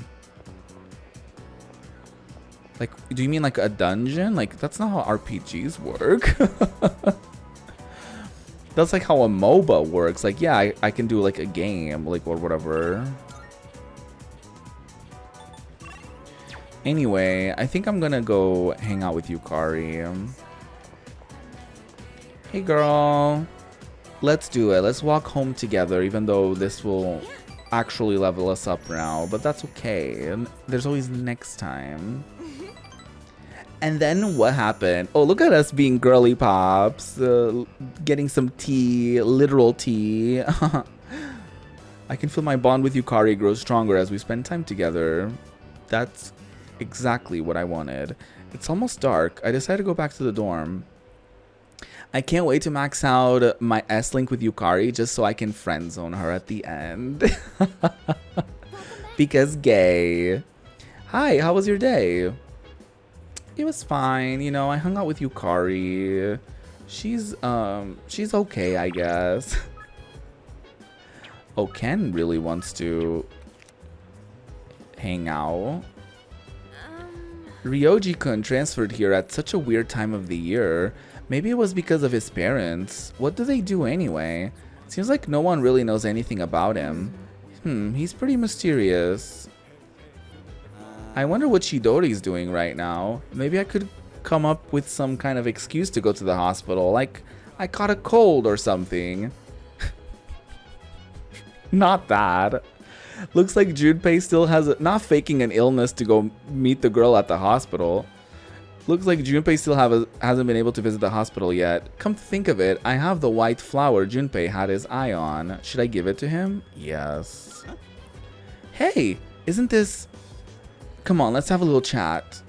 Like, do you mean like a dungeon? Like, that's not how RPGs work. That's like how a MOBA works. Like, yeah, I can do like a game, like, or whatever. Anyway, I think I'm gonna go hang out with Yukari. Hey girl, let's do it. Let's walk home together, even though this will actually level us up now, but that's okay. And there's always next time. And then what happened? Oh, look at us being girly pops, getting some tea, literal tea. I can feel my bond with Yukari grow stronger as we spend time together. That's exactly what I wanted. It's almost dark. I decided to go back to the dorm. I can't wait to max out my S-Link with Yukari just so I can friend zone her at the end. Because gay. Hi, how was your day? It was fine. You know, I hung out with Yukari. She's okay, I guess. Oh, Ken really wants to hang out. Ryoji-kun transferred here at such a weird time of the year. Maybe it was because of his parents. What do they do anyway? Seems like no one really knows anything about him. He's pretty mysterious. I wonder what Chidori's doing right now. Maybe I could come up with some kind of excuse to go to the hospital, like I caught a cold or something. Not that. Looks like Junpei still has not faking an illness to go meet the girl at the hospital. Looks like Junpei still hasn't been able to visit the hospital yet. Come to think of it, I have the white flower Junpei had his eye on. Should I give it to him? Yes. Hey, isn't this... Come on, let's have a little chat.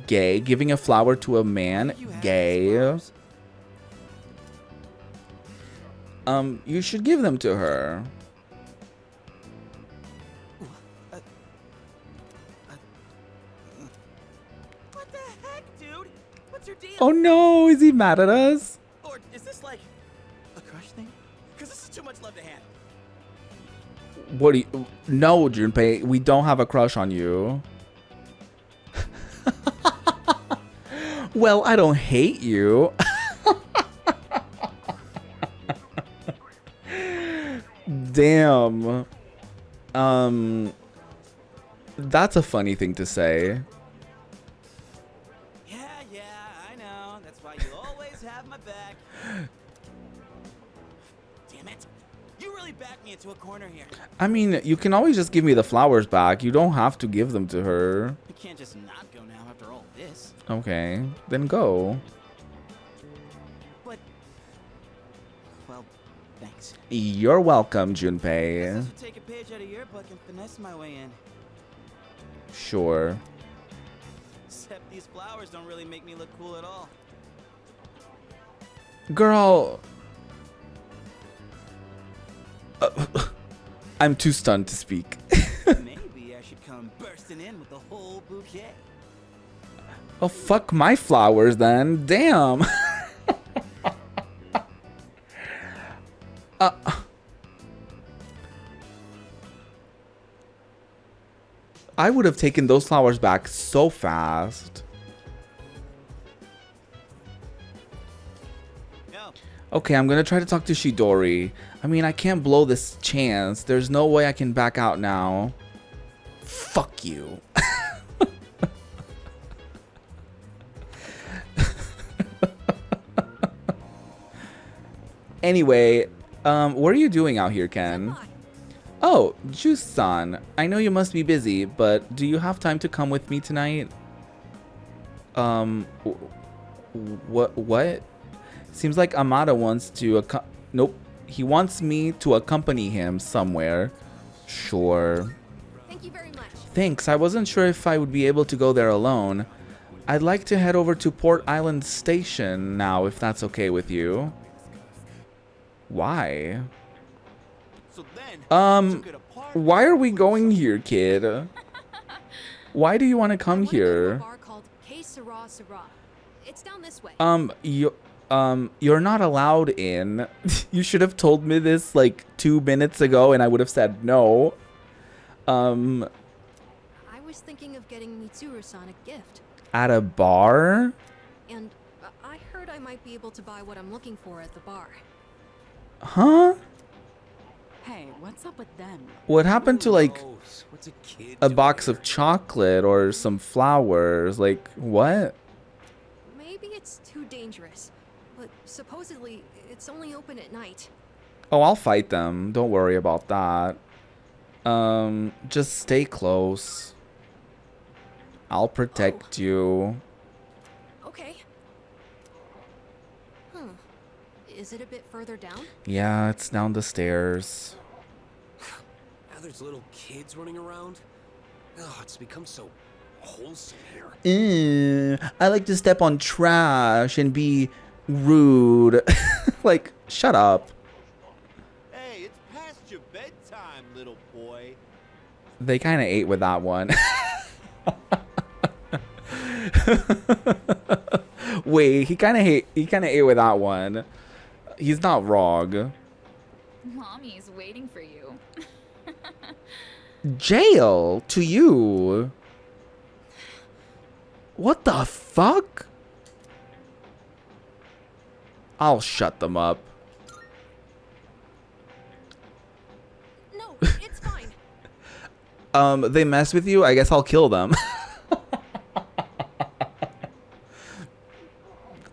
Gay, giving a flower to a man, gay. You should give them to her. What the heck, dude? What's your deal? Oh no, is he mad at us? Or is this like a crush thing? Because this is too much love to handle. What do you... No, Junpei, we don't have a crush on you. Well, I don't hate you. Damn. That's a funny thing to say. Yeah, I know. That's why you always have my back. Damn it. You really backed me into a corner here. I mean, you can always just give me the flowers back. You don't have to give them to her. I can't just not go now after all this. Okay, then go. But, well, thanks. You're welcome, Guess Junpei. I should take a page out of your book and finesse my way in. Sure. Except these flowers don't really make me look cool at all. Girl. I'm too stunned to speak. Maybe I should come bursting in with the whole bouquet. Oh, fuck my flowers then. Damn. I would have taken those flowers back so fast. No. Okay, I'm gonna try to talk to Chidori. I mean, I can't blow this chance. There's no way I can back out now. Fuck you. Anyway, what are you doing out here, Ken? Oh, Juice-san. I know you must be busy, but do you have time to come with me tonight? What? Seems like Amada wants to nope. He wants me to accompany him somewhere. Sure. Thank you very much. Thanks. I wasn't sure if I would be able to go there alone. I'd like to head over to Port Island Station now, if that's okay with you. Why? So then, Why are we going here, kid? Why do you want to come here? A bar called K Sarah Sarah. It's down this way. You're not allowed in. You should have told me this like 2 minutes ago and I would have said no. I was thinking of getting Mitsuru-san a gift. At a bar? And I heard I might be able to buy what I'm looking for at the bar. Huh? Hey, what's up with them? What happened to like Gross. What's a kid a doing box here? of chocolate or some flowers? Like, what? Maybe it's too dangerous, but supposedly it's only open at night. Oh, I'll fight them. Don't worry about that. Just stay close. I'll protect you. Okay. Is it a bit further down? Yeah, it's down the stairs. Now there's little kids running around. Oh, it's become so wholesome here. I like to step on trash and be rude. Like, shut up. Hey, it's past your bedtime, little boy. They kind of ate with that one. Wait, he kind of ate with that one. He's not wrong. Mommy's waiting for you. Jail to you. What the fuck? I'll shut them up. No, it's fine. They mess with you? I guess I'll kill them.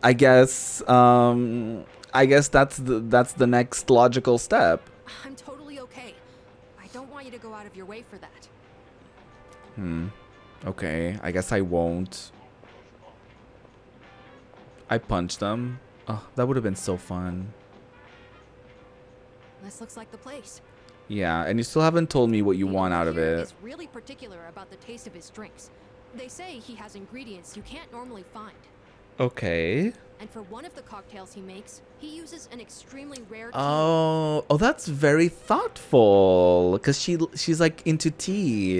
I guess that's the next logical step. I'm totally okay. I don't want you to go out of your way for that. Okay, I guess I won't. I punched them. Oh, that would have been so fun. This looks like the place. Yeah, and you still haven't told me what you The want owner out of here it. is really particular about the taste of his drinks. They say he has ingredients you can't normally find. Okay. And for one of the cocktails he makes, he uses an extremely rare tea. Oh, that's very thoughtful. Cause she's like into tea.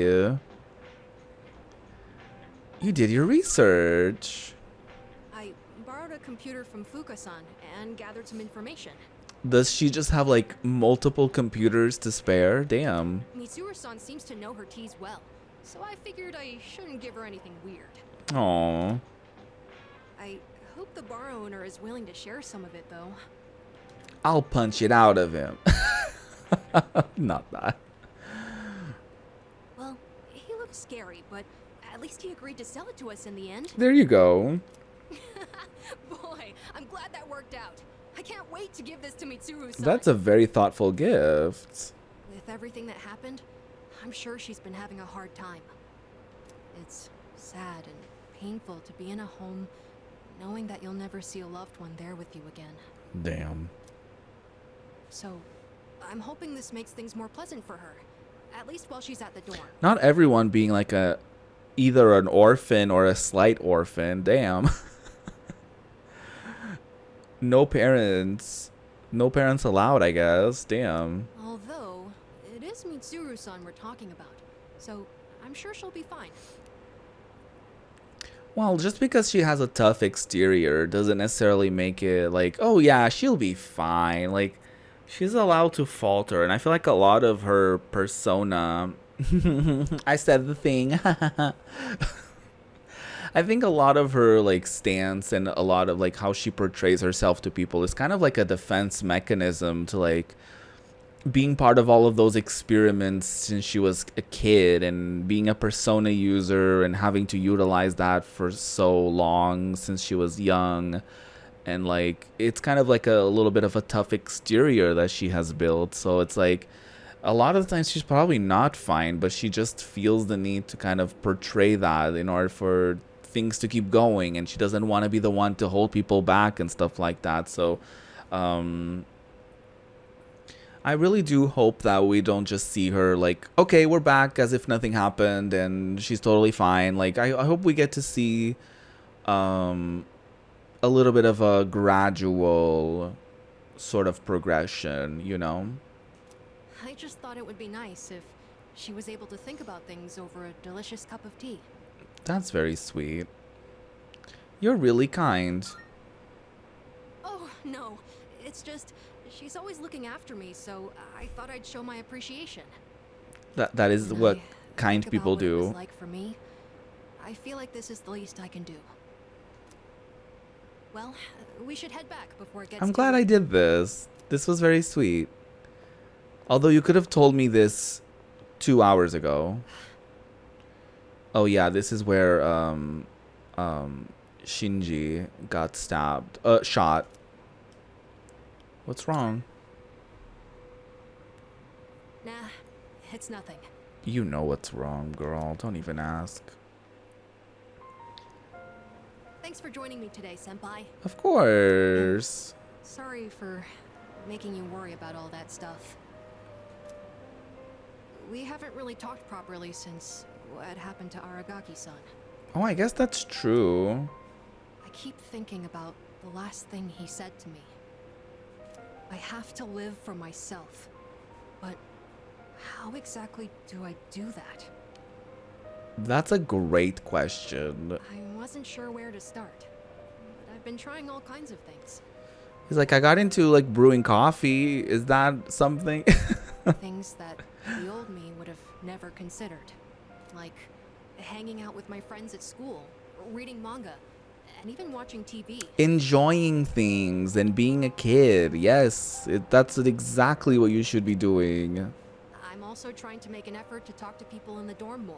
You did your research. I borrowed a computer from Fuka-san and gathered some information. Does she just have like multiple computers to spare? Damn. Mitsuru-san seems to know her teas well, so I figured I shouldn't give her anything weird. Aw. I hope the bar owner is willing to share some of it, though. I'll punch it out of him. Not that. Well, he looked scary, but at least he agreed to sell it to us in the end. There you go. Boy, I'm glad that worked out. I can't wait to give this to Mitsuru-san. That's a very thoughtful gift. With everything that happened, I'm sure she's been having a hard time. It's sad and painful to be in a home knowing that you'll never see a loved one there with you again. Damn. So, I'm hoping this makes things more pleasant for her, at least while she's at the dorm. Not everyone being like either an orphan or a slight orphan. Damn. No parents allowed, I guess. Damn. Although, it is Mitsuru-san we're talking about, so I'm sure she'll be fine. Well, just because she has a tough exterior doesn't necessarily make it like, oh yeah, she'll be fine. Like, she's allowed to falter, and I feel like a lot of her persona I said the thing. I think a lot of her like stance and a lot of like how she portrays herself to people is kind of like a defense mechanism to like being part of all of those experiments since she was a kid and being a persona user and having to utilize that for so long since she was young. And like it's kind of like a little bit of a tough exterior that she has built. So it's like a lot of the times she's probably not fine, but she just feels the need to kind of portray that in order for things to keep going, and she doesn't want to be the one to hold people back and stuff like that. So I really do hope that we don't just see her like, okay, we're back as if nothing happened and she's totally fine. Like I hope we get to see a little bit of a gradual sort of progression, you know? I just thought it would be nice if she was able to think about things over a delicious cup of tea. That's very sweet. You're really kind. Oh, no. It's just, she's always looking after me, so I thought I'd show my appreciation. That is When what I kind think people about what it was do. like for me, I feel like this is the least I can do. Well, we should head back before it gets I'm too glad I late. did this. This was very sweet. Although you could have told me this 2 hours ago. Oh yeah, this is where Shinji got stabbed. Shot. What's wrong? Nah, it's nothing. You know what's wrong, girl. Don't even ask. Thanks for joining me today, Senpai. Of course. Sorry for making you worry about all that stuff. We haven't really talked properly since what happened to Aragaki-san. Oh, I guess that's true. I keep thinking about the last thing he said to me. I have to live for myself. But how exactly do I do that? That's a great question. I wasn't sure where to start. But I've been trying all kinds of things. He's like, I got into like brewing coffee. Is that something? Things that the old me would have never considered. Like hanging out with my friends at school, reading manga, and even watching TV. Enjoying things and being a kid. Yes, that's exactly what you should be doing. I'm also trying to make an effort to talk to people in the dorm more.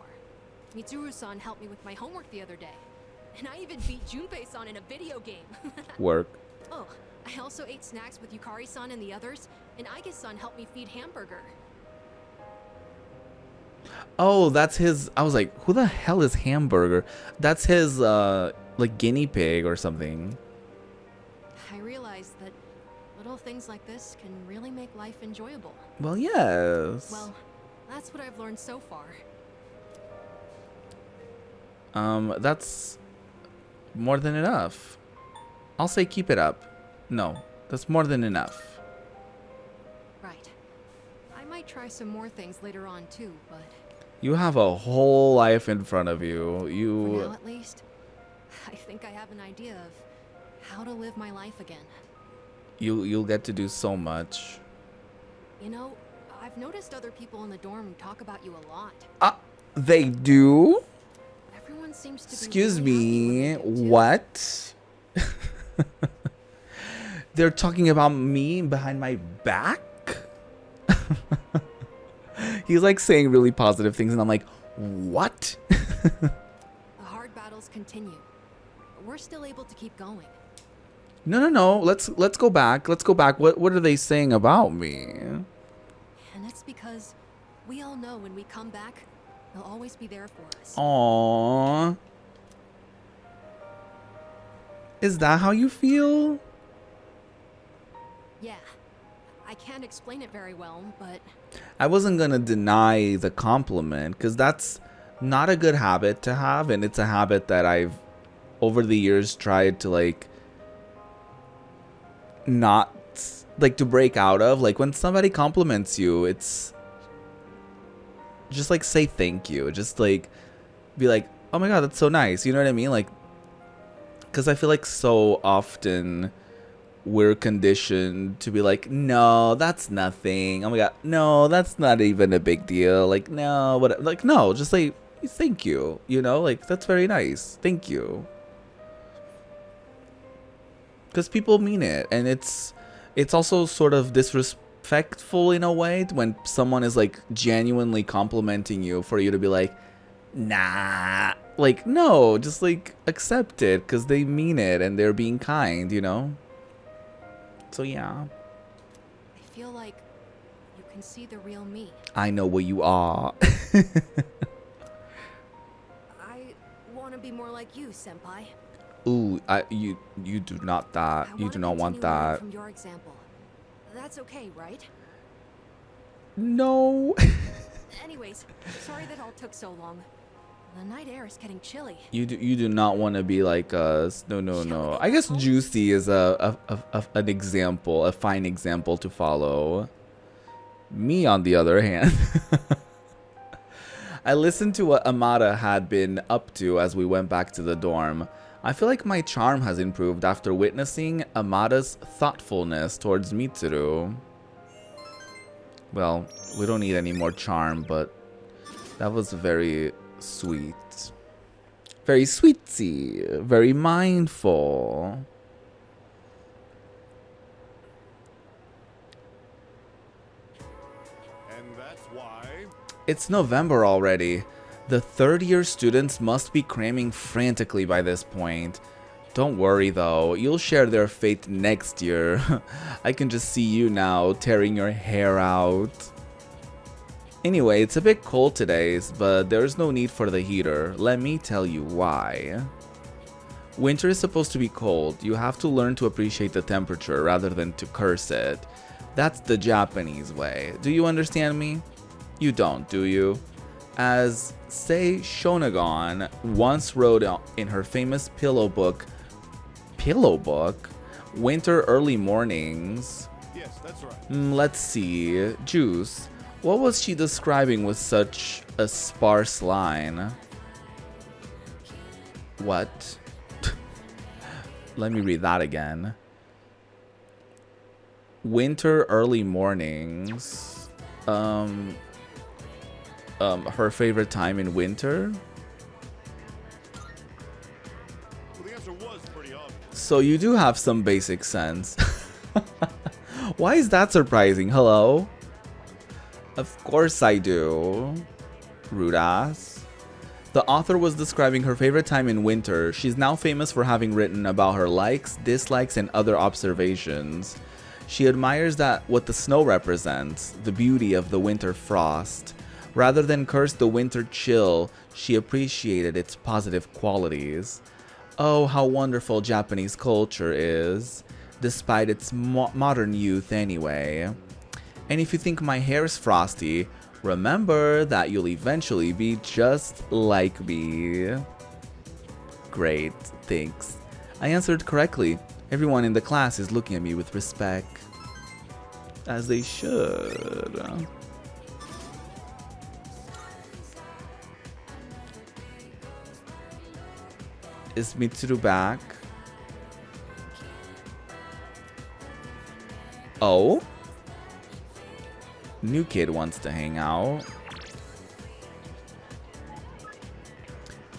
Mitsuru-san helped me with my homework the other day. And I even beat Junpei-san in a video game. Work. Oh, I also ate snacks with Yukari-san and the others, and Aige-san helped me feed Hamburger. Oh, that's his. I was like, who the hell is Hamburger? That's his, like, guinea pig or something. I realized that little things like this can really make life enjoyable. Well, yes. Well, that's what I've learned so far. That's more than enough. I'll say keep it up. No, that's more than enough. Right. I might try some more things later on too, but You have a whole life in front of you. for now at least, I think I have an idea of how to live my life again. You'll get to do so much. You know, I've noticed other people in the dorm talk about you a lot. They do? Everyone seems to be Excuse really happy me. with you, too. What? They're talking about me behind my back? He's like saying really positive things and I'm like, what? The hard battles continue. We're still able to keep going. No. Let's go back. Let's go back. What are they saying about me? And it's because we all know when we come back, they'll always be there for us. Aww. Is that how you feel? Yeah. I can't explain it very well, but I wasn't gonna deny the compliment because that's not a good habit to have, and it's a habit that I've over the years tried to like not like to break out of. Like when somebody compliments you, it's just like say thank you. Just like be like, oh my god, that's so nice. You know what I mean? Like, because I feel like so often we're conditioned to be like, no, that's nothing. Oh my god, no, that's not even a big deal. Like, no, what? Like, no, just like thank you. You know, like that's very nice. Thank you. Because people mean it, and it's also sort of disrespectful in a way when someone is like genuinely complimenting you for you to be like, nah, like no, just like accept it because they mean it and they're being kind, you know. So yeah, I feel like you can see the real me. I know what you are. I want to be more like you, senpai. Ooh, you do not that. I You do wanna not want continue learning that. From your example. That's okay, right? No. Anyways, sorry that all took so long. The night air is getting chilly. You do not want to be like us. No. I guess Juicy is an example, a fine example to follow. Me, on the other hand, I listened to what Amada had been up to as we went back to the dorm. I feel like my charm has improved after witnessing Amada's thoughtfulness towards Mitsuru. Well, we don't need any more charm, but that was very sweet. Very sweetsy. Very mindful. And that's why. It's November already. The third-year students must be cramming frantically by this point. Don't worry though, you'll share their fate next year. I can just see you now, tearing your hair out. Anyway, it's a bit cold today, but there's no need for the heater. Let me tell you why. Winter is supposed to be cold. You have to learn to appreciate the temperature rather than to curse it. That's the Japanese way. Do you understand me? You don't, do you? As Sei Shonagon once wrote in her famous pillow book, Winter Early Mornings. Yes, that's right. Let's see. Juice. What was she describing with such a sparse line? What? Let me read that again. Winter Early Mornings. Her favorite time in winter? So you do have some basic sense. Why is that surprising? Hello? Of course I do. Rude ass. The author was describing her favorite time in winter. She's now famous for having written about her likes, dislikes, and other observations. She admires that what the snow represents, the beauty of the winter frost. Rather than curse the winter chill, she appreciated its positive qualities. Oh, how wonderful Japanese culture is, despite its modern youth anyway. And if you think my hair is frosty, remember that you'll eventually be just like me. Great, thanks. I answered correctly. Everyone in the class is looking at me with respect. As they should. Is Mitsuru back? Oh? New kid wants to hang out.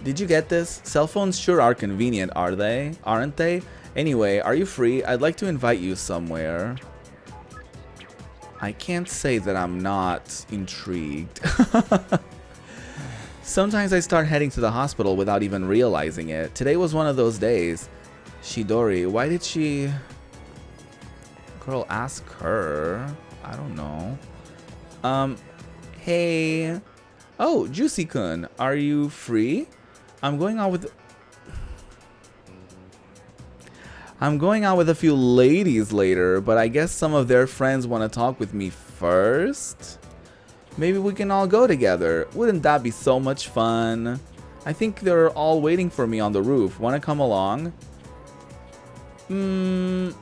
Did you get this? Cell phones sure are convenient, are they? Aren't they? Anyway, are you free? I'd like to invite you somewhere. I can't say that I'm not intrigued. Sometimes I start heading to the hospital without even realizing it. Today was one of those days. Shidori, why did she... Girl, ask her. I don't know. Hey. Oh, Juicy-kun, are you free? I'm going out with a few ladies later, but I guess some of their friends want to talk with me first. Maybe we can all go together. Wouldn't that be so much fun? I think they're all waiting for me on the roof. Want to come along? No.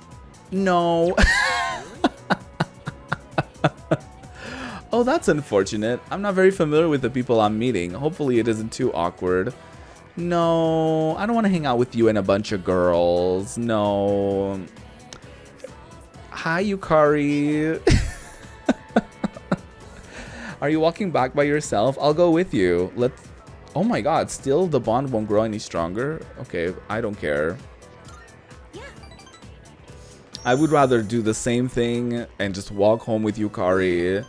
Oh, that's unfortunate. I'm not very familiar with the people I'm meeting. Hopefully it isn't too awkward. No, I don't want to hang out with you and a bunch of girls. No. Hi, Yukari. Are you walking back by yourself? I'll go with you. Let's... Oh my god, still the bond won't grow any stronger? Okay, I don't care. I would rather do the same thing and just walk home with Yukari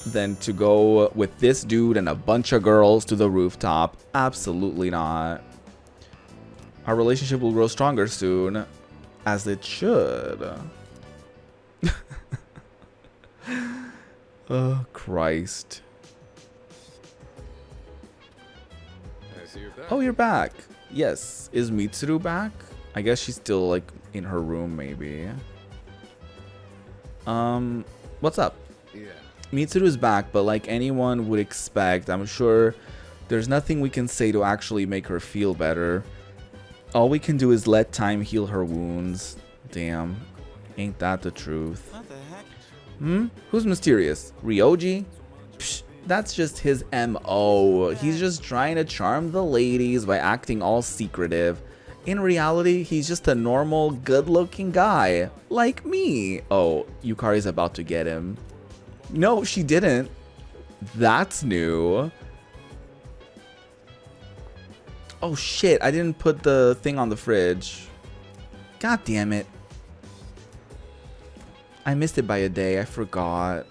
than to go with this dude and a bunch of girls to the rooftop. Absolutely not. Our relationship will grow stronger soon, as it should. Oh, Christ. Oh, you're back. Yes. Is Mitsuru back? I guess she's still, like, in her room, maybe. What's up? Yeah. Mitsuru's back, but like anyone would expect, I'm sure there's nothing we can say to actually make her feel better. All we can do is let time heal her wounds. Damn. Ain't that the truth? What the heck? Who's mysterious? Ryoji? Psh, that's just his MO. He's just trying to charm the ladies by acting all secretive. In reality, he's just a normal, good-looking guy. Like me. Oh, Yukari's about to get him. No, she didn't. That's new. Oh shit, I didn't put the thing on the fridge. God damn it. I missed it by a day, I forgot.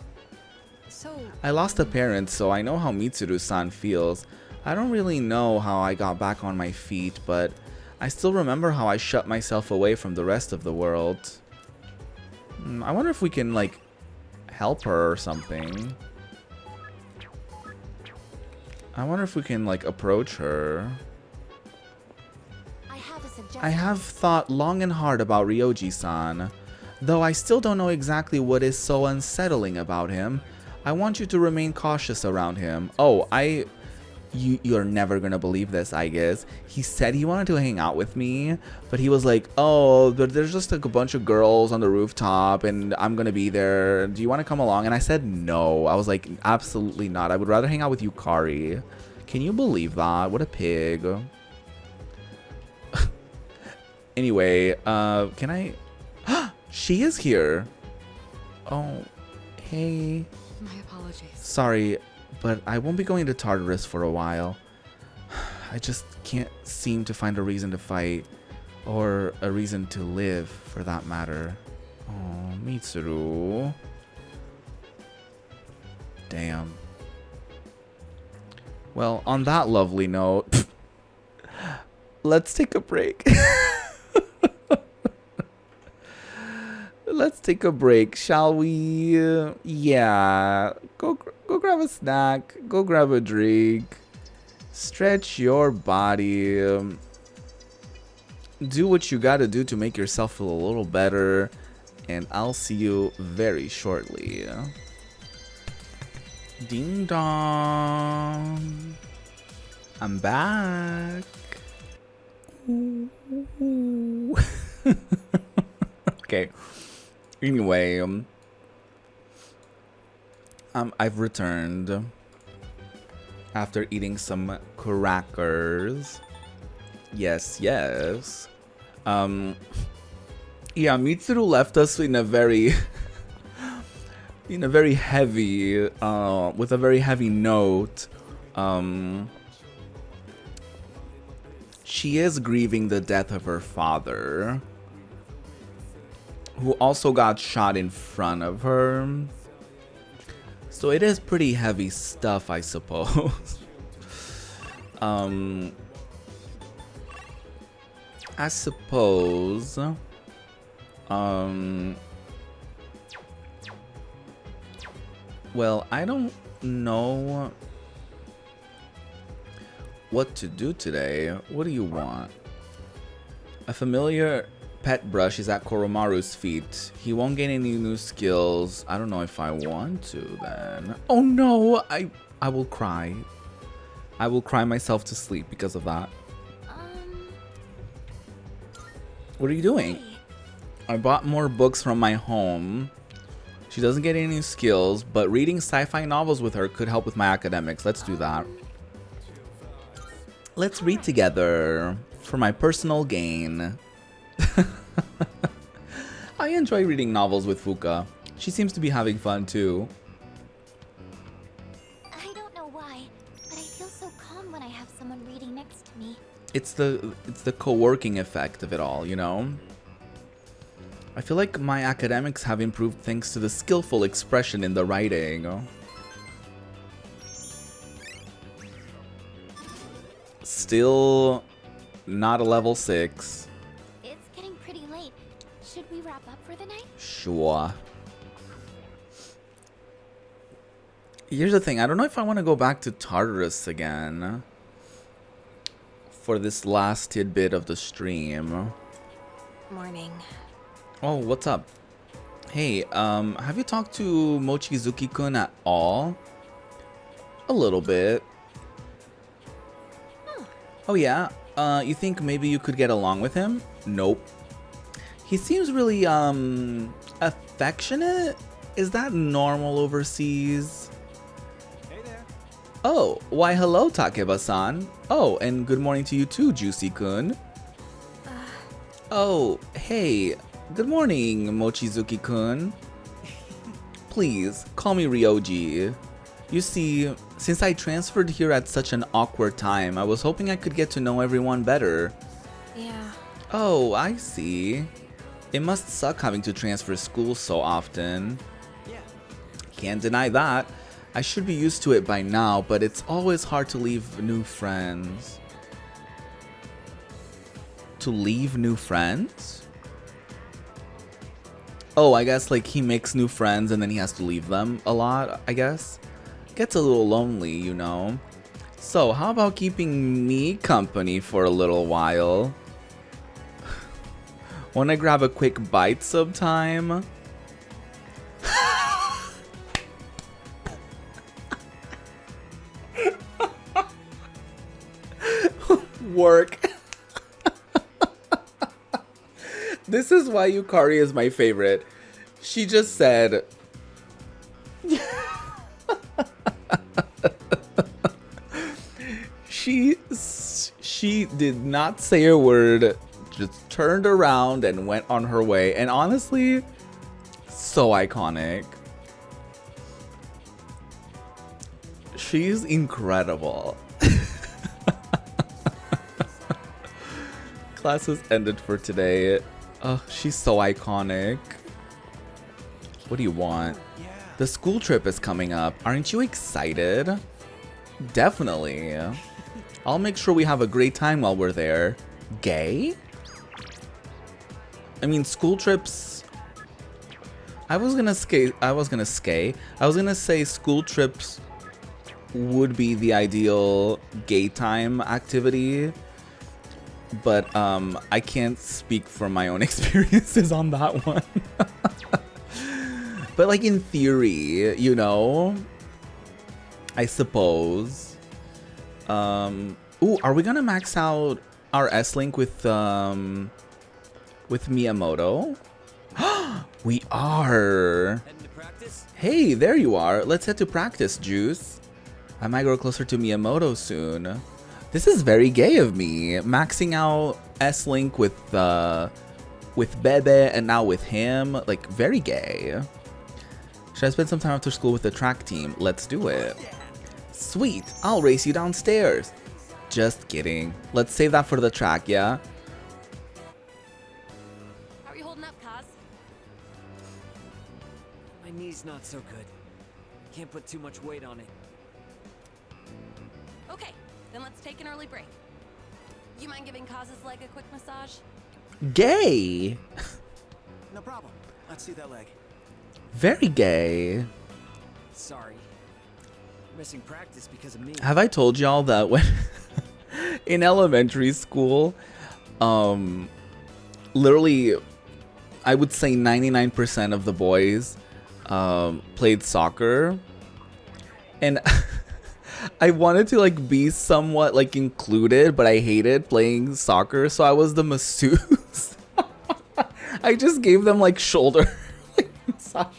So, I lost a parent, so I know how Mitsuru-san feels. I don't really know how I got back on my feet, but I still remember how I shut myself away from the rest of the world. I wonder if we can, like, help her or something. I wonder if we can, like, approach her. I have thought long and hard about Ryoji-san. Though I still don't know exactly what is so unsettling about him. I want you to remain cautious around him. Oh, you're never gonna believe this, I guess. He said he wanted to hang out with me, but he was like, oh, there's just like a bunch of girls on the rooftop and I'm gonna be there. Do you want to come along? And I said no. I was like, absolutely not. I would rather hang out with Yukari. Can you believe that? What a pig. Anyway, can I... She is here. Oh, hey. my apologies. Sorry, but I won't be going to Tartarus for a while. I just can't seem to find a reason to fight. Or a reason to live, for that matter. Oh, Mitsuru. Damn. Well, on that lovely note, let's take a break. Let's take a break, shall we? Yeah. Go grab a snack. Go grab a drink. Stretch your body. Do what you gotta do to make yourself feel a little better. And I'll see you very shortly. Ding dong. I'm back. Ooh. Okay. Anyway, I've returned after eating some crackers. Yes. Yeah, Mitsuru left us in a very heavy with a very heavy note. She is grieving the death of her father, who also got shot in front of her. So it is pretty heavy stuff, I suppose. I suppose. Well, I don't know what to do today. What do you want? A familiar pet brush is at Koromaru's feet. He won't gain any new skills. I don't know if I want to then. Oh no, I will cry. I will cry myself to sleep because of that. What are you doing? I bought more books from my home. She doesn't get any skills, but reading sci-fi novels with her could help with my academics. Let's do that. Let's read together for my personal gain. I enjoy reading novels with Fuka. She seems to be having fun too. I don't know why, but I feel so calm when I have someone reading next to me. It's the co-working effect of it all, you know? I feel like my academics have improved thanks to the skillful expression in the writing. Still not a level 6. It's getting pretty late. Should we wrap up for the night? Sure. Here's the thing, I don't know if I want to go back to Tartarus again for this last tidbit of the stream. Morning. Oh, what's up? Hey, have you talked to Mochizuki-kun at all? A little bit. Oh yeah? You think maybe you could get along with him? Nope. He seems really, affectionate? Is that normal overseas? Hey there. Oh, why hello, Takeba-san. Oh, and good morning to you too, Juicy-kun. Oh, hey. Good morning, Mochizuki-kun. Please, call me Ryoji. You see, since I transferred here at such an awkward time, I was hoping I could get to know everyone better. Yeah. Oh, I see. It must suck having to transfer schools so often. Yeah. Can't deny that. I should be used to it by now, but it's always hard to leave new friends. To leave new friends? Oh, I guess like he makes new friends and then he has to leave them a lot, I guess. Gets a little lonely, you know. So, how about keeping me company for a little while? Wanna grab a quick bite sometime? Work. This is why Yukari is my favorite. She just said... She did not say a word, just turned around and went on her way. And honestly, so iconic. She's incredible. Classes ended for today. Oh, she's so iconic. What do you want? The school trip is coming up. Aren't you excited? Definitely. I'll make sure we have a great time while we're there. Gay? I mean, school trips... I was gonna say school trips would be the ideal gay time activity. But I can't speak from my own experiences on that one. But like in theory, you know, I suppose. Ooh, are we gonna max out our S-Link with Miyamoto? We are. Hey, there you are. Let's head to practice, Juice. I might grow closer to Miyamoto soon. This is very gay of me, maxing out S-Link with Bebe and now with him. Like, very gay. Should I spend some time after school with the track team? Let's do it. Sweet, I'll race you downstairs. Just kidding. Let's save that for the track, yeah? How are you holding up, Kaz? My knee's not so good. Can't put too much weight on it. Okay, then let's take an early break. You mind giving Kaz's leg a quick massage? Gay! No problem. Let's see that leg. Very gay. Sorry. Missing practice because of me. Have I told y'all that when in elementary school, literally, I would say 99% of the boys played soccer, and I wanted to like be somewhat like included, but I hated playing soccer, so I was the masseuse. I just gave them like shoulder like massage.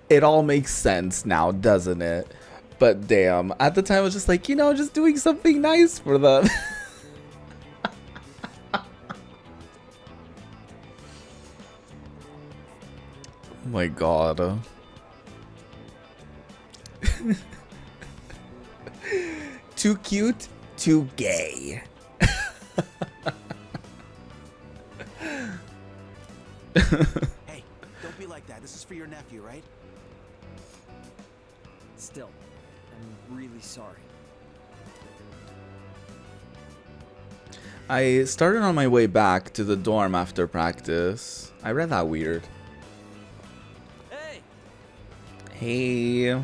It all makes sense now, doesn't it? But damn, at the time I was just like, you know, just doing something nice for them. Oh my god. Too cute, too gay. Hey, don't be like that. This is for your nephew, right? Still, I'm really sorry. I started on my way back to the dorm after practice. I read that weird. Hey! Hey. Do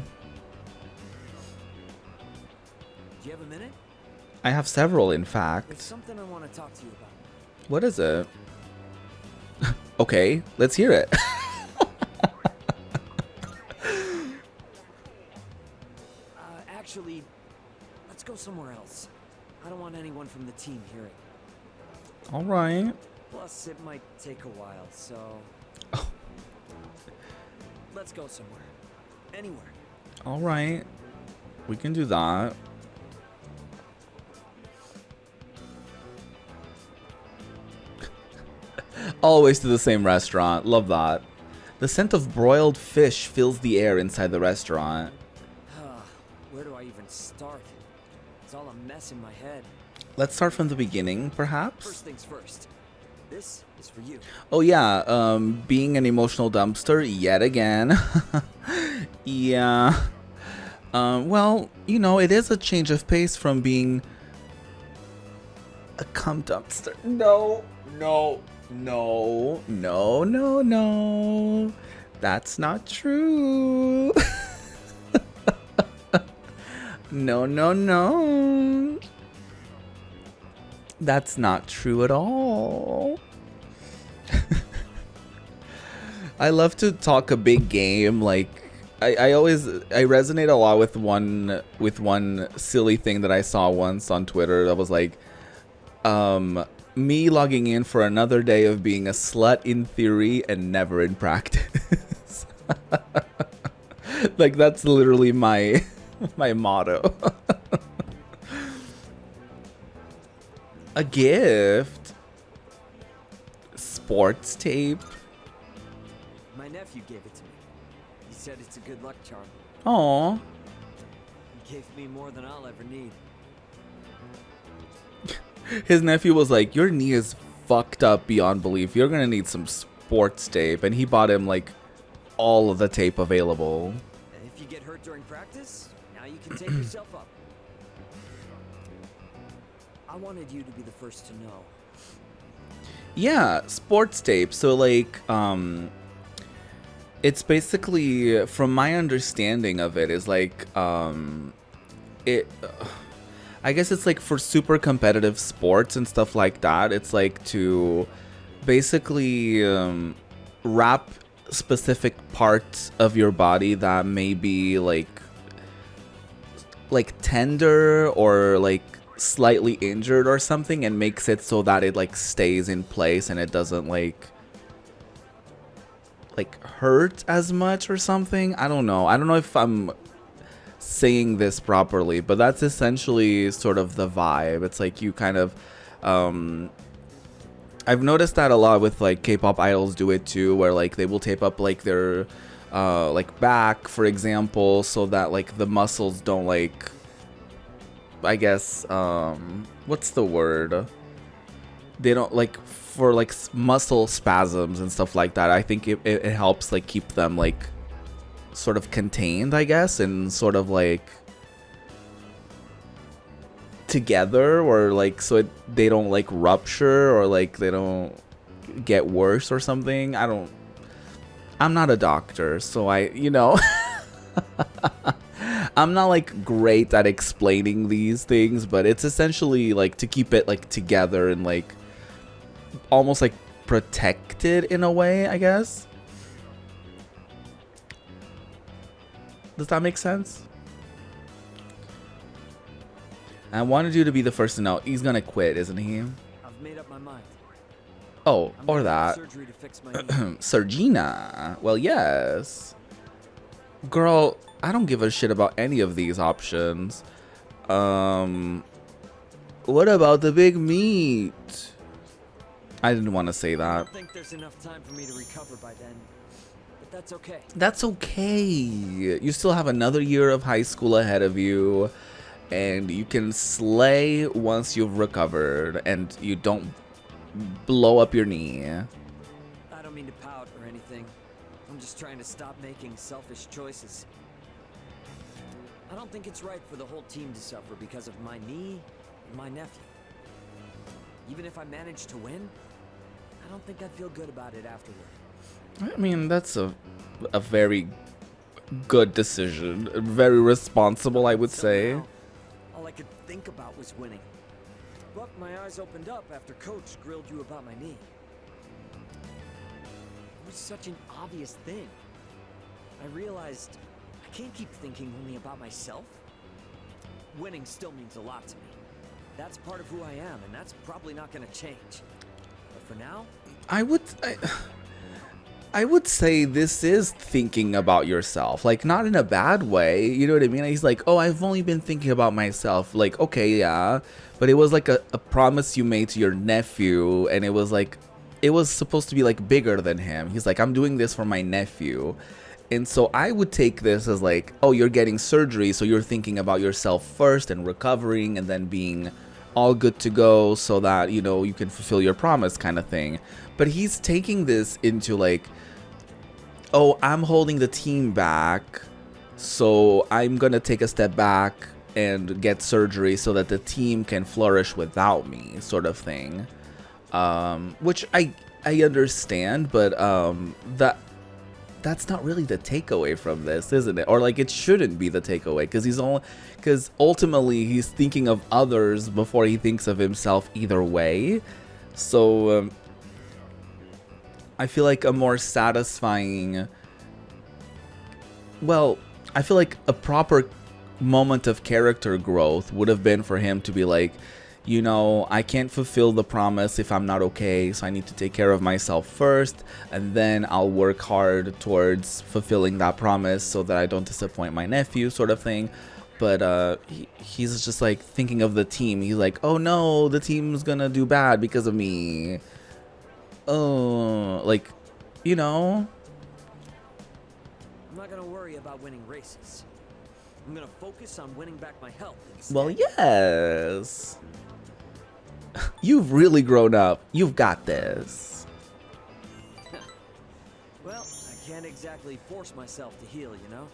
you have a minute? I have several, in There's fact. something I want to talk to you about. What is it? Okay, let's hear it. Actually, let's go somewhere else. I don't want anyone from the team hearing. All right. Plus, it might take a while, so... Let's go somewhere. Anywhere. All right. We can do that. Always to the same restaurant. Love that. The scent of broiled fish fills the air inside the restaurant. Where do I even start? It's all a mess in my head. Let's start from the beginning, perhaps? First things first. This is for you. Oh yeah, being an emotional dumpster yet again. Yeah. Well, you know, it is a change of pace from being a cum dumpster. No. That's not true. No. That's not true at all. I love to talk a big game. Like I resonate a lot with one silly thing that I saw once on Twitter that was like me logging in for another day of being a slut in theory and never in practice. Like that's literally my motto. A gift. Sports tape. My nephew gave it to me. He said it's a good luck charm. Aw. In gave me more than I'll ever need. His nephew was like, your knee is fucked up beyond belief. You're gonna need some sports tape. And he bought him like all of the tape available. And if you get hurt during practice, now you can take yourself up. I wanted you to be the first to know. Yeah, sports tape. So like, it's basically, from my understanding of it, is like, I guess it's like for super competitive sports and stuff like that. It's like to basically wrap specific parts of your body that may be like tender or like slightly injured or something, and makes it so that it like stays in place and it doesn't like hurt as much or something. I don't know if I'm saying this properly, but that's essentially sort of the vibe. It's like you kind of I've noticed that a lot with like K-pop idols do it too, where like they will tape up like their like back, for example, so that like the muscles don't like, I guess, what's the word? They don't like, for like muscle spasms and stuff like that. I think it helps like keep them like sort of contained, I guess, and sort of like together, or like so they don't like rupture or like they don't get worse or something. I'm not a doctor, so I'm not like great at explaining these things, but it's essentially like to keep it like together and like almost like protected in a way, I guess. Does that make sense? I wanted you to be the first to know. He's gonna quit, isn't he? I've made up my mind. Oh, I'm or gonna have that. surgery to fix my knee. Sergina. Well, yes. Girl, I don't give a shit about any of these options. What about the big meat? I didn't want to say I that. don't think there's enough time for me to recover by then. But that's okay. That's okay. You still have another year of high school ahead of you, and you can slay once you've recovered and you don't blow up your knee. I don't mean to pout or anything. I'm just trying to stop making selfish choices. I don't think it's right for the whole team to suffer because of my knee and my nephew. Even if I manage to win, I don't think I'd feel good about it afterward. I mean, that's a very good decision. Very responsible, I would say. Somehow, all I could think about was winning. But my eyes opened up after Coach grilled you about my knee. It was such an obvious thing. I realized I can't keep thinking only about myself. Winning still means a lot to me. That's part of who I am, and that's probably not going to change. But for now, I would say this is thinking about yourself, like not in a bad way, you know what I mean? He's like, oh, I've only been thinking about myself. Like, okay, yeah, but it was like a promise you made to your nephew, and it was like, it was supposed to be like bigger than him. He's like, I'm doing this for my nephew. And so I would take this as like, oh, you're getting surgery, so you're thinking about yourself first and recovering and then being all good to go so that, you know, you can fulfill your promise kind of thing. But he's taking this into like, oh, I'm holding the team back, so I'm gonna take a step back and get surgery so that the team can flourish without me, sort of thing. Which I understand, but that's not really the takeaway from this, isn't it? Or like it shouldn't be the takeaway, because ultimately he's thinking of others before he thinks of himself either way. So I feel like a more satisfying, well, I feel like a proper moment of character growth would have been for him to be like, you know, I can't fulfill the promise if I'm not okay, so I need to take care of myself first, and then I'll work hard towards fulfilling that promise so that I don't disappoint my nephew, sort of thing. But he's just like thinking of the team. He's like, oh no, the team's gonna do bad because of me. Oh, like, you know. I'm not gonna worry about winning races. I'm gonna focus on winning back my health instead. Well, yes. You've really grown up. You've got this. Well, I can't exactly force myself to heal, you know?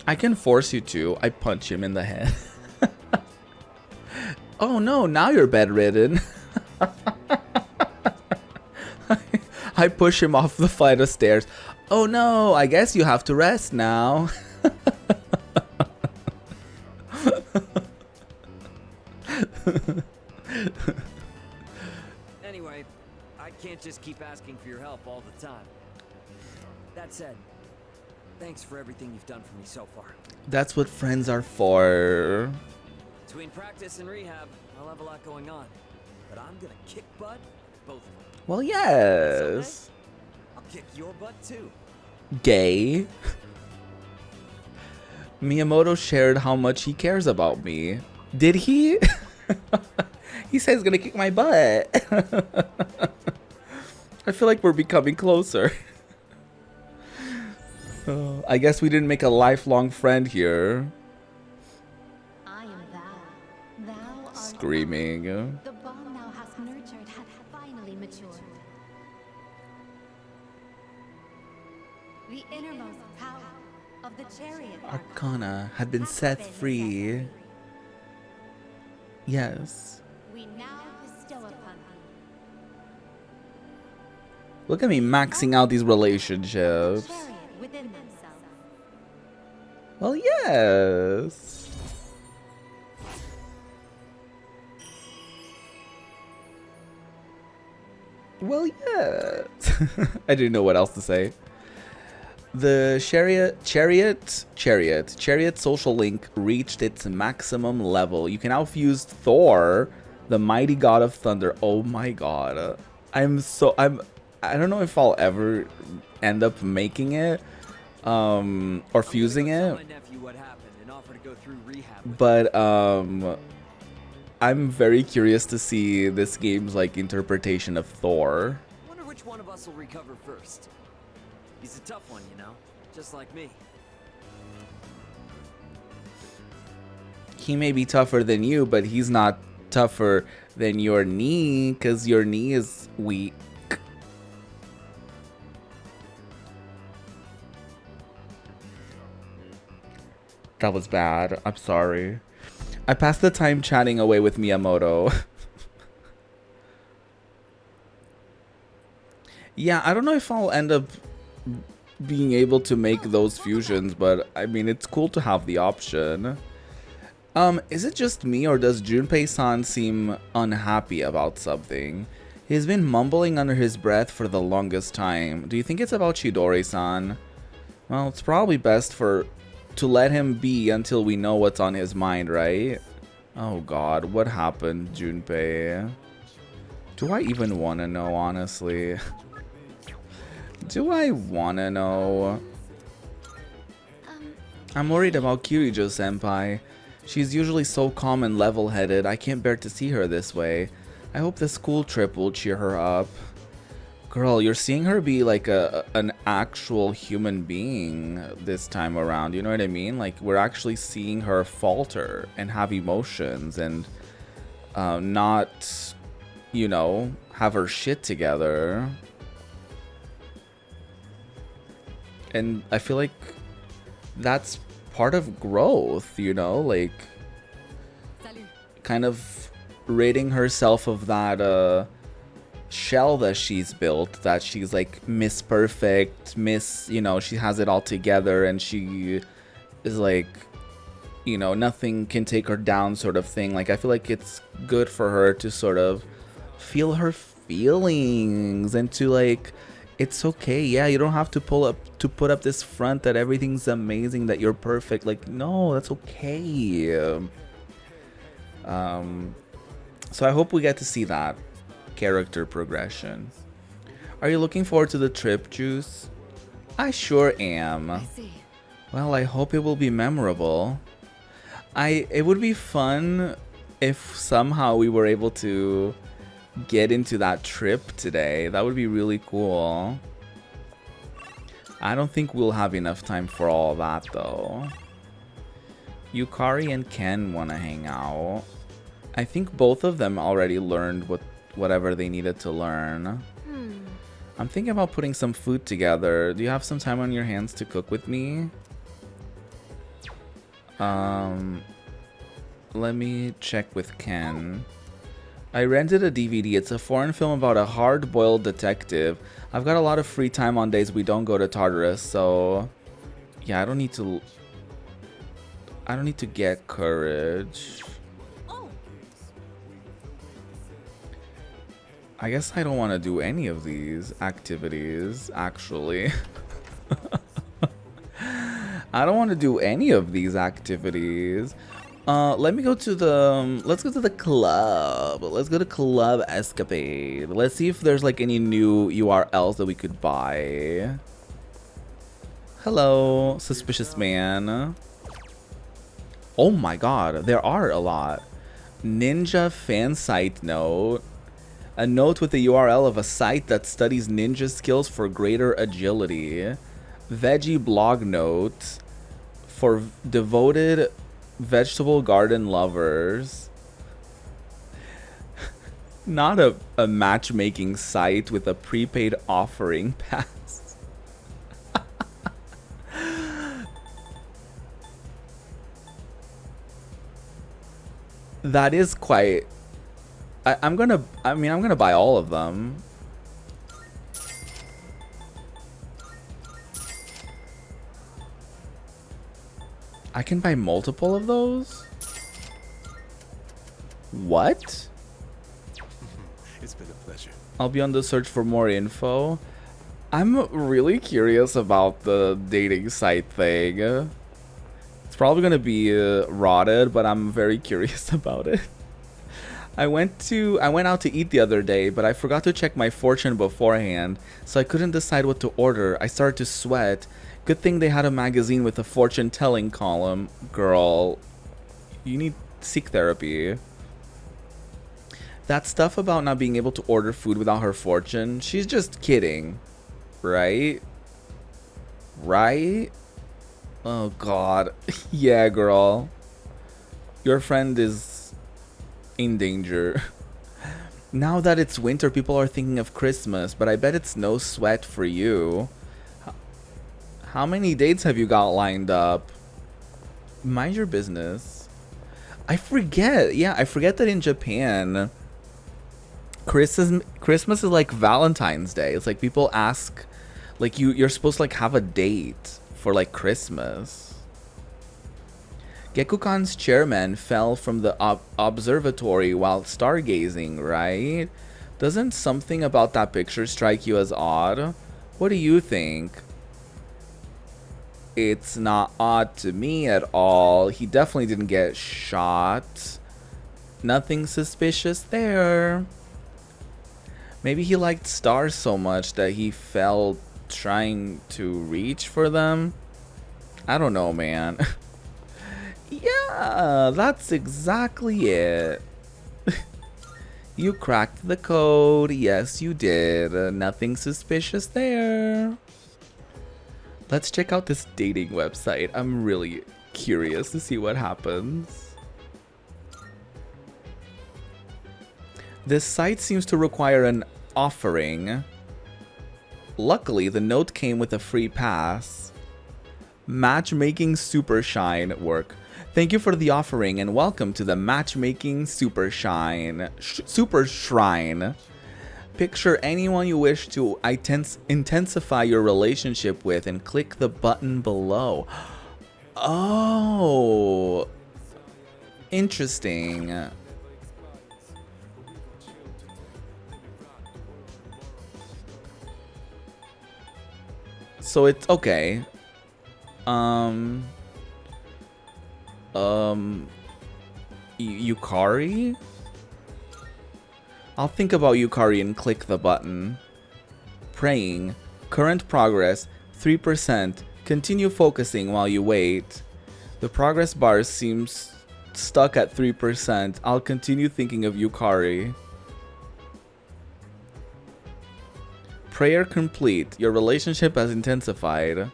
I can force you to. I punch him in the head. Oh no, now you're bedridden. I push him off the flight of stairs. Oh no, I guess you have to rest now. Anyway, I can't just keep asking for your help all the time. That said, thanks for everything you've done for me so far. That's what friends are for. Between practice and rehab, I'll have a lot going on. But I'm gonna kick butt at both of them. Well, yes. I'll kick your butt too. Gay. Miyamoto shared how much he cares about me. Did he? He said he's gonna kick my butt. I feel like we're becoming closer. I guess we didn't make a lifelong friend here. I am thou. Thou art Screaming. the bond thou hast nurtured hath finally matured. The innermost power of the chariot Arcana had been set free. Yes. we now bestow upon thee. Look at me maxing out these relationships. Chariot within themselves. Well, yes. Well, yes. I didn't know what else to say. The Chariot social link reached its maximum level. You can now fuse Thor, the mighty god of thunder. Oh my god. I don't know if I'll ever end up making it or fusing it. My nephew what happened and offer to go through rehab. But I'm very curious to see this game's like interpretation of Thor. Wonder which one of us will recover first. He's a tough one, you know, just like me. He may be tougher than you, but he's not tougher than your knee, because your knee is weak. That was bad. I'm sorry. I passed the time chatting away with Miyamoto. Yeah, I don't know if I'll end up being able to make those fusions, but I mean, it's cool to have the option. Is it just me, or does Junpei-san seem unhappy about something? He's been mumbling under his breath for the longest time. Do you think it's about Chidori-san? Well, it's probably best to let him be until we know what's on his mind, right? Oh god, what happened, Junpei? Do I even want to know, honestly? Do I want to know? I'm worried about Kirijo-senpai. She's usually so calm and level-headed. I can't bear to see her this way. I hope the school trip will cheer her up. Girl, you're seeing her be like an actual human being this time around. You know what I mean? Like, we're actually seeing her falter and have emotions and not, you know, have her shit together. And I feel like that's part of growth, you know, like kind of ridding herself of that shell that she's built, that she's like Miss Perfect, you know, she has it all together and she is like, you know, nothing can take her down sort of thing. Like, I feel like it's good for her to sort of feel her feelings and to like, it's okay. Yeah, you don't have to put up this front that everything's amazing, that you're perfect. Like, no, that's okay. So I hope we get to see that character progression. Are you looking forward to the trip, Juice? I sure am. I see. Well, I hope it will be memorable. It would be fun if somehow we were able to get into that trip today. That would be really cool. I don't think we'll have enough time for all that though. Yukari and Ken want to hang out. I think both of them already learned whatever they needed to learn. I'm thinking about putting some food together. Do you have some time on your hands to cook with me? Let me check with Ken. I rented a DVD. It's a foreign film about a hard-boiled detective. I've got a lot of free time on days we don't go to Tartarus, so yeah, I don't need to get courage. I guess I don't want to do any of these activities, actually. I don't want to do any of these activities. Let me go to the, let's go to the club. Let's go to Club Escapade. Let's see if there's like any new URLs that we could buy. Hello, suspicious man. Oh my god, there are a lot. Ninja fan site note. A note with the URL of a site that studies ninja skills for greater agility. Veggie blog note for devoted vegetable garden lovers. Not a matchmaking site with a prepaid offering pass. That is quite... I'm gonna buy all of them. I can buy multiple of those? What? It's been a pleasure. I'll be on the search for more info. I'm really curious about the dating site thing. It's probably gonna be rotted, but I'm very curious about it. I went out to eat the other day, but I forgot to check my fortune beforehand, so I couldn't decide what to order. I started to sweat. Good thing they had a magazine with a fortune telling column. Girl, you need seek therapy. That stuff about not being able to order food without her fortune, she's just kidding. Right? Right? Oh god. Yeah, girl. Your friend is in danger. Now that it's winter, people are thinking of Christmas, but I bet it's no sweat for you. How many dates have you got lined up? Mind your business. I forget. Yeah, I forget that in Japan, Christmas is like Valentine's Day. It's like people ask, like you're supposed to like have a date for like Christmas. Gekukan's chairman fell from the observatory while stargazing, right? Doesn't something about that picture strike you as odd? What do you think? It's not odd to me at all. He definitely didn't get shot. Nothing suspicious there. Maybe he liked stars so much that he fell trying to reach for them. I don't know, man. Yeah, that's exactly it. You cracked the code. Yes, you did. Nothing suspicious there. Let's check out this dating website. I'm really curious to see what happens. This site seems to require an offering. Luckily, the note came with a free pass. Matchmaking Super Shine work. Thank you for the offering and welcome to the Matchmaking Super Shrine. Picture anyone you wish to intensify your relationship with and click the button below. Oh, interesting. So it's okay. Yukari? I'll think about Yukari and click the button. Praying. Current progress 3%. Continue focusing while you wait. The progress bar seems stuck at 3%. I'll continue thinking of Yukari. Prayer complete. Your relationship has intensified.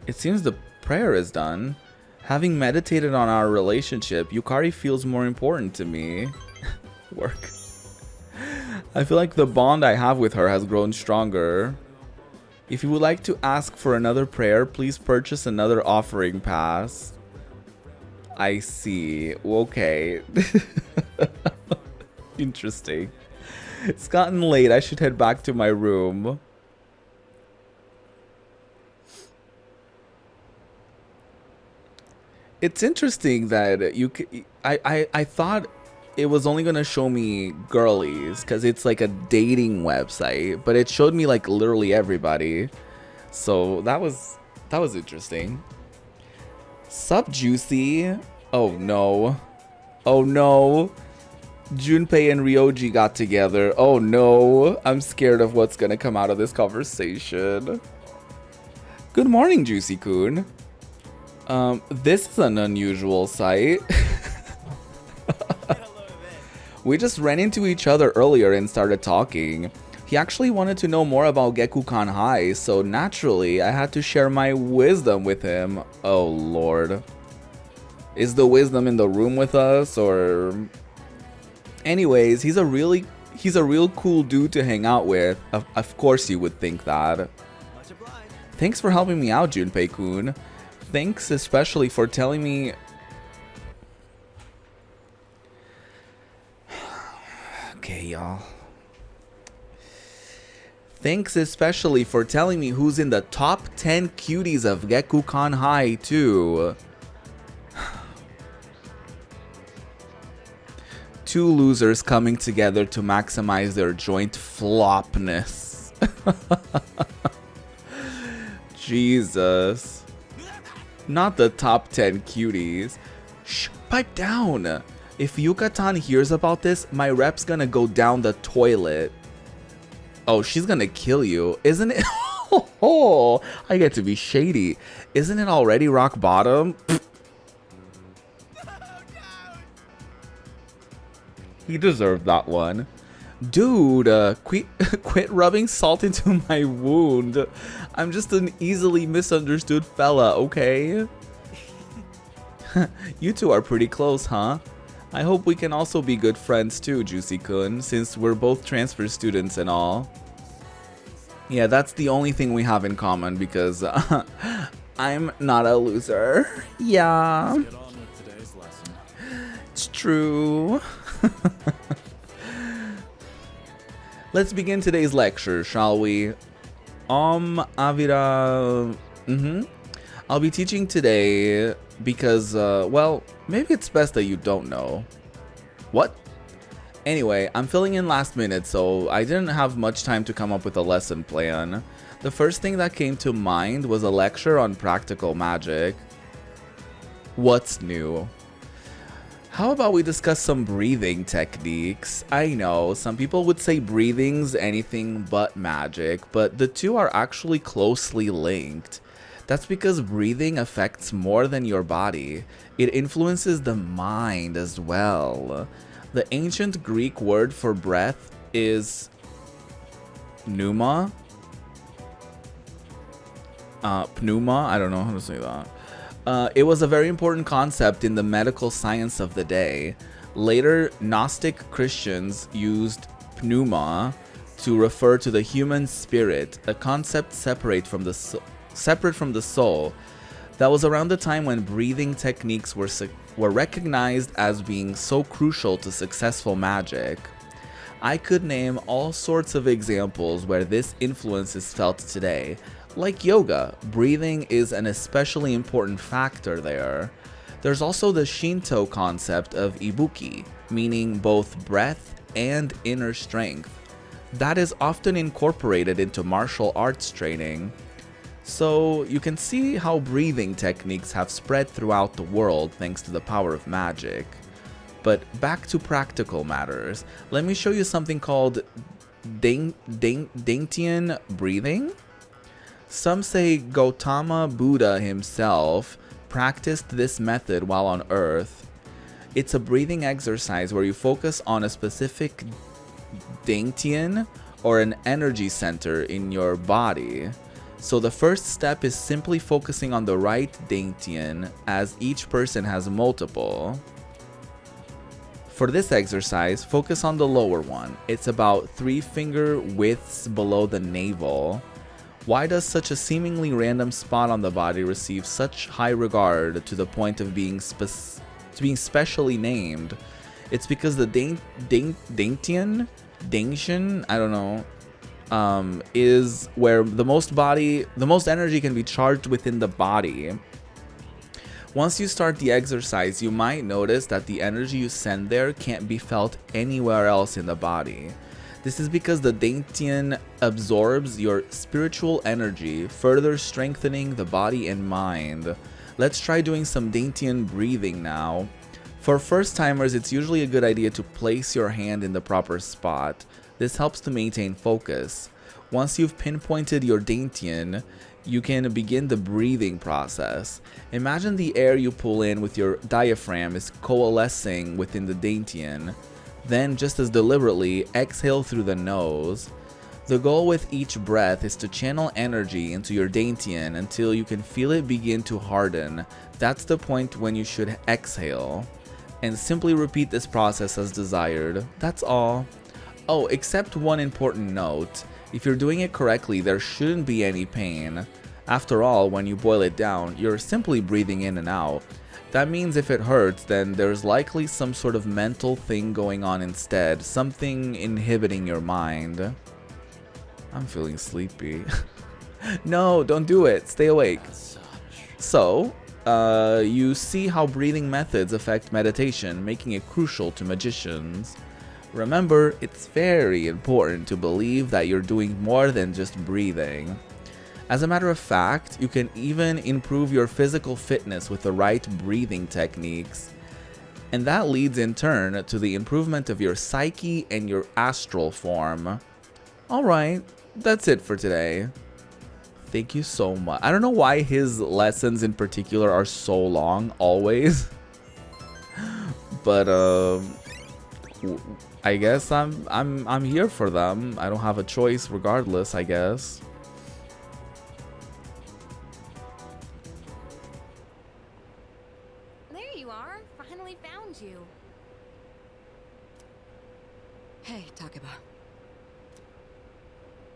It seems the prayer is done. Having meditated on our relationship, Yukari feels more important to me. Work. I feel like the bond I have with her has grown stronger. If you would like to ask for another prayer, please purchase another offering pass. I see. Okay. Interesting. It's gotten late. I should head back to my room. It's interesting that you I thought it was only gonna show me girlies because it's like a dating website, but it showed me like literally everybody. So that was interesting. Sup, Juicy? Oh no. Oh no. Junpei and Ryoji got together. Oh no. I'm scared of what's gonna come out of this conversation. Good morning, Juicy-kun. This is an unusual sight. We just ran into each other earlier and started talking. He actually wanted to know more about Gekukan High, so naturally I had to share my wisdom with him. Oh lord. Is the wisdom in the room with us, or... Anyways, he's a real cool dude to hang out with. Of course you would think that. Thanks for helping me out, Junpei-kun. Thanks especially for telling me... Okay, y'all. Thanks especially for telling me who's in the top 10 cuties of Gekukan High, too. Two losers coming together to maximize their joint flopness. Jesus. Not the top 10 cuties. Shh, pipe down. If Yuka-tan hears about this, my rep's gonna go down the toilet. Oh, she's gonna kill you. Isn't it? Oh, I get to be shady. Isn't it already rock bottom? He deserved that one. Dude, quit rubbing salt into my wound. I'm just an easily misunderstood fella, okay? You two are pretty close, huh? I hope we can also be good friends too, Juicy-kun, since we're both transfer students and all. Yeah, that's the only thing we have in common because I'm not a loser. Yeah. Let's get on with today's lesson. It's true. Let's begin today's lecture, shall we? Avira... I'll be teaching today because, well, maybe it's best that you don't know. What? Anyway, I'm filling in last minute, so I didn't have much time to come up with a lesson plan. The first thing that came to mind was a lecture on practical magic. What's new? How about we discuss some breathing techniques? I know, some people would say breathing's anything but magic, but the two are actually closely linked. That's because breathing affects more than your body. It influences the mind as well. The ancient Greek word for breath is pneuma. Pneuma, I don't know how to say that. It was a very important concept in the medical science of the day. Later, Gnostic Christians used pneuma to refer to the human spirit, a concept separate from the soul. That was around the time when breathing techniques were recognized as being so crucial to successful magic. I could name all sorts of examples where this influence is felt today. Like yoga, breathing is an especially important factor there. There's also the Shinto concept of ibuki, meaning both breath and inner strength. That is often incorporated into martial arts training. So you can see how breathing techniques have spread throughout the world thanks to the power of magic. But back to practical matters. Let me show you something called Dantian breathing. Some say Gautama Buddha himself practiced this method while on Earth. It's a breathing exercise where you focus on a specific Dantian or an energy center in your body. So the first step is simply focusing on the right Dantian, as each person has multiple. For this exercise, focus on the lower one. It's about 3 finger widths below the navel. Why does such a seemingly random spot on the body receive such high regard to the point of being specially named? It's because the Dantian, I don't know, is where the most energy can be charged within the body. Once you start the exercise, you might notice that the energy you send there can't be felt anywhere else in the body. This is because the Dantian absorbs your spiritual energy, further strengthening the body and mind. Let's try doing some Dantian breathing now. For first timers, it's usually a good idea to place your hand in the proper spot. This helps to maintain focus. Once you've pinpointed your Dantian, you can begin the breathing process. Imagine the air you pull in with your diaphragm is coalescing within the Dantian. Then, just as deliberately, exhale through the nose. The goal with each breath is to channel energy into your Dantian until you can feel it begin to harden. That's the point when you should exhale. And simply repeat this process as desired. That's all. Oh, except one important note. If you're doing it correctly, there shouldn't be any pain. After all, when you boil it down, you're simply breathing in and out. That means if it hurts, then there's likely some sort of mental thing going on instead, something inhibiting your mind. I'm feeling sleepy. No, don't do it. Stay awake. So, you see how breathing methods affect meditation, making it crucial to magicians. Remember, it's very important to believe that you're doing more than just breathing. As a matter of fact, you can even improve your physical fitness with the right breathing techniques. And that leads in turn to the improvement of your psyche and your astral form. Alright, that's it for today. Thank you so much. I don't know why his lessons in particular are so long, always. But I guess I'm here for them. I don't have a choice regardless, I guess. There you are. Finally found you. Hey, Takeba.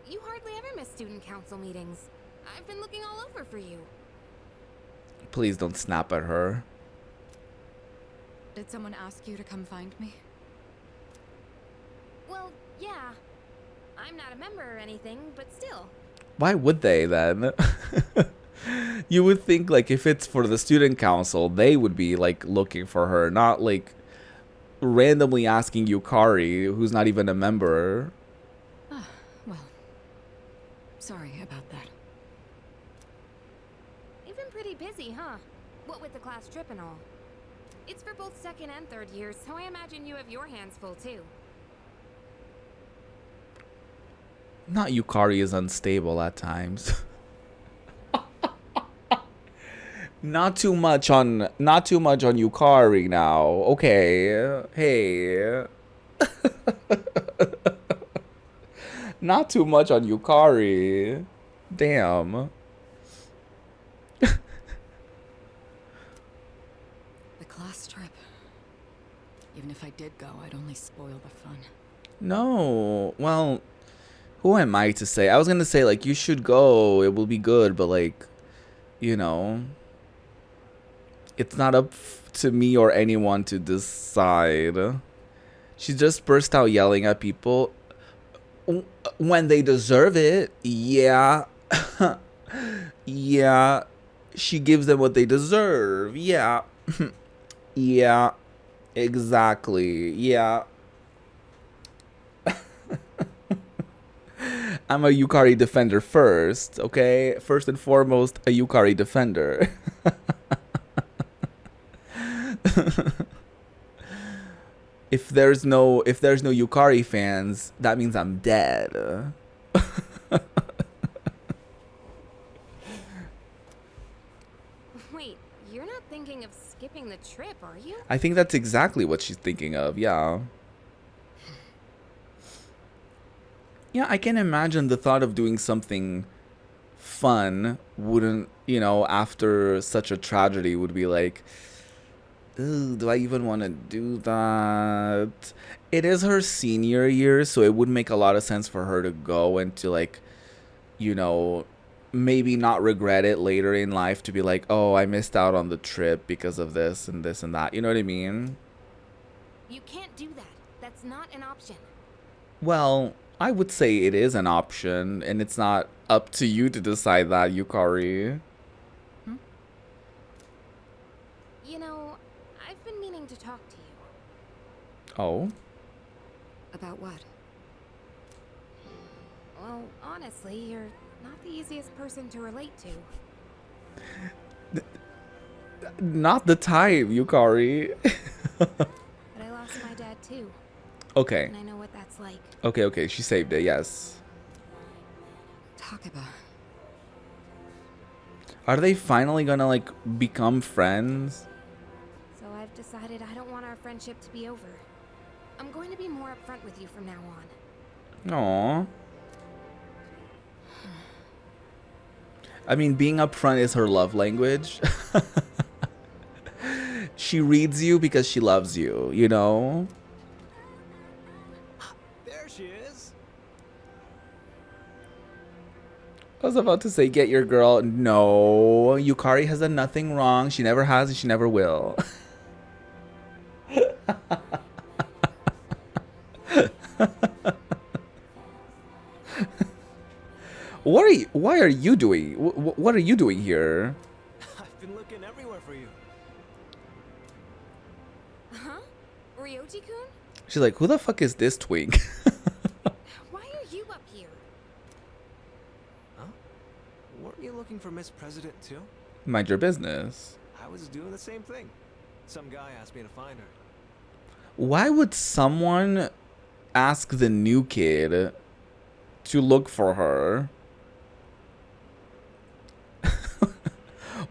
You hardly ever miss student council meetings. I've been looking all over for you. Please don't snap at her. Did someone ask you to come find me? Well, yeah. I'm not a member or anything, but still. Why would they then? You would think like if it's for the student council, they would be like looking for her, not like randomly asking Yukari, who's not even a member. Ah, well. Sorry about that. You've been pretty busy, huh? What with the class trip and all. It's for both second and third years, so I imagine you have your hands full too. Not Yukari is unstable at times. Not too much on Yukari now. Okay. Hey. Not too much on Yukari. Damn. The class trip. Even if I did go, I'd only spoil the fun. No. Well, who am I to say? I was going to say like you should go. It will be good, but like, you know, it's not up to me or anyone to decide. She just burst out yelling at people when they deserve it. Yeah. Yeah. She gives them what they deserve. Yeah. Yeah. Exactly. Yeah. I'm a Yukari defender first, okay? First and foremost, a Yukari defender. If there's no Yukari fans, that means I'm dead. Wait, you're not thinking of skipping the trip, are you? I think that's exactly what she's thinking of, yeah. Yeah, I can imagine the thought of doing something fun wouldn't, you know, after such a tragedy would be like, "Ugh, do I even want to do that?" It is her senior year, so it would make a lot of sense for her to go and to, like, you know, maybe not regret it later in life, to be like, oh, I missed out on the trip because of this and this and that. You know what I mean? You can't do that. That's not an option. Well, I would say it is an option, and it's not up to you to decide that, Yukari. You know, I've been meaning to talk to you. Oh? About what? Well, honestly, you're not the easiest person to relate to. Not the time, Yukari. But I lost my dad too. Okay. And I know what that's like. Okay, she saved it, yes. Takeba. Are they finally gonna, like, become friends? So I've decided I don't want our friendship to be over. I'm going to be more upfront with you from now on. Aww. I mean, being upfront is her love language. She reads you because she loves you, you know? There she is. I was about to say, get your girl. No, Yukari has done nothing wrong. She never has and she never will. Why are you doing? What are you doing here? I've been looking everywhere for you. Huh? Ryoji-kun? She's like, who the fuck is this twink? Why are you up here? Huh? Weren't you looking for Miss President too? Mind your business. I was doing the same thing. Some guy asked me to find her. Why would someone ask the new kid to look for her?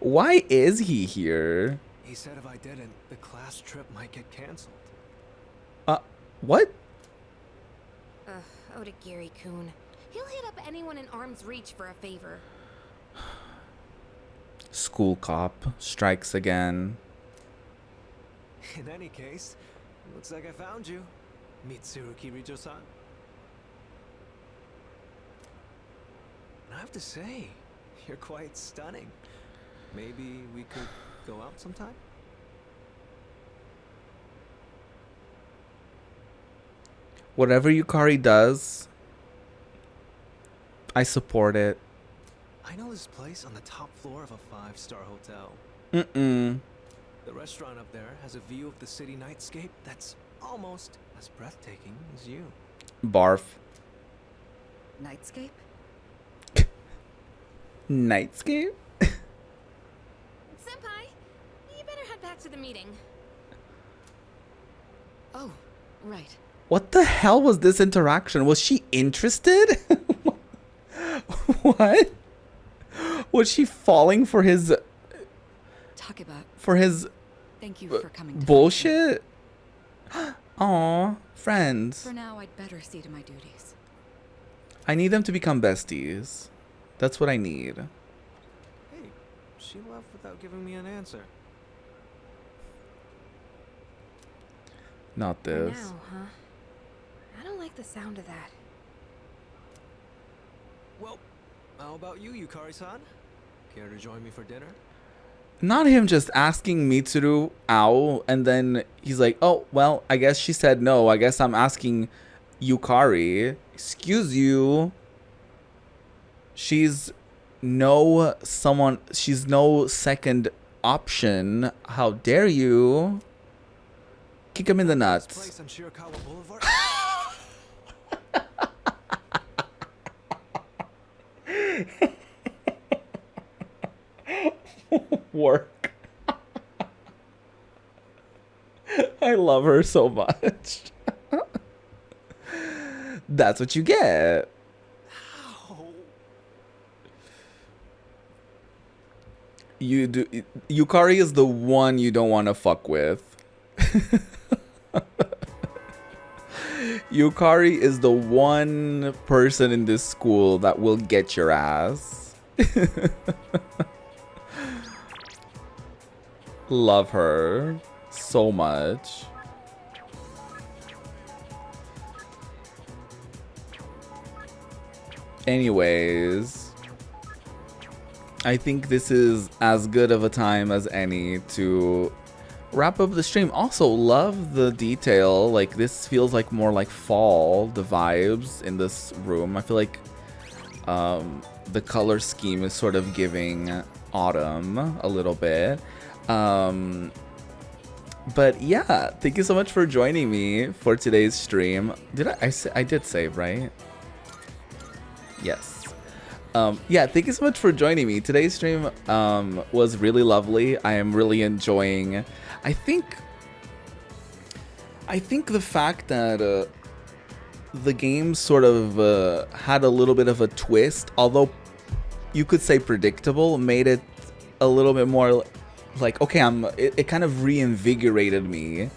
Why is he here? He said if I didn't, the class trip might get canceled. What? Odagiri-kun. He'll hit up anyone in arm's reach for a favor. School cop strikes again. In any case, looks like I found you, Mitsuru Kirijo-san. And I have to say, you're quite stunning. Maybe we could go out sometime? Whatever Yukari does, I support it. I know this place on the top floor of a 5-star hotel. Mm-mm. The restaurant up there has a view of the city nightscape that's almost as breathtaking as you. Barf. Nightscape? Nightscape? Senpai, you better head back to the meeting. Oh, right. What the hell was this interaction? Was she interested? What? Was she falling for his... Takeba. For his... Thank you for coming to bullshit? Aw, friends. For now, I'd better see to my duties. I need them to become besties. That's what I need. Hey, she left without giving me an answer. Not this. For now, huh? I don't like the sound of that. Well, how about you, Yukari-san? Care to join me for dinner? Not him just asking Mitsuru out, and then he's like, oh, well, I guess she said no. I guess I'm asking Yukari. Excuse you. She's no second option. How dare you? Kick him in the nuts. Place on Shirakawa Boulevard? Work. I love her so much. That's what you get. You do. Yukari is the one you don't want to fuck with. Yukari is the one person in this school that will get your ass. Love her so much. Anyways, I think this is as good of a time as any to wrap up the stream. Also, love the detail. Like, this feels like more like fall, the vibes in this room. I feel like the color scheme is sort of giving autumn a little bit. But yeah, thank you so much for joining me for today's stream. Did I did save, right? Yes. Yeah, thank you so much for joining me. Today's stream was really lovely. I am really enjoying. I think the fact that the game sort of had a little bit of a twist, although you could say predictable, made it a little bit more like, okay, it kind of reinvigorated me.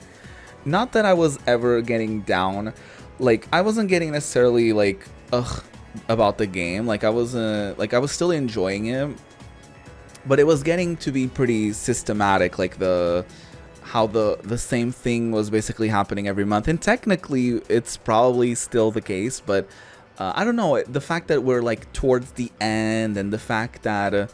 Not that I was ever getting down, like I wasn't getting necessarily like ugh about the game. Like I was still enjoying it, but it was getting to be pretty systematic, like how the same thing was basically happening every month. And technically it's probably still the case, but I don't know, the fact that we're like towards the end, and the fact that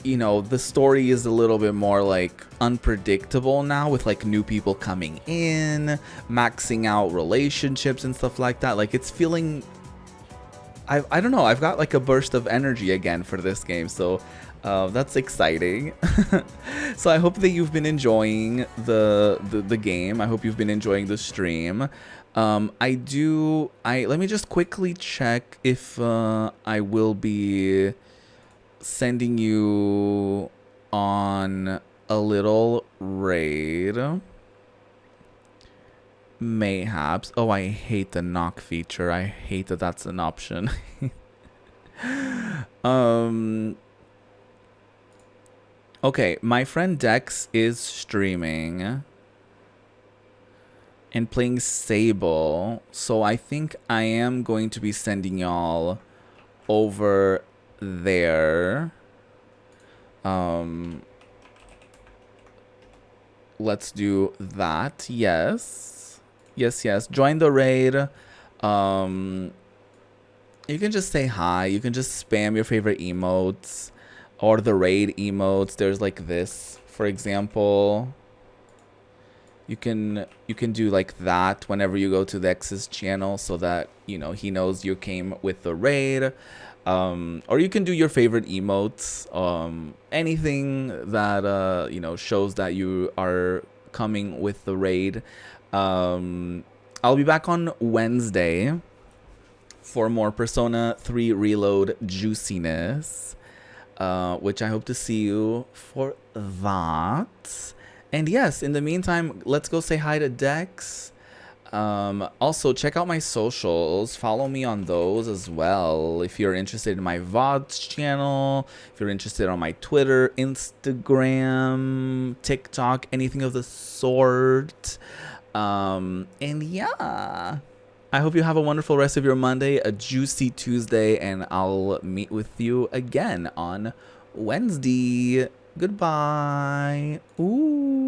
you know, the story is a little bit more like unpredictable now, with like new people coming in, maxing out relationships and stuff like that. Like it's feeling, I don't know, I've got like a burst of energy again for this game, so that's exciting. So I hope that you've been enjoying the game. I hope you've been enjoying the stream. Let me just quickly check if I will be sending you on a little raid. Mayhaps. Oh, I hate the knock feature. I hate that that's an option. Okay, my friend Dex is streaming and playing Sable, so I think I am going to be sending y'all over there. Let's do that. Yes, join the raid. You can just say hi, you can just spam your favorite emotes or the raid emotes. There's like this, for example. You can do like that whenever you go to the X's channel, so that, you know, he knows you came with the raid. Or you can do your favorite emotes, anything that you know, shows that you are coming with the raid. I'll be back on Wednesday for more Persona 3 Reload juiciness, which I hope to see you for that. And yes, in the meantime, let's go say hi to Dex. Also, check out my socials. Follow me on those as well. If you're interested in my VODs channel, if you're interested on my Twitter, Instagram, TikTok, anything of the sort. And yeah, I hope you have a wonderful rest of your Monday, a juicy Tuesday, and I'll meet with you again on Wednesday. Goodbye. Ooh.